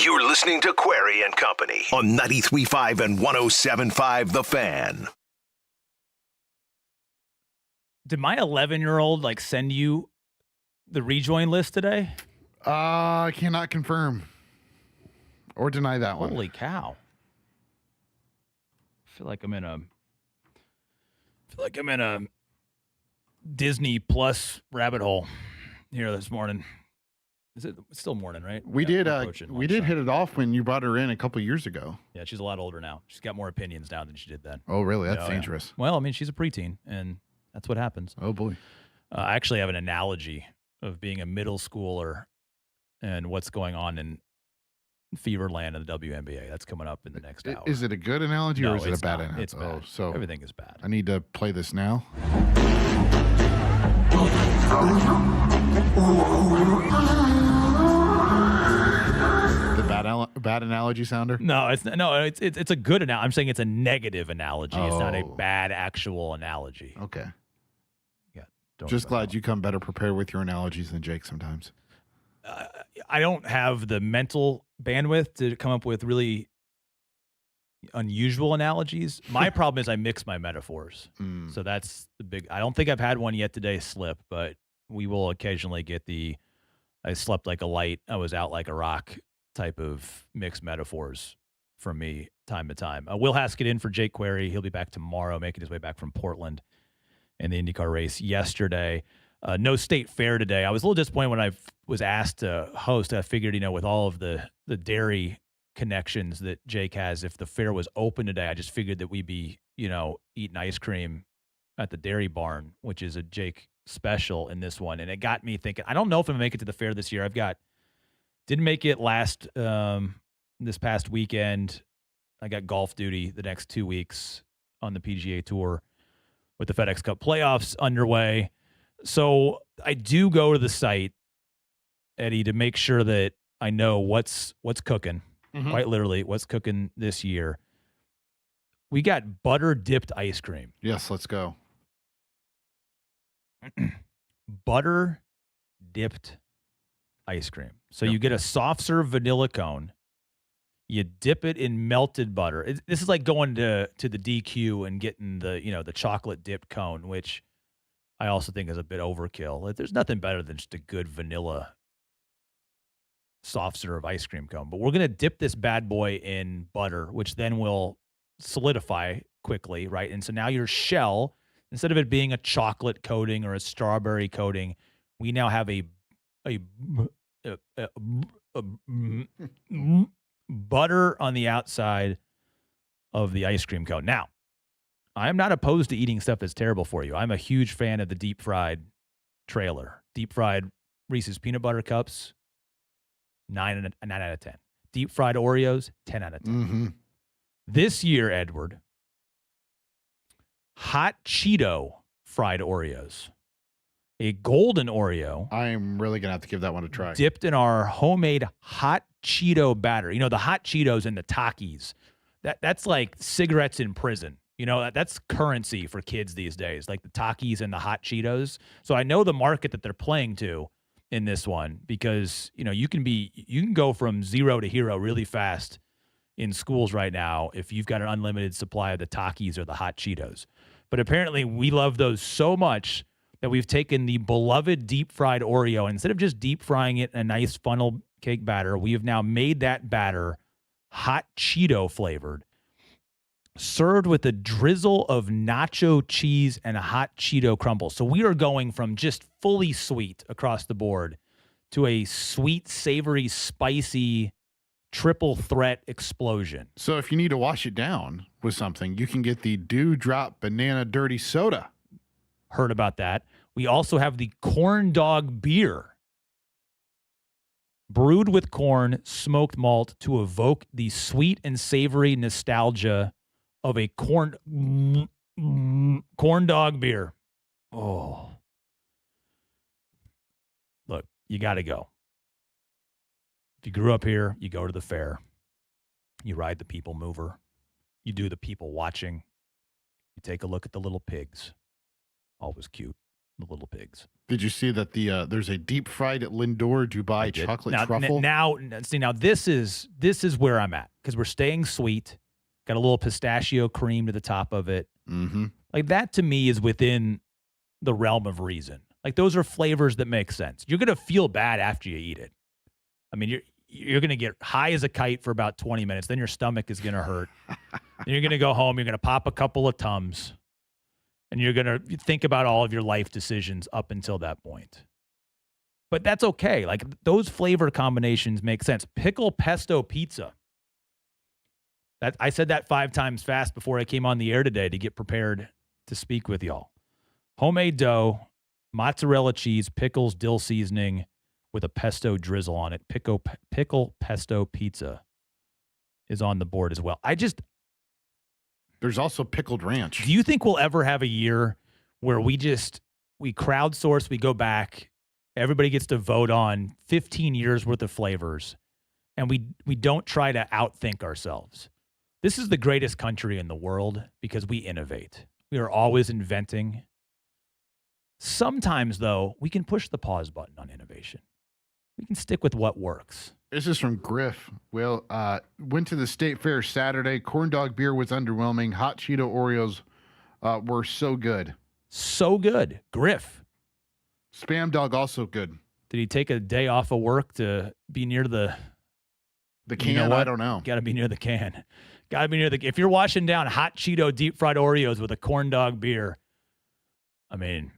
You're listening to Query and Company on 93.5 and 107.5 The Fan. Did my 11-year-old send you the rejoin list today? I cannot confirm or deny that one. Holy cow. I feel like I'm in a Disney Plus rabbit hole here this morning. It's still morning, right? We did hit it off when you brought her in a couple years ago. Yeah, she's a lot older now. She's got more opinions now than she did then. Oh, really? That's dangerous. Yeah. Well, I mean, she's a preteen, and that's what happens. Oh, boy. I actually have an analogy of being a middle schooler and what's going on in Feverland in the WNBA. That's coming up in the next hour. Is it a good analogy or is it a bad analogy? It's bad. Oh, so everything is bad. I need to play this now. The bad analogy sounder? No, it's a good analogy. I'm saying it's a negative analogy. It's not a bad actual analogy. Okay. Yeah. Just glad you come better prepared with your analogies than Jake sometimes. I don't have the mental bandwidth to come up with really unusual analogies. My problem is I mix my metaphors. So that's the big. I don't think I've had one yet today slip, but we will occasionally get the I slept like a light, I was out like a rock type of mixed metaphors from me time to time. Will Haskett in for Jake Query. He'll be back tomorrow, making his way back from Portland in the IndyCar race yesterday. No state fair today. I was a little disappointed when I was asked to host. I figured, with all of the dairy connections that Jake has, if the fair was open today, I just figured that we'd be, eating ice cream at the Dairy Barn, which is a Jake special in this one. And it got me thinking, I don't know if I'm going to make it to the fair this year. Didn't make it this past weekend. I got golf duty the next 2 weeks on the PGA Tour with the FedEx Cup playoffs underway. So I do go to the site, Eddie, to make sure that I know what's cooking, quite literally what's cooking this year. We got butter dipped ice cream. Yes, let's go. Butter dipped ice cream. So you get a soft serve vanilla cone. You dip it in melted butter. This is like going to the DQ and getting the chocolate dipped cone, which I also think is a bit overkill. There's nothing better than just a good vanilla soft serve ice cream cone. But we're going to dip this bad boy in butter, which then will solidify quickly, right? And so now your shell, instead of it being a chocolate coating or a strawberry coating, we now have a butter on the outside of the ice cream cone. Now, I'm not opposed to eating stuff that's terrible for you. I'm a huge fan of the deep fried trailer. Deep fried Reese's peanut butter cups, 9 out of 10. Deep fried Oreos, 10 out of 10. Mm-hmm. This year, Edward, hot Cheeto fried Oreos. A golden Oreo. I'm really going to have to give that one a try. Dipped in our homemade hot Cheeto batter. The hot Cheetos and the Takis. That's like cigarettes in prison. That's currency for kids these days, like the Takis and the hot Cheetos. So I know the market that they're playing to in this one because, you can go from zero to hero really fast in schools right now if you've got an unlimited supply of the Takis or the hot Cheetos. But apparently we love those so much that we've taken the beloved deep fried Oreo, and instead of just deep frying it in a nice funnel cake batter, we have now made that batter hot Cheeto flavored, served with a drizzle of nacho cheese and a hot Cheeto crumble. So we are going from just fully sweet across the board to a sweet, savory, spicy triple threat explosion. So if you need to wash it down with something, you can get the Dewdrop Banana Dirty Soda. Heard about that. We also have the corn dog beer, brewed with corn, smoked malt to evoke the sweet and savory nostalgia of a corn dog beer. Oh, look, you got to go. If you grew up here, you go to the fair. You ride the people mover. You do the people watching. You take a look at the little pigs. Always cute. the little pigs. Did you see that there's a deep fried Lindor Dubai chocolate truffle? Now, this is where I'm at because we're staying sweet. Got a little pistachio cream to the top of it. Mm-hmm. Like that to me is within the realm of reason. Like those are flavors that make sense. You're gonna feel bad after you eat it. I mean, you're gonna get high as a kite for about 20 minutes. Then your stomach is gonna hurt. Then you're gonna go home. You're gonna pop a couple of Tums, and you're gonna think about all of your life decisions up until that point. But that's okay. Like those flavor combinations make sense. Pickle pesto pizza. That I said that 5 times fast before I came on the air today to get prepared to speak with y'all. Homemade dough, mozzarella cheese, pickles, dill seasoning with a pesto drizzle on it. Pickle pesto pizza is on the board as well. There's also pickled ranch. Do you think we'll ever have a year where we crowdsource, we go back, everybody gets to vote on 15 years worth of flavors, and we don't try to outthink ourselves? This is the greatest country in the world because we innovate. We are always inventing. Sometimes, though, we can push the pause button on innovation. We can stick with what works. This is from Griff. Well, went to the state fair Saturday. Corn dog beer was underwhelming. Hot Cheeto Oreos were so good. So good. Griff. Spam dog also good. Did he take a day off of work to be near the can? You know what? I don't know. Got to be near the can. Got to be near the. If you're washing down hot Cheeto deep fried Oreos with a corn dog beer, I mean,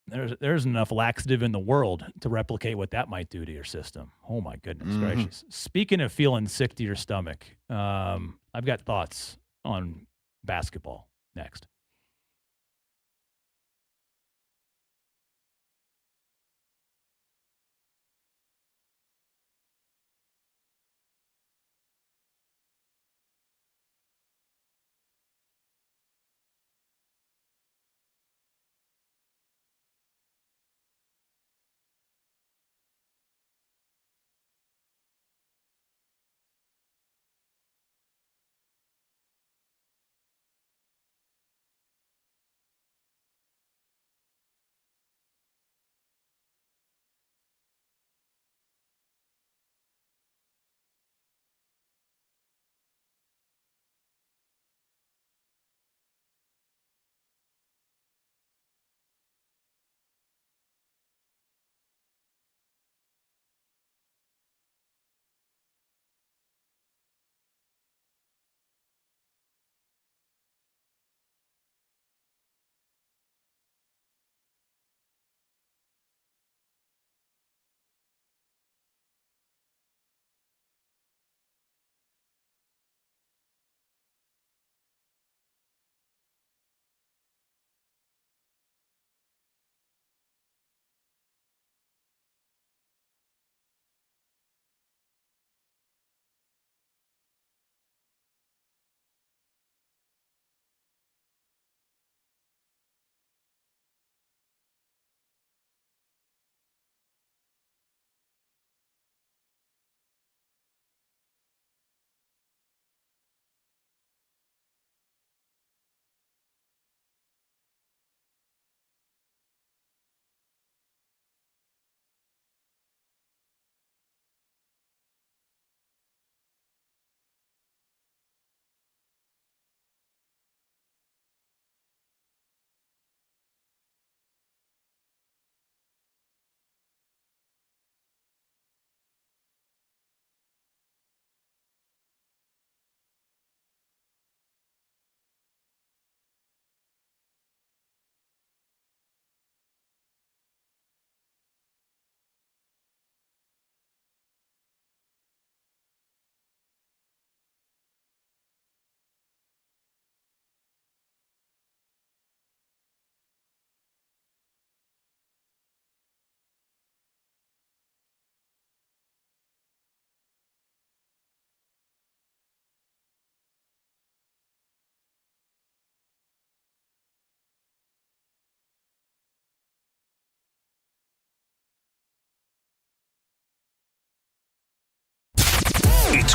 there's enough laxative in the world to replicate what that might do to your system. Oh my goodness gracious! Speaking of feeling sick to your stomach, I've got thoughts on basketball next.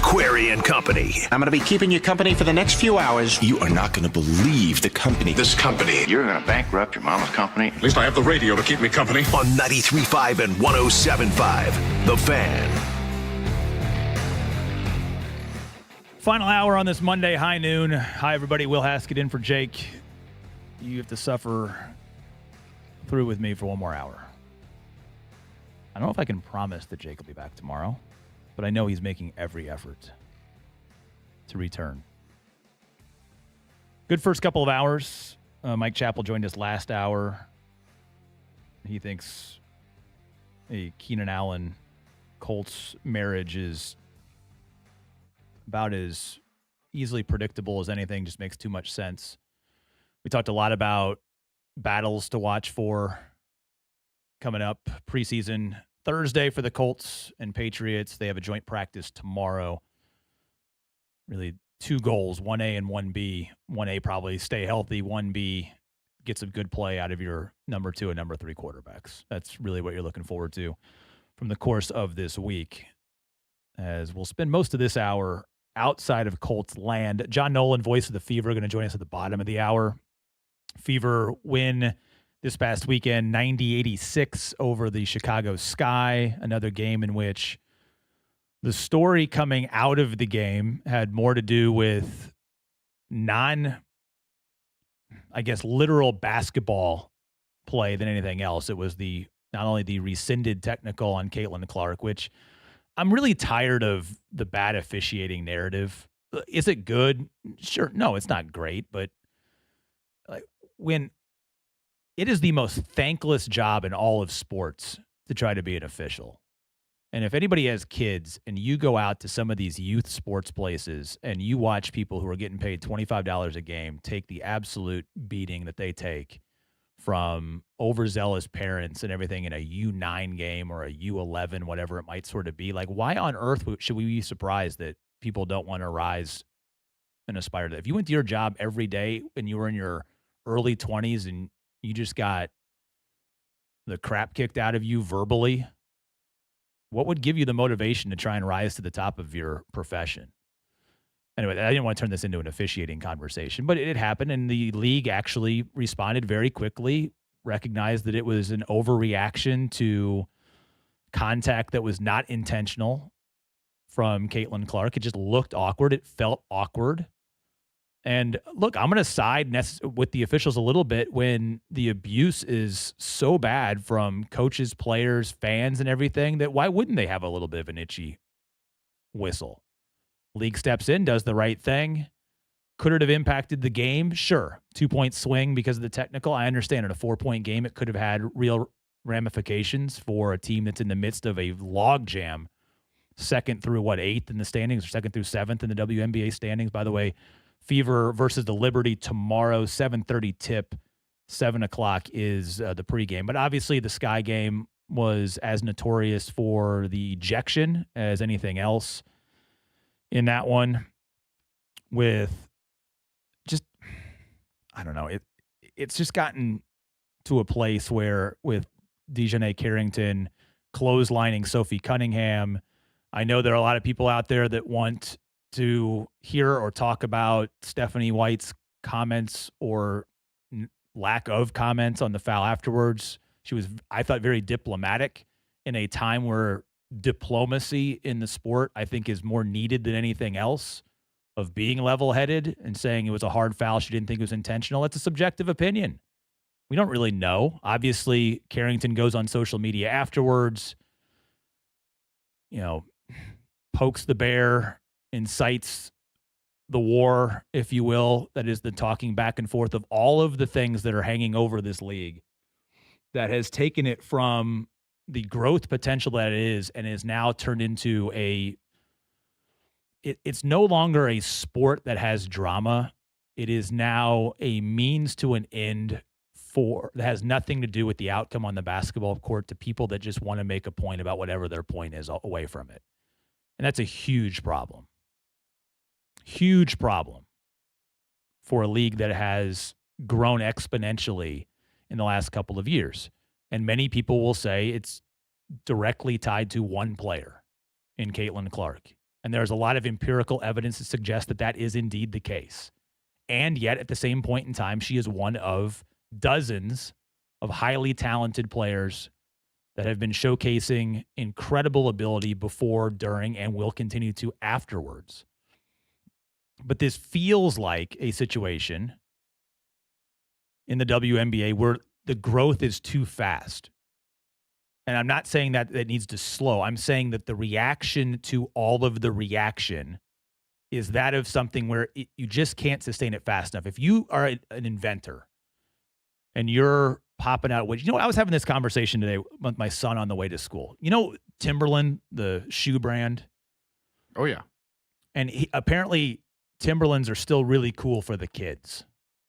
Query and Company. I'm going to be keeping you company for the next few hours. You are not going to believe the company. This company. You're going to bankrupt your mama's company? At least I have the radio to keep me company. On 93.5 and 107.5, The Fan. Final hour on this Monday, high noon. Hi, everybody. Will Haskett in for Jake. You have to suffer through with me for one more hour. I don't know if I can promise that Jake will be back tomorrow, but I know he's making every effort to return. Good first couple of hours. Mike Chappell joined us last hour. He thinks a Keenan Allen Colts marriage is about as easily predictable as anything, just makes too much sense. We talked a lot about battles to watch for coming up. Preseason Thursday for the Colts and Patriots. They have a joint practice tomorrow. Really two goals, 1A and 1B. 1A probably stay healthy. 1B get some good play out of your number 2 and number 3 quarterbacks. That's really what you're looking forward to from the course of this week, as we'll spend most of this hour outside of Colts land. John Nolan, voice of the Fever, going to join us at the bottom of the hour. Fever win this past weekend, 90-86 over the Chicago Sky, another game in which the story coming out of the game had more to do with literal basketball play than anything else. It was not only the rescinded technical on Caitlin Clark, which I'm really tired of the bad officiating narrative. Is it good? Sure. No, it's not great, but when it is the most thankless job in all of sports to try to be an official. And if anybody has kids and you go out to some of these youth sports places and you watch people who are getting paid $25 a game take the absolute beating that they take from overzealous parents and everything in a U9 game or a U11, whatever it might sort of be, like, why on earth should we be surprised that people don't want to rise and aspire to that? If you went to your job every day and you were in your early 20s and you just got the crap kicked out of you verbally, what would give you the motivation to try and rise to the top of your profession? Anyway, I didn't want to turn this into an officiating conversation, but it happened, and the league actually responded very quickly, recognized that it was an overreaction to contact that was not intentional from Caitlin Clark. It just looked awkward. It felt awkward. And look, I'm going to side with the officials a little bit when the abuse is so bad from coaches, players, fans, and everything, that why wouldn't they have a little bit of an itchy whistle? League steps in, does the right thing. Could it have impacted the game? Sure. 2-point swing because of the technical. I understand in a 4-point game, it could have had real ramifications for a team that's in the midst of a logjam, second through 8th in the standings, or second through 7th in the WNBA standings. By the way, Fever versus the Liberty tomorrow, 7:30 tip, 7 o'clock is the pregame. But obviously the Sky game was as notorious for the ejection as anything else in that one, with just, I don't know, it's just gotten to a place where with Dejanay Carrington clotheslining Sophie Cunningham, I know there are a lot of people out there that want to hear or talk about Stephanie White's comments or lack of comments on the foul afterwards. She was, I thought, very diplomatic in a time where diplomacy in the sport, I think, is more needed than anything else, of being level-headed and saying it was a hard foul. She didn't think it was intentional. It's a subjective opinion. We don't really know. Obviously, Carrington goes on social media afterwards, pokes the bear, incites the war, if you will. That is the talking back and forth of all of the things that are hanging over this league that has taken it from the growth potential that it is and is now turned into it's no longer a sport that has drama. It is now a means to an end that has nothing to do with the outcome on the basketball court, to people that just want to make a point about whatever their point is away from it. And that's a huge problem. Huge problem for a league that has grown exponentially in the last couple of years. And many people will say it's directly tied to one player in Caitlin Clark. And there's a lot of empirical evidence to suggest that that is indeed the case. And yet, at the same point in time, she is one of dozens of highly talented players that have been showcasing incredible ability before, during, and will continue to afterwards. But this feels like a situation in the WNBA where the growth is too fast. And I'm not saying that it needs to slow. I'm saying that the reaction to all of the reaction is that of something where you just can't sustain it fast enough. If you are an inventor and you're popping out, which, I was having this conversation today with my son on the way to school. Timberland, the shoe brand? Oh, yeah. And apparently Timberlands are still really cool for the kids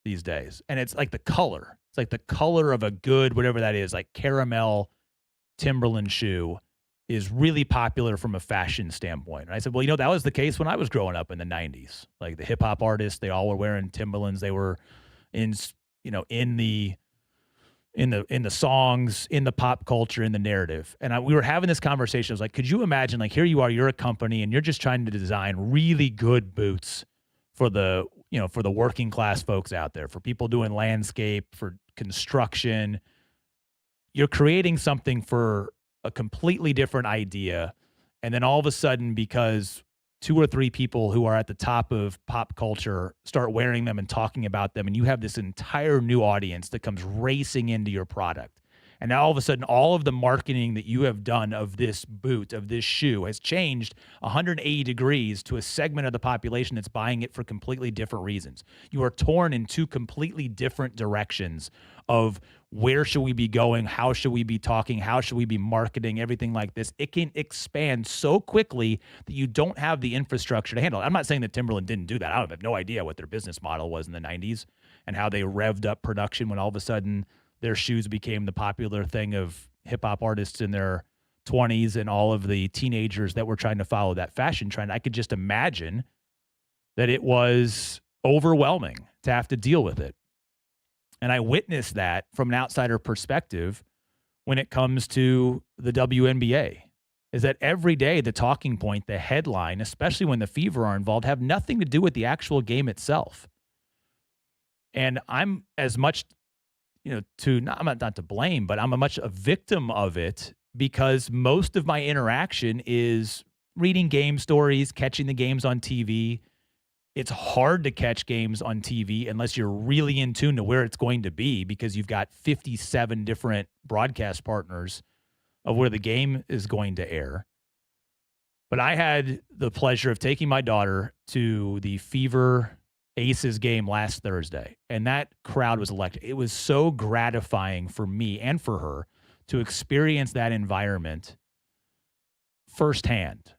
these days. And it's like the color. It's like the color of a good, whatever that is, like caramel Timberland shoe is really popular from a fashion standpoint. And I said, well, that was the case when I was growing up in the 90s. Like the hip hop artists, they all were wearing Timberlands. They were in the songs, in the pop culture, in the narrative. And we were having this conversation. I was like, could you imagine, like, here you are, you're a company and you're just trying to design really good boots for the working class folks out there, for people doing landscape, for construction. You're creating something for a completely different idea. And then all of a sudden, because 2 or 3 people who are at the top of pop culture start wearing them and talking about them, and you have this entire new audience that comes racing into your product. And now all of a sudden, all of the marketing that you have done of this boot, of this shoe, has changed 180 degrees to a segment of the population that's buying it for completely different reasons. You are torn in 2 completely different directions of where should we be going, how should we be talking, how should we be marketing, everything like this. It can expand so quickly that you don't have the infrastructure to handle it. I'm not saying that Timberland didn't do that. I have no idea what their business model was in the 90s and how they revved up production when all of a sudden their shoes became the popular thing of hip-hop artists in their 20s and all of the teenagers that were trying to follow that fashion trend. I could just imagine that it was overwhelming to have to deal with it. And I witnessed that from an outsider perspective when it comes to the WNBA, is that every day the talking point, the headline, especially when the Fever are involved, have nothing to do with the actual game itself. And I'm as much I'm not to blame, but I'm a victim of it because most of my interaction is reading game stories, catching the games on TV. It's hard to catch games on TV unless you're really in tune to where it's going to be because you've got 57 different broadcast partners of where the game is going to air. But I had the pleasure of taking my daughter to the Fever Aces game last Thursday, and that crowd was electric. It was so gratifying for me and for her to experience that environment firsthand.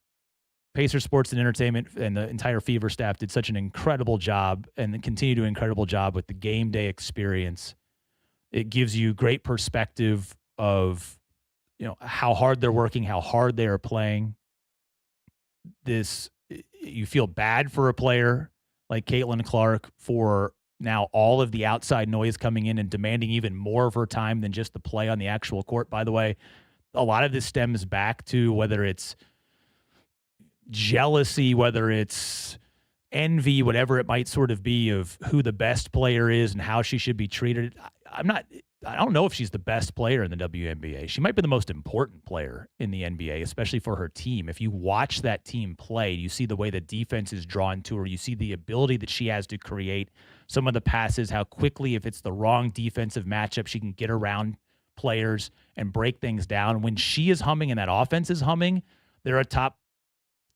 Pacer Sports and Entertainment and the entire Fever staff did such an incredible job and continue to do an incredible job with the game day experience. It gives you great perspective of, how hard they're working, how hard they are playing. You feel bad for a player like Caitlin Clark for now all of the outside noise coming in and demanding even more of her time than just the play on the actual court. By the way, a lot of this stems back to whether it's jealousy, whether it's envy, whatever it might sort of be of who the best player is and how she should be treated. I don't know if she's the best player in the WNBA. She might be the most important player in the NBA, especially for her team. If you watch that team play, you see the way the defense is drawn to her. You see the ability that she has to create some of the passes, how quickly, if it's the wrong defensive matchup, she can get around players and break things down. When she is humming and that offense is humming, they're a top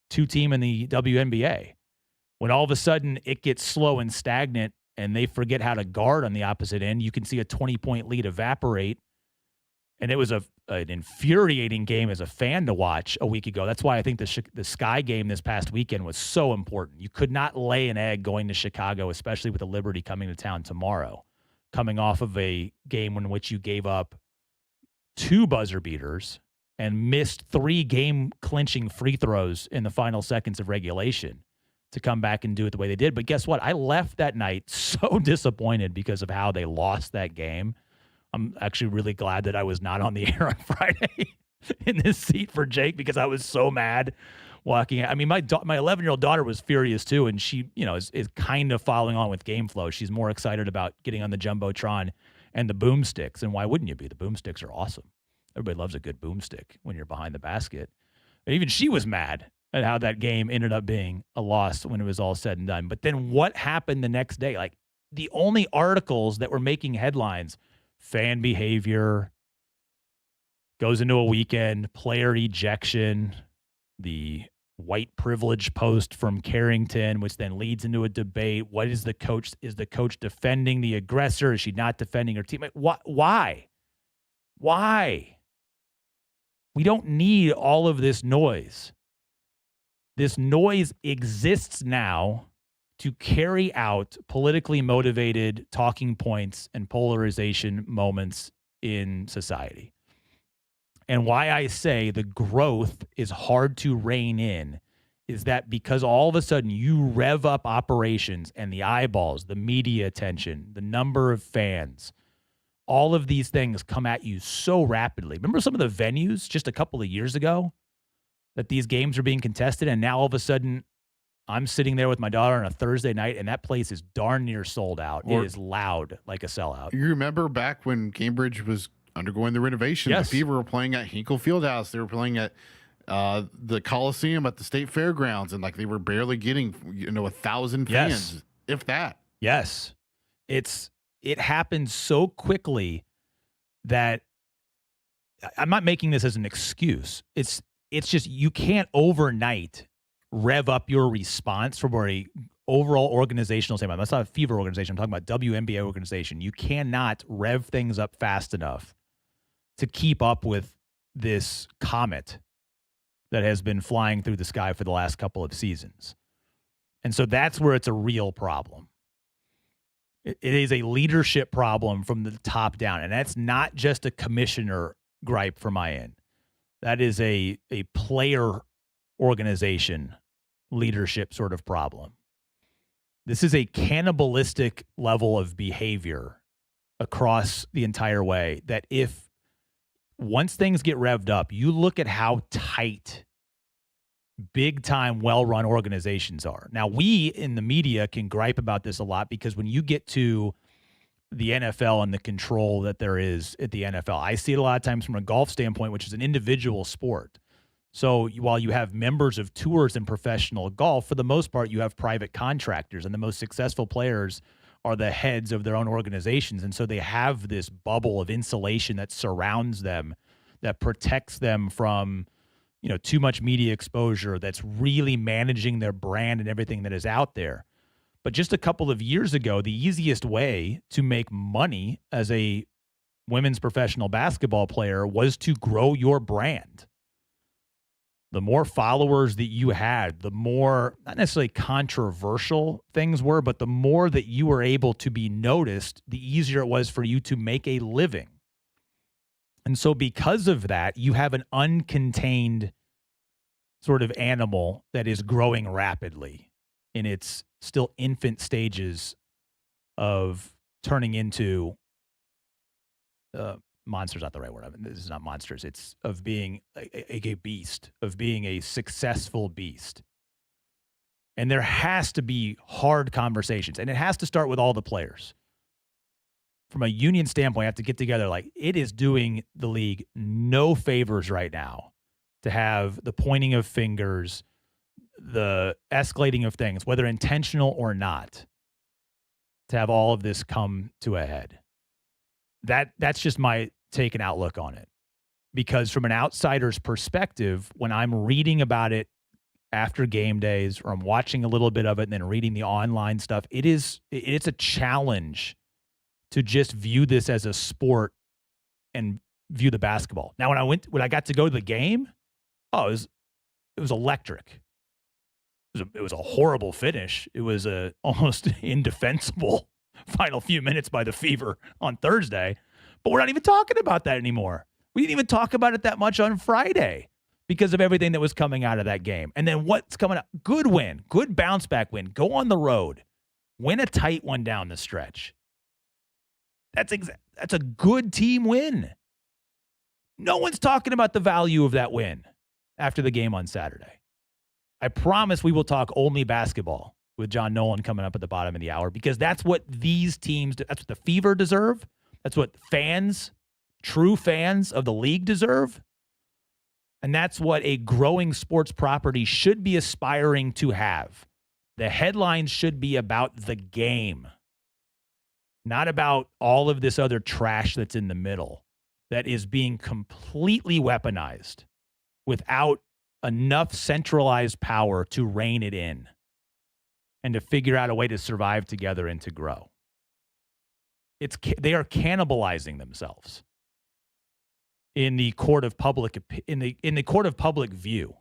2 team in the WNBA. When all of a sudden it gets slow and stagnant, and they forget how to guard on the opposite end, you can see a 20-point lead evaporate. And it was an infuriating game as a fan to watch a week ago. That's why I think the Sky game this past weekend was so important. You could not lay an egg going to Chicago, especially with the Liberty coming to town tomorrow, coming off of a game in which you gave up 2 buzzer beaters and missed 3 game-clinching free throws in the final seconds of regulation to come back and do it the way they did. But guess what? I left that night so disappointed because of how they lost that game. I'm actually really glad that I was not on the air on Friday in this seat for Jake because I was so mad walking. I mean, my 11-year-old daughter was furious too, and she, is kind of following on with game flow. She's more excited about getting on the Jumbotron and the boomsticks. And why wouldn't you be? The boomsticks are awesome. Everybody loves a good boomstick when you're behind the basket. But even she was mad at how that game ended up being a loss when it was all said and done. But then what happened the next day? Like, the only articles that were making headlines, fan behavior, goes into a weekend, player ejection, the white privilege post from Carrington, which then leads into a debate. What is the coach? Is the coach defending the aggressor? Is she not defending her teammate? Why? Why? We don't need all of this noise. This noise exists now to carry out politically motivated talking points and polarization moments in society. And why I say the growth is hard to rein in is that because all of a sudden you rev up operations and the eyeballs, the media attention, the number of fans, all of these things come at you so rapidly. Remember some of the venues just a couple of years ago that these games are being contested, and now all of a sudden I'm sitting there with my daughter on a Thursday night, and that place is darn near sold out. It is loud like a sellout. You remember back when Cambridge was undergoing the renovation? Yes. The Fever were playing at Hinkle Fieldhouse. They were playing at the Coliseum at the State Fairgrounds, and like they were barely getting 1,000 fans, if that. Yes, it happened so quickly that I'm not making this as an excuse. It's just you can't overnight rev up your response from a overall organizational standpoint. That's not a Fever organization. I'm talking about WNBA organization. You cannot rev things up fast enough to keep up with this comet that has been flying through the sky for the last couple of seasons. And so that's where it's a real problem. It is a leadership problem from the top down. And that's not just a commissioner gripe from my end. That is a player organization leadership sort of problem. This is a cannibalistic level of behavior across the entire way that if once things get revved up, you look at how tight big time, well-run organizations are. Now, we in the media can gripe about this a lot because when you get to the NFL and the control that there is at the NFL, I see it a lot of times from a golf standpoint, which is an individual sport. So while you have members of tours in professional golf, for the most part, you have private contractors, and the most successful players are the heads of their own organizations. And so they have this bubble of insulation that surrounds them, that protects them from, too much media exposure, that's really managing their brand and everything that is out there. But just a couple of years ago, the easiest way to make money as a women's professional basketball player was to grow your brand. The more followers that you had, the more, not necessarily controversial things were, but the more that you were able to be noticed, the easier it was for you to make a living. And so because of that, you have an uncontained sort of animal that is growing rapidly in its still infant stages of turning into monster's not the right word. I mean, this is not monsters. It's of being a beast, of being a successful beast. And there has to be hard conversations, and it has to start with all the players. From a union standpoint, I have to get together. Like, it is doing the league no favors right now to have the pointing of fingers, the escalating of things, whether intentional or not, to have all of this come to a head. That's just my take and outlook on it. Because from an outsider's perspective, when I'm reading about it after game days, or I'm watching a little bit of it and then reading the online stuff, it's a challenge to just view this as a sport and view the basketball. Now, when I got to go to the game, it was electric. It was a horrible finish. It was a almost indefensible final few minutes by the Fever on Thursday. But we're not even talking about that anymore. We didn't even talk about it that much on Friday because of everything that was coming out of that game. And then what's coming up? Good win, good bounce back win. Go on the road, win a tight one down the stretch. That's a good team win. No one's talking about the value of that win after the game on Saturday. I promise we will talk only basketball with John Nolan coming up at the bottom of the hour, because that's what these teams, that's what the Fever deserve. That's what fans, true fans of the league deserve. And that's what a growing sports property should be aspiring to have. The headlines should be about the game, not about all of this other trash that's in the middle that is being completely weaponized without enough centralized power to rein it in and to figure out a way to survive together and to grow. They are cannibalizing themselves in the court of public in the court of public view.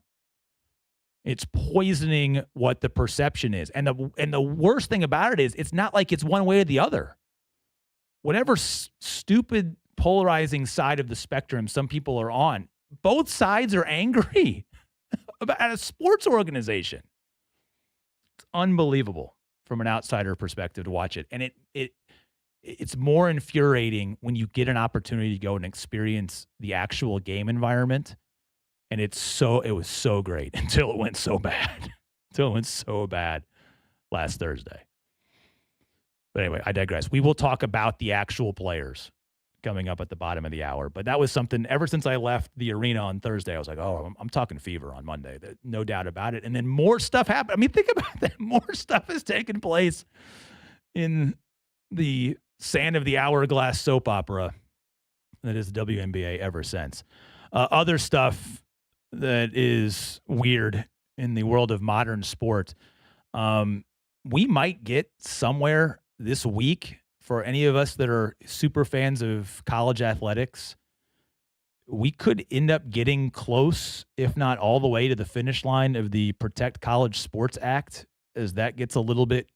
It's poisoning what the perception is. And the worst thing about it is it's not like it's one way or the other. Whatever stupid polarizing side of the spectrum some people are on, both sides are angry about a sports organization. It's unbelievable from an outsider perspective to watch it. And it's more infuriating when you get an opportunity to go and experience the actual game environment. And it was so great until it went so bad. Until it went so bad last Thursday. But anyway, I digress. We will talk about the actual players coming up at the bottom of the hour. But that was something, ever since I left the arena on Thursday, I was like, oh, I'm talking Fever on Monday. No doubt about it. And then more stuff happened. I mean, think about that. More stuff has taken place in the sand of the hourglass soap opera that is WNBA ever since. Other stuff that is weird in the world of modern sport. We might get somewhere this week, for any of us that are super fans of college athletics, we could end up getting close, if not all the way to the finish line of the Protect College Sports Act, as that gets a little bit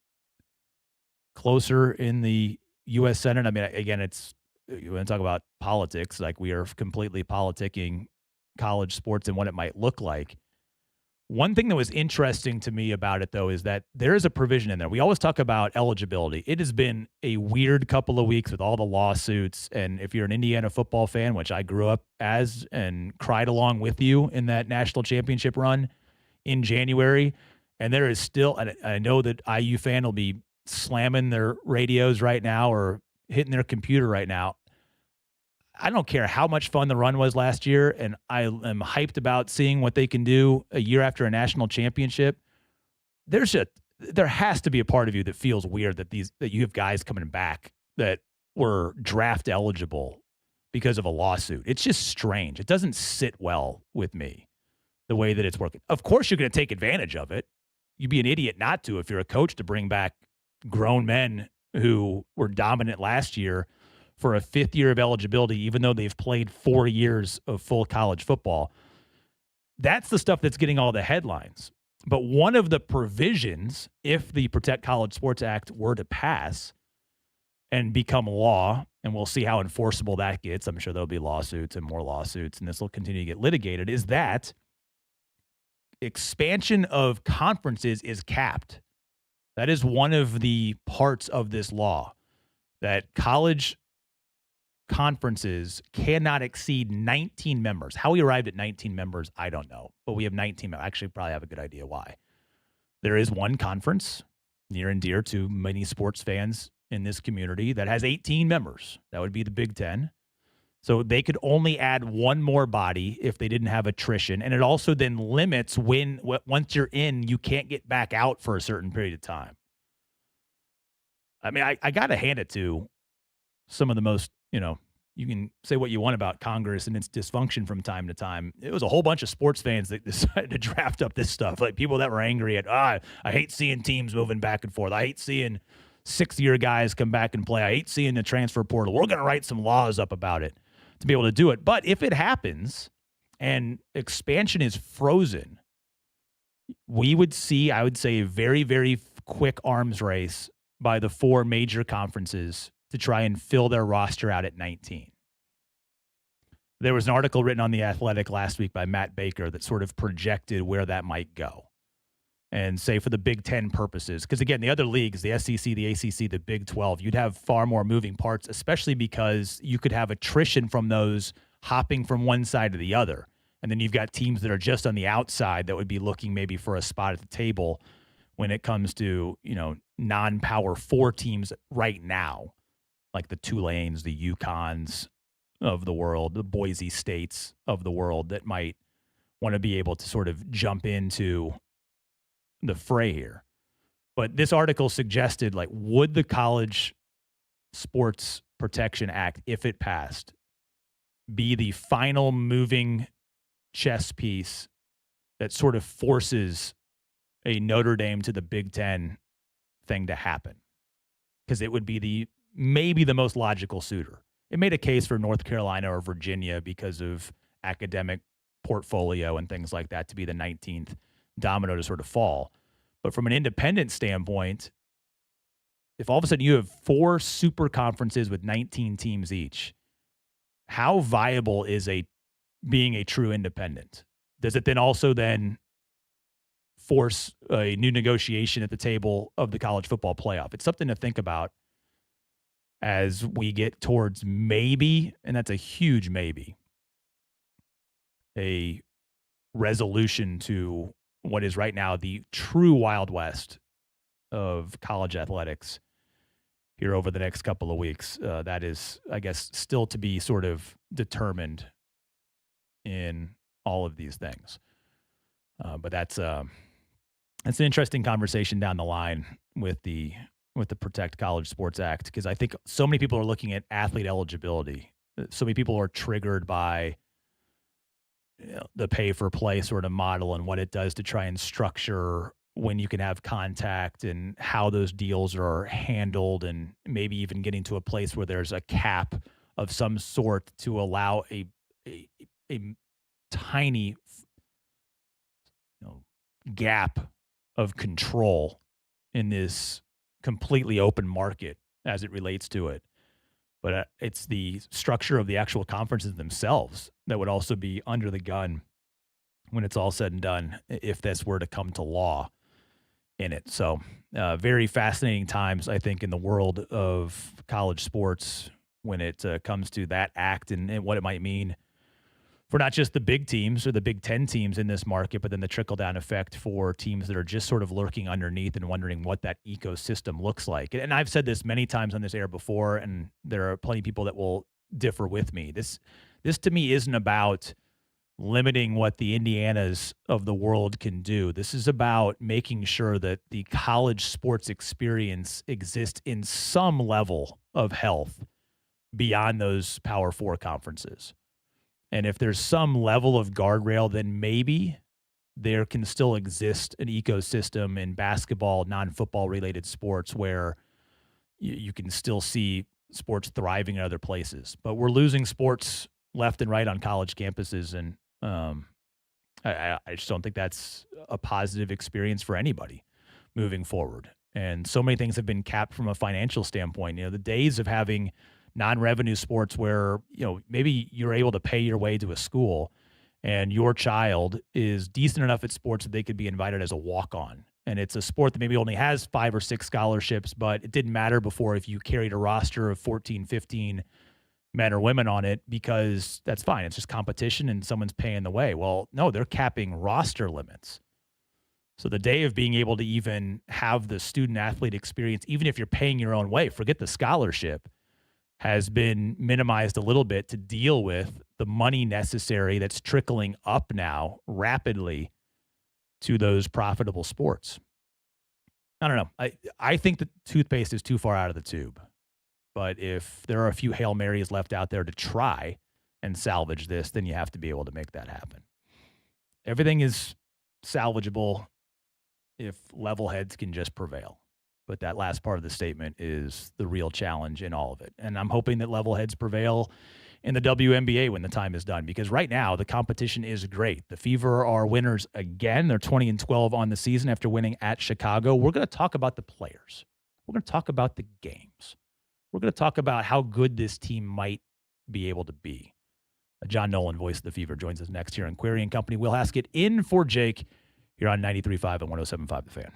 closer in the U.S. Senate. I mean, again, you want to talk about politics, like we are completely politicking college sports and what it might look like. One thing that was interesting to me about it, though, is that there is a provision in there. We always talk about eligibility. It has been a weird couple of weeks with all the lawsuits. And if you're an Indiana football fan, which I grew up as and cried along with you in that national championship run in January, and there is still, and I know that IU fan will be slamming their radios right now or hitting their computer right now. I don't care how much fun the run was last year, and I am hyped about seeing what they can do a year after a national championship. There has to be a part of you that feels weird that you have guys coming back that were draft eligible because of a lawsuit. It's just strange. It doesn't sit well with me, the way that it's working. Of course, you're going to take advantage of it. You'd be an idiot not to if you're a coach to bring back grown men who were dominant last year for a fifth year of eligibility, even though they've played 4 years of full college football. That's the stuff that's getting all the headlines. But one of the provisions, if the Protect College Sports Act were to pass and become law, and we'll see how enforceable that gets, I'm sure there'll be lawsuits and more lawsuits, and this will continue to get litigated, is that expansion of conferences is capped. That is one of the parts of this law, that college conferences cannot exceed 19 members. How we arrived at 19 members, I don't know. But we have 19 members. Actually, probably have a good idea why. There is one conference near and dear to many sports fans in this community that has 18 members. That would be the Big Ten. So they could only add one more body if they didn't have attrition. And it also then limits once you're in, you can't get back out for a certain period of time. I mean, I got to hand it to some of the most, you can say what you want about Congress and its dysfunction from time to time. It was a whole bunch of sports fans that decided to draft up this stuff, like people that were angry at, I hate seeing teams moving back and forth. I hate seeing sixth-year guys come back and play. I hate seeing the transfer portal. We're going to write some laws up about it to be able to do it. But if it happens and expansion is frozen, we would see, I would say, a very, very quick arms race by the four major conferences to try and fill their roster out at 19. There was an article written on The Athletic last week by Matt Baker that sort of projected where that might go. And say for the Big Ten purposes, because again, the other leagues, the SEC, the ACC, the Big 12, you'd have far more moving parts, especially because you could have attrition from those hopping from one side to the other. And then you've got teams that are just on the outside that would be looking maybe for a spot at the table when it comes to, non-power 4 teams right now, like the Tulanes, the UConns of the world, the Boise States of the world that might want to be able to sort of jump into the fray here. But this article suggested, like, would the College Sports Protection Act, if it passed, be the final moving chess piece that sort of forces a Notre Dame to the Big Ten thing to happen? Because it would be maybe the most logical suitor. It made a case for North Carolina or Virginia because of academic portfolio and things like that to be the 19th domino to sort of fall. But from an independent standpoint, if all of a sudden you have 4 super conferences with 19 teams each, how viable is being a true independent? Does it then also force a new negotiation at the table of the college football playoff? It's something to think about as we get towards maybe, and that's a huge maybe, a resolution to what is right now the true Wild West of college athletics here over the next couple of weeks. That is, I guess, still to be sort of determined in all of these things. But that's an interesting conversation down the line with the Protect College Sports Act, because I think so many people are looking at athlete eligibility. So many people are triggered by the pay for play sort of model and what it does to try and structure when you can have contact and how those deals are handled, and maybe even getting to a place where there's a cap of some sort to allow a tiny gap of control in this completely open market as it relates to it. But it's the structure of the actual conferences themselves that would also be under the gun when it's all said and done, if this were to come to law in it. So very fascinating times, I think, in the world of college sports when it comes to that act and what it might mean for not just the big teams or the Big Ten teams in this market, but then the trickle-down effect for teams that are just sort of lurking underneath and wondering what that ecosystem looks like. And I've said this many times on this air before, and there are plenty of people that will differ with me. This to me isn't about limiting what the Indianas of the world can do. This is about making sure that the college sports experience exists in some level of health beyond those Power Four conferences. And if there's some level of guardrail, then maybe there can still exist an ecosystem in basketball, non-football related sports where you can still see sports thriving in other places. But we're losing sports left and right on college campuses, and I just don't think that's a positive experience for anybody moving forward. And so many things have been capped from a financial standpoint. The days of having non-revenue sports where, maybe you're able to pay your way to a school and your child is decent enough at sports that they could be invited as a walk-on. And it's a sport that maybe only has 5 or 6 scholarships, but it didn't matter before if you carried a roster of 14, 15 men or women on it, because that's fine. It's just competition and someone's paying the way. Well, no, they're capping roster limits. So the day of being able to even have the student athlete experience, even if you're paying your own way, forget the scholarship, has been minimized a little bit to deal with the money necessary that's trickling up now rapidly to those profitable sports. I don't know. I think the toothpaste is too far out of the tube. But if there are a few Hail Marys left out there to try and salvage this, then you have to be able to make that happen. Everything is salvageable if level heads can just prevail. But that last part of the statement is the real challenge in all of it. And I'm hoping that level heads prevail in the WNBA when the time is done, because right now the competition is great. The Fever are winners again. They're 20-12 on the season after winning at Chicago. We're going to talk about the players. We're going to talk about the games. We're going to talk about how good this team might be able to be. John Nolan, voice of the Fever, joins us next here on Query and Company. We'll ask it in for Jake here on 93.5 and 107.5 The Fan.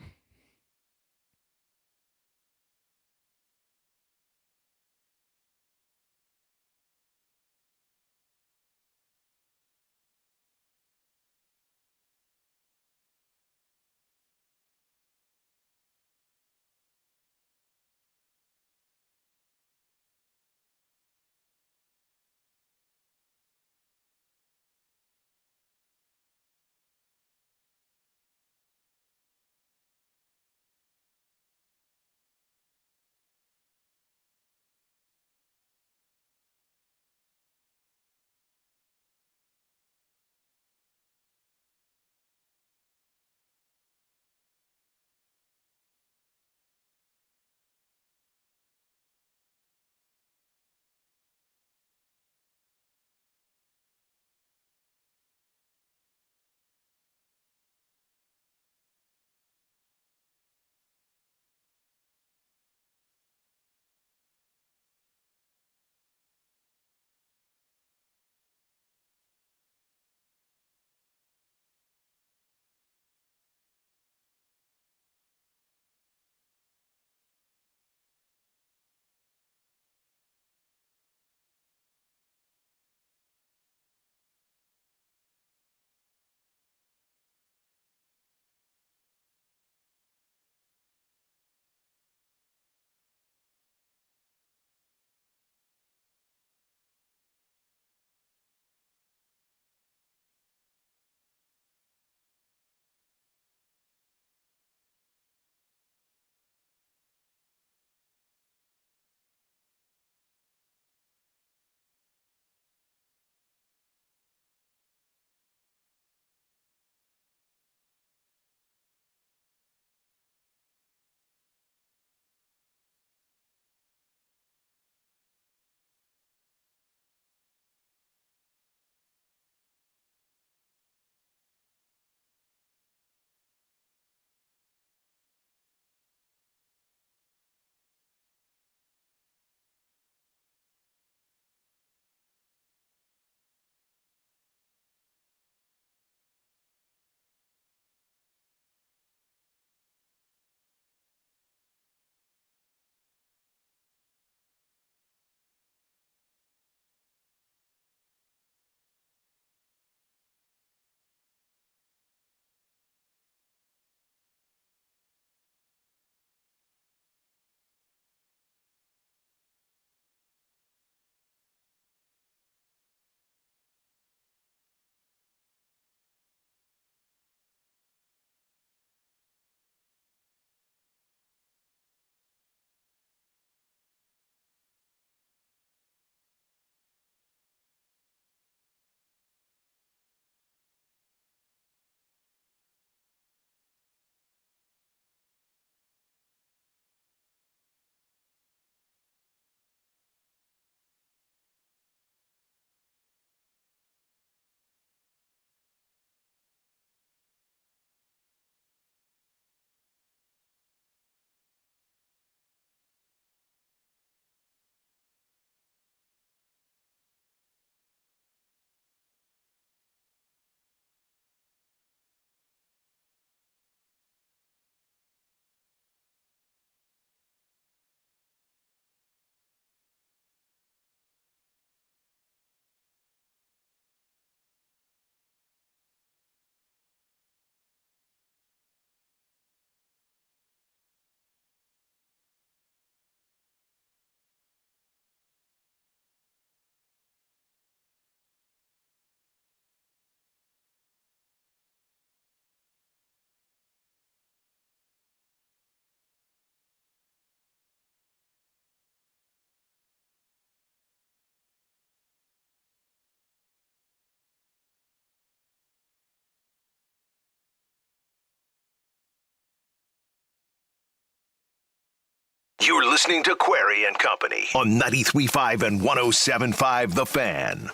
You're listening to Query and Company on 93.5 and 107.5 The Fan.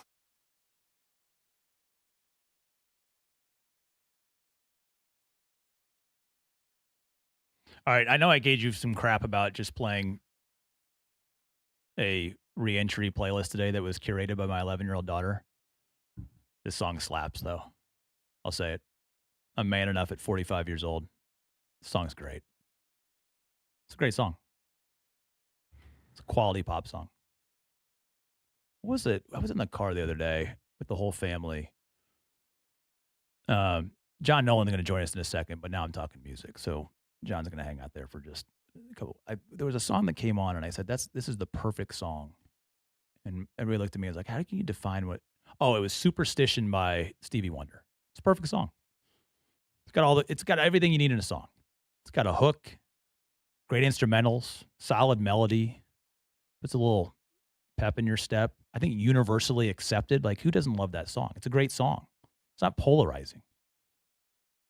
All right, I know I gave you some crap about just playing a re-entry playlist today that was curated by my 11-year-old daughter. This song slaps, though. I'll say it. I'm man enough at 45 years old. This song's great. It's a great song. It's a quality pop song. What was it? I was in the car the other day with the whole family. John Nolan's going to join us in a second, but now I'm talking music. So John's going to hang out there for just a couple. There was a song that came on, and I said, this is the perfect song. And everybody looked at me and was like, how can you define what? Oh, it was Superstition by Stevie Wonder. It's a perfect song. It's got everything you need in a song. It's got a hook, great instrumentals, solid melody. Puts a little pep in your step. I think universally accepted. Like, who doesn't love that song? It's a great song. It's not polarizing.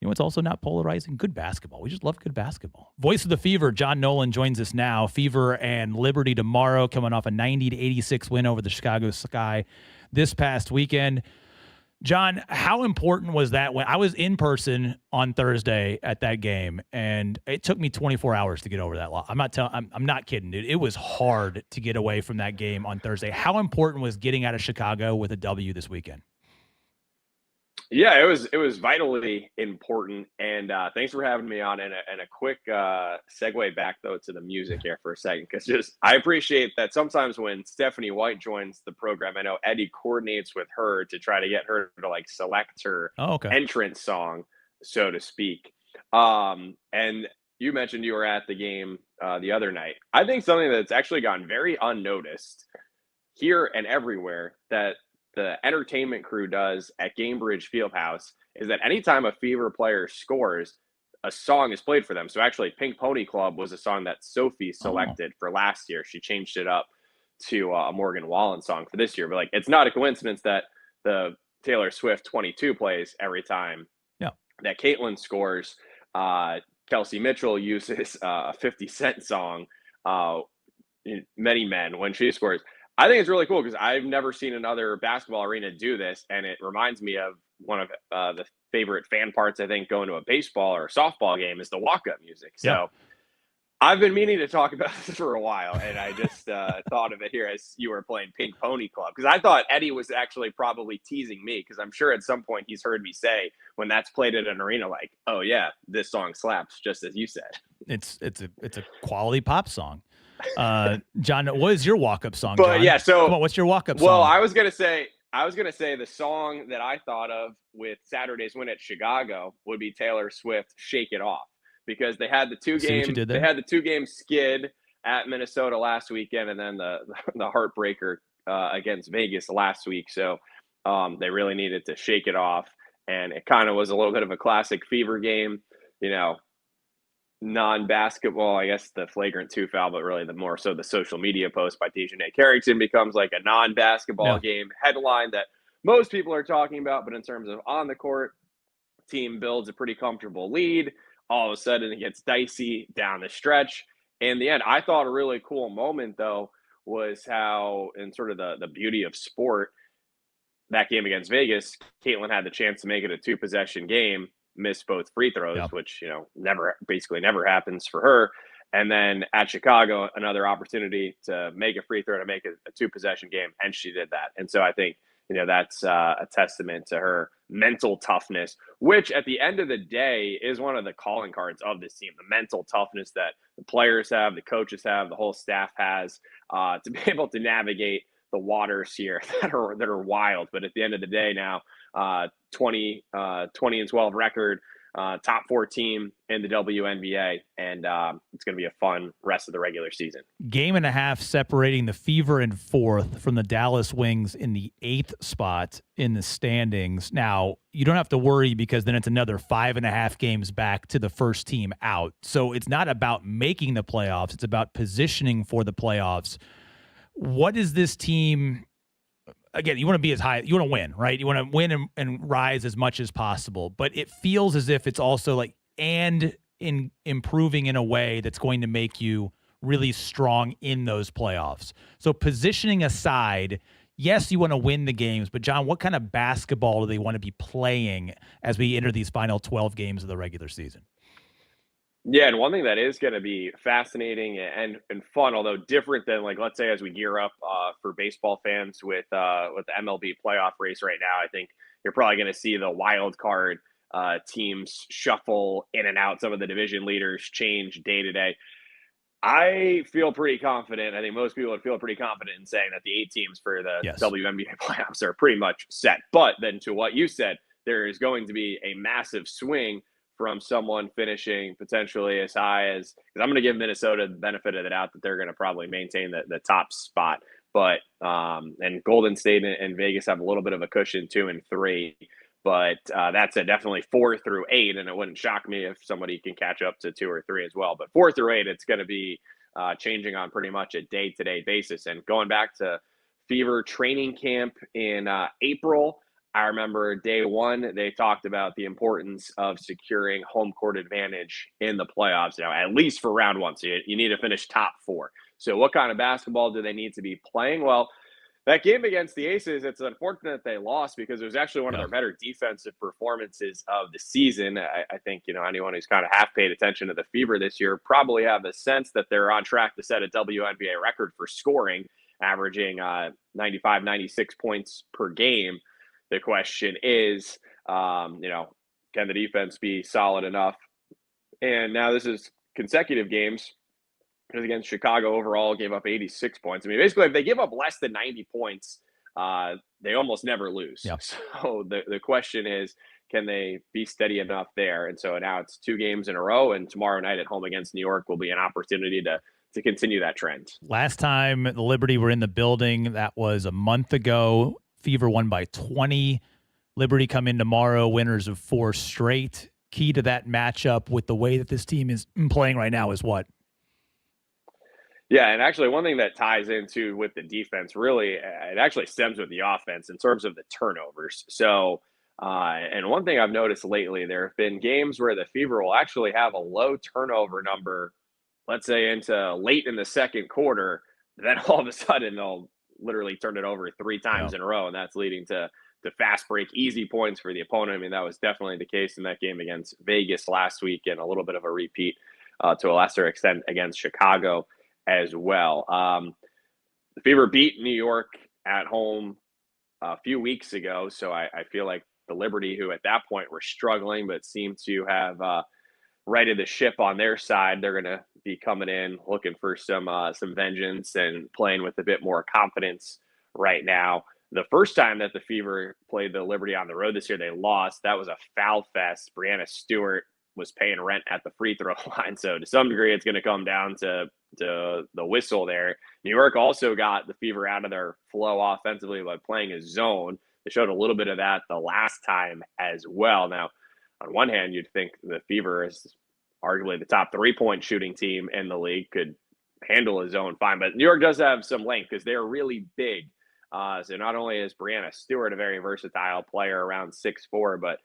You know what's also not polarizing? Good basketball. We just love good basketball. Voice of the Fever, John Nolan joins us now. Fever and Liberty tomorrow, coming off a 90-86 win over the Chicago Sky this past weekend. John, how important was that when I was in person on Thursday at that game, and it took me 24 hours to get over that loss. I'm not kidding, dude. It was hard to get away from that game on Thursday. How important was getting out of Chicago with a W this weekend? Yeah, it was vitally important, and thanks for having me on. And a quick segue back though to the music here for a second, because I appreciate that sometimes when Stephanie White joins the program, I know Eddie coordinates with her to try to get her to like select her entrance song, so to speak. And you mentioned you were at the game the other night. I think something that's actually gone very unnoticed here and everywhere that the entertainment crew does at Gainbridge Fieldhouse is that anytime a Fever player scores, a song is played for them. So actually Pink Pony Club was a song that Sophie selected for last year. She changed it up to a Morgan Wallen song for this year. But like, it's not a coincidence that the Taylor Swift 22 plays every time that Caitlin scores. Kelsey Mitchell uses a 50 Cent song, Many Men, when she scores. I think it's really cool because I've never seen another basketball arena do this, and it reminds me of one of the favorite fan parts, I think, going to a baseball or a softball game is the walk-up music. So I've been meaning to talk about this for a while, and I just thought of it here as you were playing Pink Pony Club, because I thought Eddie was actually probably teasing me, because I'm sure at some point he's heard me say when that's played at an arena, like, oh yeah, this song slaps, just as you said. It's a quality pop song. John, what is your walk-up song? But John? yeah, so come on, what's your walk-up song? Well, I was gonna say the song that I thought of with Saturday's win at Chicago would be Taylor Swift "Shake It Off," because they had the two game skid at Minnesota last weekend, and then the heartbreaker against Vegas last week. So they really needed to shake it off, and it kind of was a little bit of a classic Fever game, you know. Non-basketball, I guess the flagrant 2 foul, but really the more so the social media post by Dejanay Carrington becomes like a non-basketball game headline that most people are talking about. But in terms of on the court, team builds a pretty comfortable lead. All of a sudden it gets dicey down the stretch. In the end, I thought a really cool moment though was how, in sort of the beauty of sport, that game against Vegas, Caitlin had the chance to make it a 2-possession game, missed both free throws, which, you know, basically never happens for her. And then at Chicago, another opportunity to make a free throw to make a 2-possession game, and she did that. And so I think, you know, that's a testament to her mental toughness, which at the end of the day is one of the calling cards of this team, the mental toughness that the players have, the coaches have, the whole staff has, to be able to navigate the waters here that are wild. But at the end of the day now, 20-12 record, top 4 team in the WNBA, and it's going to be a fun rest of the regular season. Game and a half separating the Fever in 4th from the Dallas Wings in the 8th spot in the standings. Now, you don't have to worry, because then it's another 5.5 games back to the first team out. So it's not about making the playoffs. It's about positioning for the playoffs. What is this team? Again, you want to be as high, you want to win, right? You want to win and rise as much as possible. But it feels as if it's also like, and in improving in a way that's going to make you really strong in those playoffs. So positioning aside, yes, you want to win the games, but John, what kind of basketball do they want to be playing as we enter these final 12 games of the regular season? Yeah, and one thing that is going to be fascinating and fun, although different than, like, let's say as we gear up for baseball fans with the MLB playoff race right now, I think you're probably going to see the wild card teams shuffle in and out. Some of the division leaders change day to day. I feel pretty confident. I think most people would feel pretty confident in saying that the 8 teams for the WNBA playoffs are pretty much set. But then to what you said, there is going to be a massive swing from someone finishing potentially as high as, because I'm going to give Minnesota the benefit of the doubt that they're going to probably maintain the top spot. But, and Golden State and Vegas have a little bit of a cushion 2 and 3. But that's definitely 4 through 8, and it wouldn't shock me if somebody can catch up to 2 or 3 as well. But 4 through 8, it's going to be changing on pretty much a day-to-day basis. And going back to Fever training camp in April, I remember day one, they talked about the importance of securing home court advantage in the playoffs, at least for round 1. So you need to finish top 4. So what kind of basketball do they need to be playing? Well, that game against the Aces, it's unfortunate they lost because it was actually one of their better defensive performances of the season. I think, anyone who's kind of half paid attention to the Fever this year probably have a sense that they're on track to set a WNBA record for scoring, averaging 95, 96 points per game. The question is, can the defense be solid enough? And now this is consecutive games. Because against Chicago overall gave up 86 points. I mean, basically, if they give up less than 90 points, they almost never lose. Yep. So the question is, can they be steady enough there? And so now it's 2 games in a row, and tomorrow night at home against New York will be an opportunity to continue that trend. Last time the Liberty were in the building, that was a month ago. Fever won by 20. Liberty come in tomorrow, winners of 4 straight. Key to that matchup with the way that this team is playing right now is what? Yeah, and actually one thing that ties into with the defense, really, it actually stems with the offense in terms of the turnovers. So, and one thing I've noticed lately, there have been games where the Fever will actually have a low turnover number, let's say into late in the second quarter, then all of a sudden they'll literally turn it over 3 times in a row, and that's leading to fast break, easy points for the opponent. I mean, that was definitely the case in that game against Vegas last week, and a little bit of a repeat to a lesser extent against Chicago as well. The Fever beat New York at home a few weeks ago, so I feel like the Liberty, who at that point were struggling but seemed to have righted the ship on their side, they're going to be coming in looking for some vengeance and playing with a bit more confidence right now. The first time that the Fever played the Liberty on the road this year, they lost. That was a foul fest. Brianna Stewart was paying rent at the free throw line. So to some degree, it's going to come down to the whistle there. New York also got the Fever out of their flow offensively by playing a zone. They showed a little bit of that the last time as well. Now, on one hand, you'd think the Fever is arguably the top 3-point shooting team in the league, could handle a zone fine, but New York does have some length because they're really big. So not only is Brianna Stewart a very versatile player around 6'4", but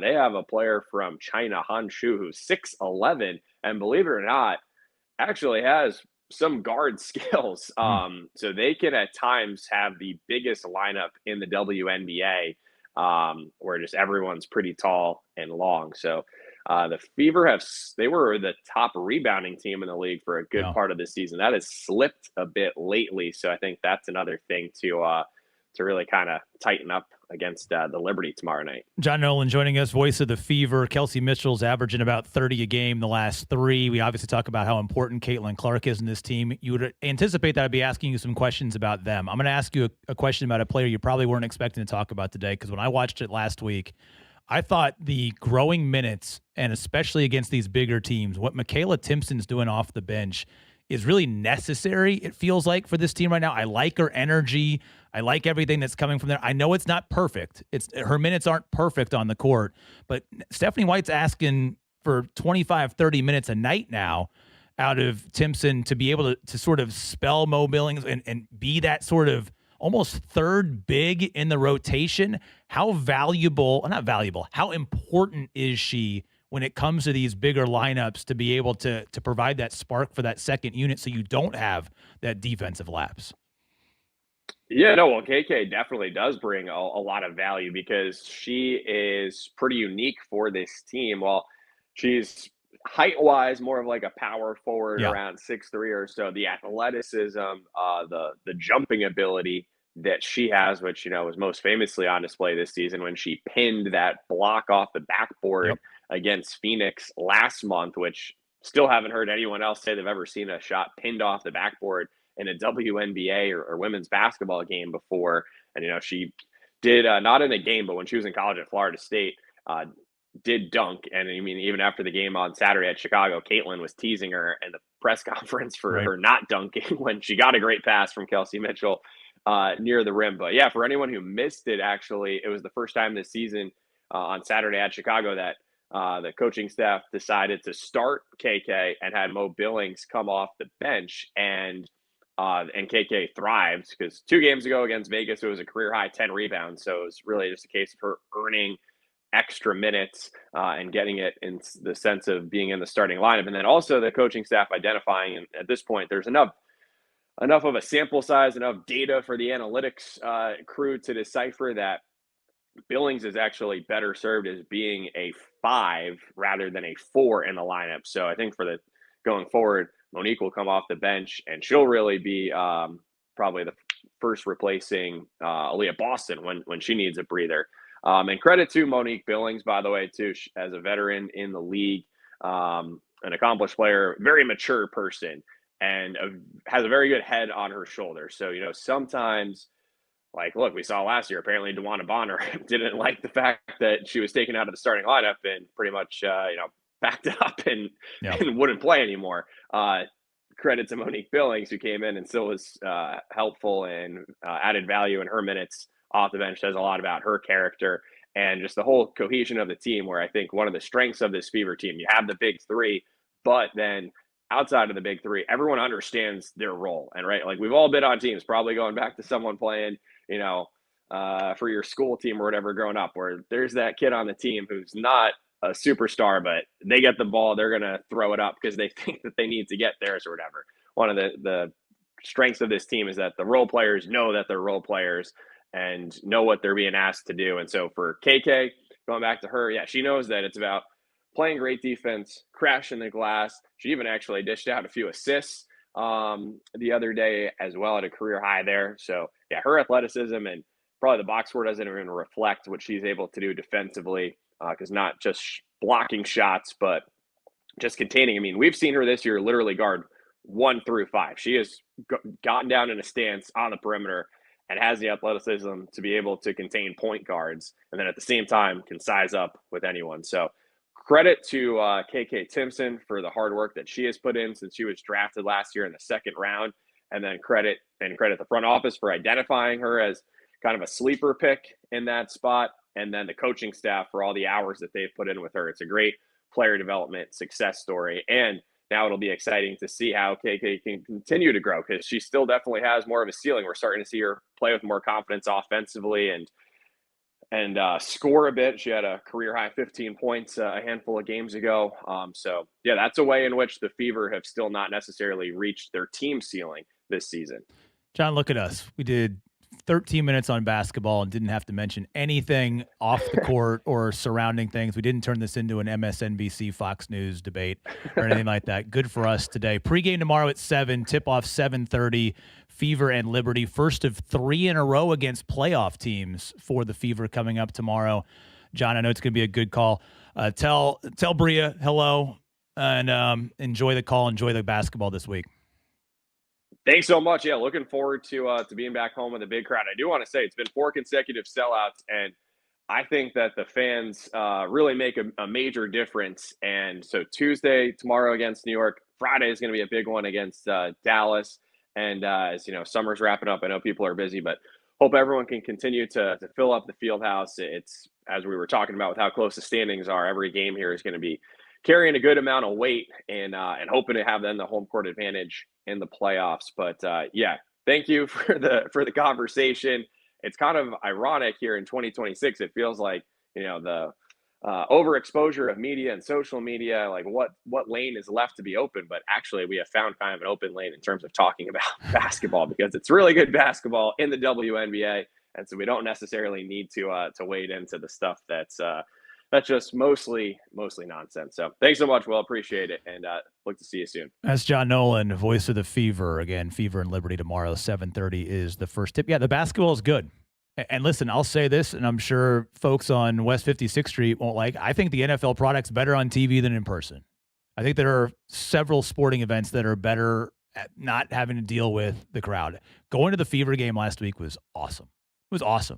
they have a player from China, Han Shu, who's 6'11", and believe it or not, actually has some guard skills. So they can at times have the biggest lineup in the WNBA, where just everyone's pretty tall and long. So the Fever they were the top rebounding team in the league for a good part of the season. That has slipped a bit lately. So I think that's another thing to really kind of tighten up against the Liberty tomorrow night. John Nolan joining us, voice of the Fever. Kelsey Mitchell's averaging about 30 a game the last 3. We obviously talk about how important Caitlin Clark is in this team. You would anticipate that I'd be asking you some questions about them. I'm going to ask you a question about a player you probably weren't expecting to talk about today, because when I watched it last week, I thought the growing minutes, and especially against these bigger teams, what Michaela Timpson's doing off the bench is really necessary, it feels like, for this team right now. I like her energy. I like everything that's coming from there. I know it's not perfect. Her minutes aren't perfect on the court, but Stephanie White's asking for 25, 30 minutes a night now out of Timpson to be able to sort of spell Mo Billings and be that sort of almost third big in the rotation. How important is she when it comes to these bigger lineups to be able to provide that spark for that second unit so you don't have that defensive lapse. Yeah, no, well, KK definitely does bring a lot of value because she is pretty unique for this team. Well, she's height-wise more of like a power forward Yeah. around 6'3" or so. The athleticism, the jumping ability that she has, which, was most famously on display this season when she pinned that block off the backboard against Phoenix last month, which still haven't heard anyone else say they've ever seen a shot pinned off the backboard in a WNBA or women's basketball game before. And, she did, not in a game, but when she was in college at Florida State, did dunk. And I mean, even after the game on Saturday at Chicago, Caitlin was teasing her in the press conference for her not dunking when she got a great pass from Kelsey Mitchell near the rim. But yeah, for anyone who missed it, actually, it was the first time this season on Saturday at Chicago that the coaching staff decided to start KK and had Mo Billings come off the bench. And KK thrived because 2 games ago against Vegas, it was a career high 10 rebounds. So it was really just a case of her earning extra minutes and getting it in the sense of being in the starting lineup. And then also the coaching staff identifying, and at this point, there's enough of a sample size, enough data for the analytics crew to decipher that Billings is actually better served as being a 5 rather than a 4 in the lineup. So I think for the going forward, Monique will come off the bench, and she'll really be probably the first replacing Aaliyah Boston when she needs a breather. And credit to Monique Billings, by the way, too, as a veteran in the league, an accomplished player, very mature person, and has a very good head on her shoulders. So, sometimes, like, look, we saw last year, apparently DeWanna Bonner didn't like the fact that she was taken out of the starting lineup and pretty much, backed up and wouldn't play anymore. Credit to Monique Billings, who came in and still was helpful and added value in her minutes off the bench. Says a lot about her character and just the whole cohesion of the team, where I think one of the strengths of this Fever team, you have the big 3, but then outside of the big 3, everyone understands their role. And like we've all been on teams, probably going back to someone playing, for your school team or whatever growing up, where there's that kid on the team who's not a superstar, but they get the ball, they're going to throw it up because they think that they need to get theirs or whatever. One of the strengths of this team is that the role players know that they're role players and know what they're being asked to do. And so for KK, going back to her, she knows that it's about playing great defense, crashing the glass. She even actually dished out a few assists the other day as well at a career high there. So her athleticism and probably the box score doesn't even reflect what she's able to do defensively, because not just blocking shots, but just containing. I mean, we've seen her this year literally guard 1 through 5. She has gotten down in a stance on the perimeter and has the athleticism to be able to contain point guards, and then at the same time can size up with anyone. So credit to KK Timpson for the hard work that she has put in since she was drafted last year in the 2nd round, and then credit the front office for identifying her as kind of a sleeper pick in that spot, and then the coaching staff for all the hours that they've put in with her. It's a great player development success story, and now it'll be exciting to see how KK can continue to grow, because she still definitely has more of a ceiling. We're starting to see her play with more confidence offensively and score a bit. She had a career-high 15 points a handful of games ago. So, that's a way in which the Fever have still not necessarily reached their team ceiling this season. John, look at us. We did 13 minutes on basketball and didn't have to mention anything off the court or surrounding things. We didn't turn this into an MSNBC Fox News debate or anything like that. Good for us today. Pre-game tomorrow at 7, tip-off 7:30, Fever and Liberty. First of 3 in a row against playoff teams for the Fever coming up tomorrow. John, I know it's going to be a good call. Tell Bria hello and enjoy the call. Enjoy the basketball this week. Thanks so much. Yeah, looking forward to being back home with a big crowd. I do want to say it's been 4 consecutive sellouts, and I think that the fans really make a major difference. And so Tuesday, tomorrow against New York, Friday is going to be a big one against Dallas. And as summer's wrapping up, I know people are busy, but hope everyone can continue to fill up the field house. It's, as we were talking about with how close the standings are, every game here is going to be carrying a good amount of weight and hoping to have then the home court advantage in the playoffs. But thank you for the conversation. It's kind of ironic here in 2026. It feels like the overexposure of media and social media, like what lane is left to be open. But actually, we have found kind of an open lane in terms of talking about basketball, because it's really good basketball in the WNBA, and so we don't necessarily need to wade into the stuff that's just mostly nonsense. So thanks so much, Will. Appreciate it, and look to see you soon. That's John Nolan, voice of the Fever. Again, Fever and Liberty tomorrow, 7:30 is the first tip. Yeah, the basketball is good. And listen, I'll say this, and I'm sure folks on West 56th Street won't like. I think the NFL product's better on TV than in person. I think there are several sporting events that are better at not having to deal with the crowd. Going to the Fever game last week was awesome. It was awesome.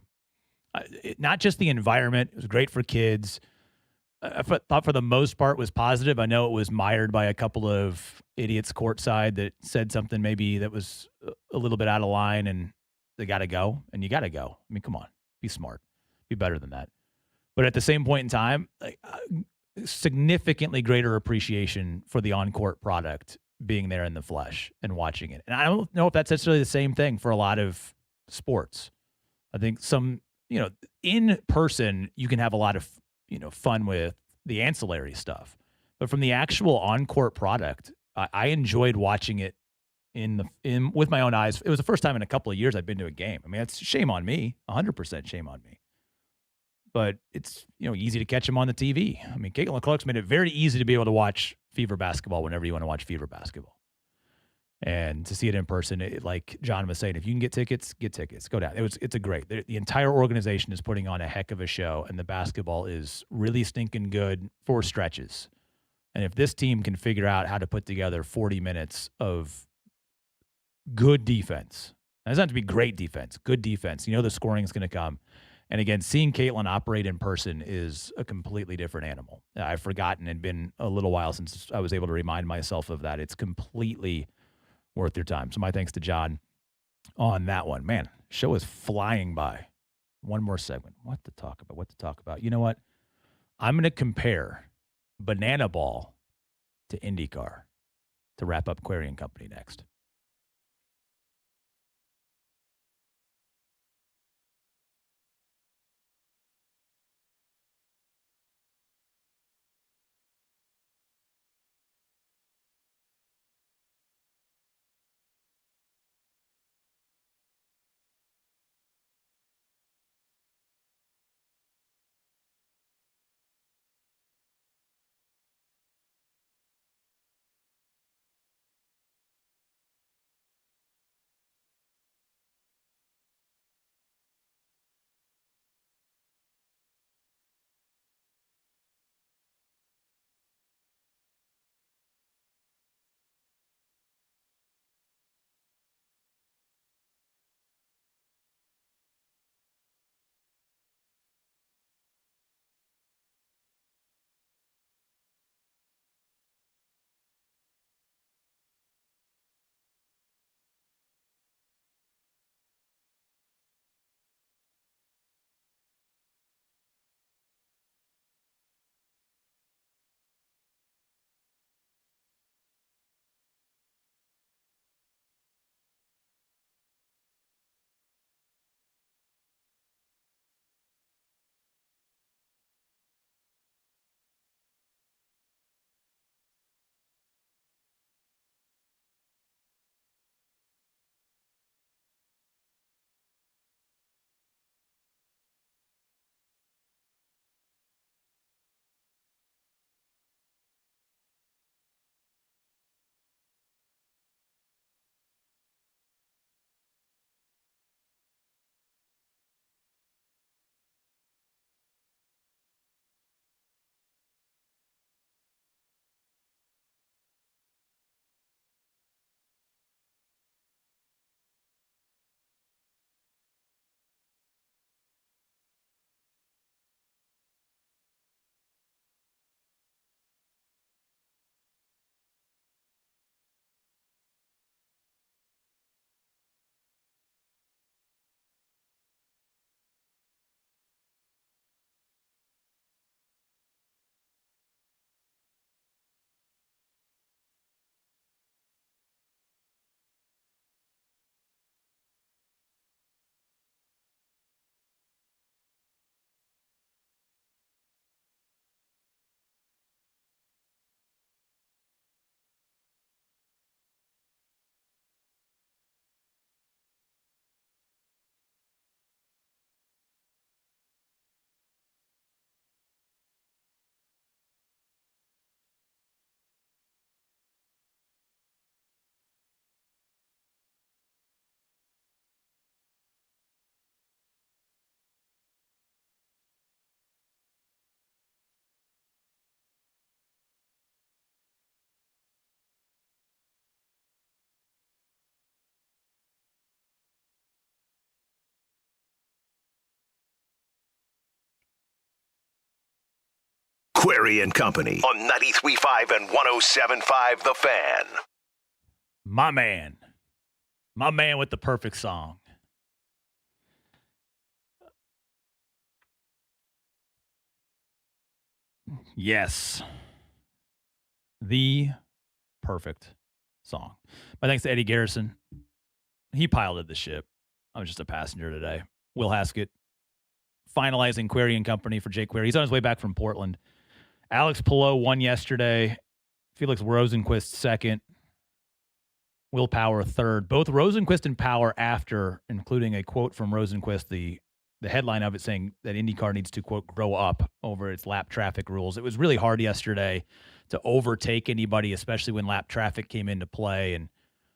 Not just the environment. It was great for kids. I thought for the most part was positive. I know it was mired by a couple of idiots courtside that said something maybe that was a little bit out of line, and they got to go, and you got to go. I mean, come on, be smart, be better than that. But at the same point in time, like, significantly greater appreciation for the on-court product being there in the flesh and watching it. And I don't know if that's necessarily the same thing for a lot of sports. I think some, in person, you can have a lot of, fun with the ancillary stuff. But from the actual on-court product, I enjoyed watching it with my own eyes. It was the first time in a couple of years I'd been to a game. I mean, it's shame on me, 100% shame on me. But it's, easy to catch them on the TV. I mean, Caitlin Clark's made it very easy to be able to watch Fever basketball whenever you want to watch Fever basketball. And to see it in person, like John was saying, if you can get tickets, go down. It's a great. The entire organization is putting on a heck of a show, and the basketball is really stinking good for stretches. And if this team can figure out how to put together 40 minutes of good defense, it doesn't have to be great defense, good defense. The scoring is going to come. And again, seeing Caitlin operate in person is a completely different animal. I've forgotten. It'd been a little while since I was able to remind myself of that. It's completely worth your time. So my thanks to John on that one. Man, show is flying by. One more segment. What to talk about? You know what? I'm going to compare Banana Ball to IndyCar to wrap up Query and Company next. Query and Company on 93.5 and 107.5 The Fan. My man with the perfect song. Yes. The perfect song. My thanks to Eddie Garrison. He piloted the ship. I was just a passenger today. Will Haskett finalizing Query and Company for Jake Query. He's on his way back from Portland. Alex Pillow won yesterday. Felix Rosenquist second. Will Power third. Both Rosenquist and Power after, including a quote from Rosenquist, the headline of it saying that IndyCar needs to, quote, grow up over its lap traffic rules. It was really hard yesterday to overtake anybody, especially when lap traffic came into play. And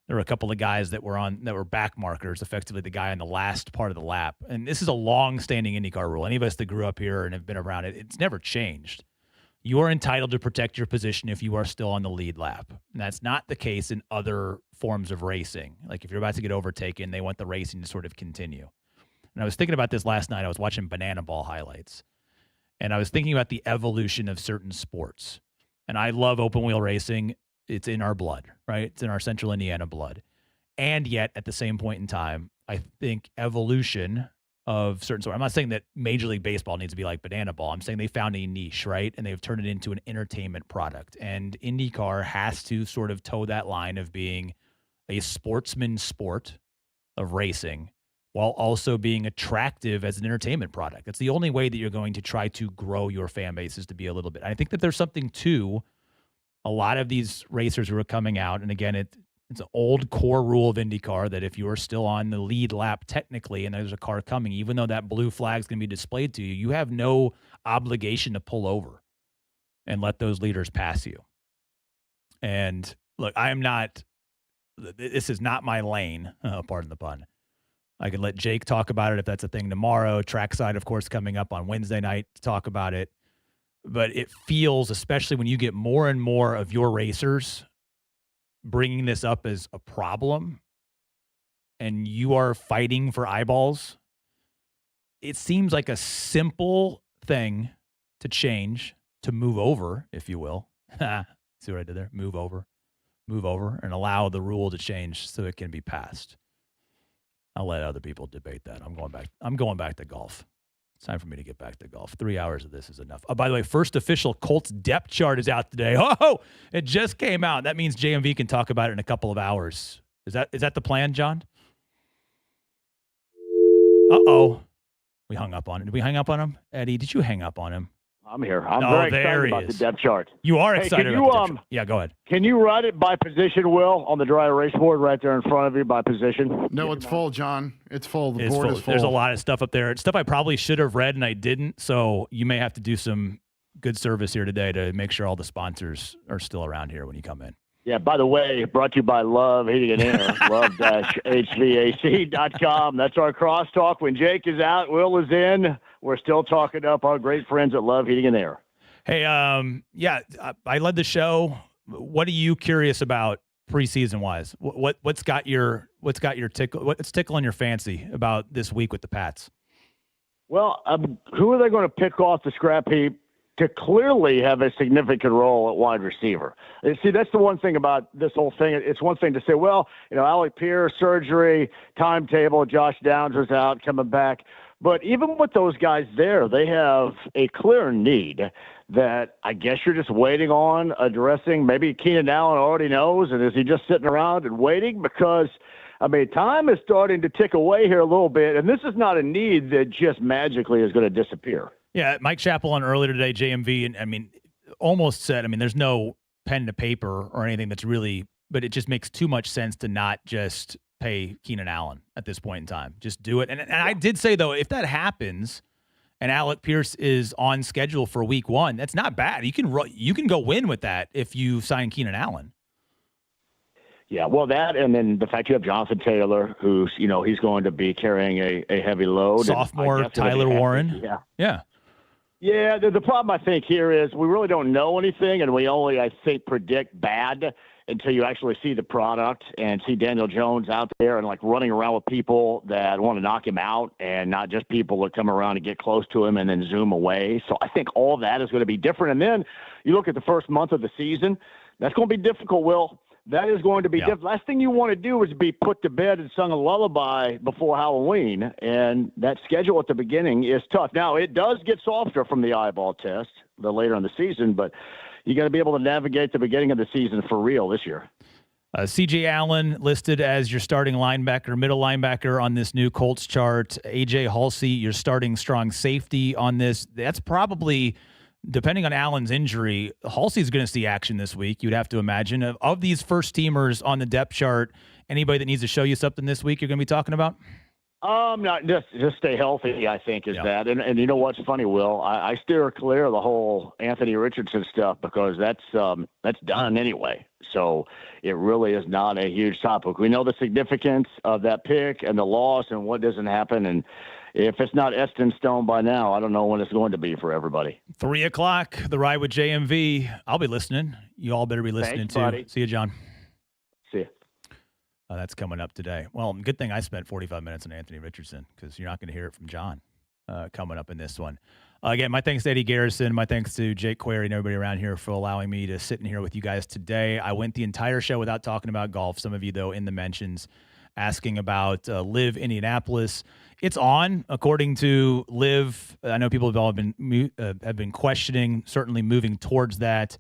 there were a couple of guys that were back markers, effectively the guy on the last part of the lap. And this is a long-standing IndyCar rule. Any of us that grew up here and have been around it, it's never changed. You are entitled to protect your position if you are still on the lead lap. And that's not the case in other forms of racing. Like if you're about to get overtaken, they want the racing to sort of continue. And I was thinking about this last night. I was watching Banana Ball highlights. And I was thinking about the evolution of certain sports. And I love open wheel racing. It's in our blood, right? It's in our Central Indiana blood. And yet, at the same point in time, I think evolution of certain sports. I'm not saying that Major League Baseball needs to be like Banana Ball. I'm saying they found a niche, right? And they've turned it into an entertainment product. And IndyCar has to sort of toe that line of being a sportsman sport of racing while also being attractive as an entertainment product. That's the only way that you're going to try to grow your fan base is to be a little bit. I think that there's something to a lot of these racers who are coming out. And again, it's an old core rule of IndyCar that if you're still on the lead lap technically and there's a car coming, even though that blue flag is going to be displayed to you, you have no obligation to pull over and let those leaders pass you. And look, this is not my lane, pardon the pun. I can let Jake talk about it if that's a thing tomorrow. Trackside, of course, coming up on Wednesday night to talk about it. But it feels, especially when you get more and more of your racers bringing this up as a problem and you are fighting for eyeballs, it seems like a simple thing to change, to move over, if you will. See what I did there? Move over, and allow the rule to change so it can be passed. I'll let other people debate that. I'm going back to golf. It's time for me to get back to golf. 3 hours of this is enough. Oh, by the way, first official Colts depth chart is out today. Oh, it just came out. That means JMV can talk about it in a couple of hours. Is that the plan, John? Uh-oh. We hung up on it. Did we hang up on him? Eddie, did you hang up on him? I'm here. I'm very excited about the depth chart. You are excited about the depth chart. Yeah, go ahead. Can you write it by position, Will, on the dry erase board right there in front of you by position? No, it's full, John. It's full. The board is full. There's a lot of stuff up there. It's stuff I probably should have read and I didn't, so you may have to do some good service here today to make sure all the sponsors are still around here when you come in. Yeah, by the way, brought to you by Love Heating and Air, love-hvac.com. That's our crosstalk. When Jake is out, Will is in. We're still talking up our great friends at Love Heating and Air. Hey, I led the show. What are you curious about preseason wise? What's tickling your fancy about this week with the Pats? Well, who are they going to pick off the scrap heap to clearly have a significant role at wide receiver? See, that's the one thing about this whole thing. It's one thing to say, well, Alec Pierce, surgery, timetable, Josh Downs was out, coming back. But even with those guys there, they have a clear need that I guess you're just waiting on addressing. Maybe Keenan Allen already knows, and is he just sitting around and waiting? Because, time is starting to tick away here a little bit, and this is not a need that just magically is going to disappear. Yeah, Mike Chappell on earlier today, JMV, and almost said, there's no pen to paper or anything that's really, but it just makes too much sense to not just pay Keenan Allen at this point in time. Just do it. And I did say, though, if that happens and Alec Pierce is on schedule for week 1, that's not bad. You can go win with that if you sign Keenan Allen. Yeah, well, that, and then the fact you have Jonathan Taylor, who's, he's going to be carrying a heavy load. Sophomore Tyler Warren. Yeah. Yeah, the problem I think here is we really don't know anything, and we only, I think, predict bad. until you actually see the product and see Daniel Jones out there and like running around with people that want to knock him out and not just people that come around and get close to him and then zoom away. So I think all that is going to be different. And then you look at the first month of the season, that's going to be difficult, Will. That is going to be different. Last thing you want to do is be put to bed and sung a lullaby before Halloween. And that schedule at the beginning is tough. Now, it does get softer from the eyeball test the later in the season, but you got to be able to navigate the beginning of the season for real this year. C.J. Allen listed as your starting linebacker, middle linebacker on this new Colts chart. A.J. Halsey, your starting strong safety on this. That's probably, depending on Allen's injury, Halsey's going to see action this week, you'd have to imagine. Of these first-teamers on the depth chart, anybody that needs to show you something this week you're going to be talking about? Not just stay healthy, I think, is that. And you know what's funny, Will? I steer clear of the whole Anthony Richardson stuff because that's done anyway. So it really is not a huge topic. We know the significance of that pick and the loss and what doesn't happen. And if it's not etched in stone by now, I don't know when it's going to be for everybody. 3 o'clock, the ride with JMV. I'll be listening. You all better be listening too. Buddy. See you, John. See you. That's coming up today. Well, good thing I spent 45 minutes on Anthony Richardson because you're not going to hear it from John coming up in this one. Again, my thanks to Eddie Garrison. My thanks to Jake Query and everybody around here for allowing me to sit in here with you guys today. I went the entire show without talking about golf. Some of you, though, in the mentions asking about Live Indianapolis. It's on, according to Live. I know people have all been questioning, certainly moving towards that.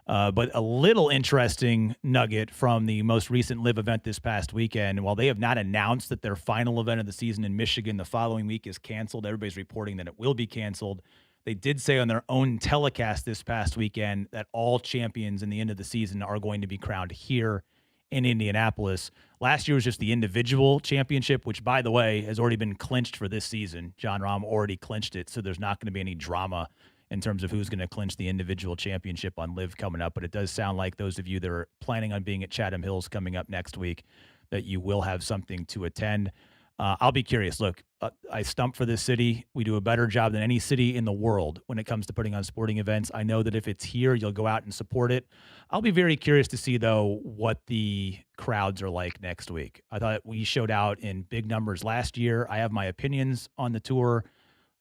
But a little interesting nugget from the most recent Live event this past weekend. While they have not announced that their final event of the season in Michigan the following week is canceled, everybody's reporting that it will be canceled. They did say on their own telecast this past weekend that all champions in the end of the season are going to be crowned here in Indianapolis. Last year was just the individual championship, which, by the way, has already been clinched for this season. John Rahm already clinched it, so there's not going to be any drama in terms of who's going to clinch the individual championship on Live coming up. But it does sound like those of you that are planning on being at Chatham Hills coming up next week, that you will have something to attend. I'll be curious. Look, I stump for this city. We do a better job than any city in the world when it comes to putting on sporting events. I know that if it's here, you'll go out and support it. I'll be very curious to see, though, what the crowds are like next week. I thought we showed out in big numbers last year. I have my opinions on the tour.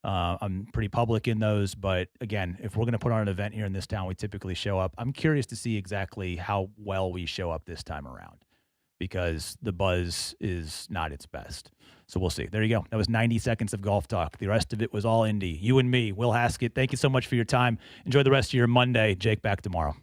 I'm pretty public in those, but again, if we're going to put on an event here in this town, we typically show up. I'm curious to see exactly how well we show up this time around because the buzz is not its best. So we'll see. There you go. That was 90 seconds of golf talk. The rest of it was all Indy. You and me, Will Haskett. Thank you so much for your time. Enjoy the rest of your Monday. Jake, back tomorrow.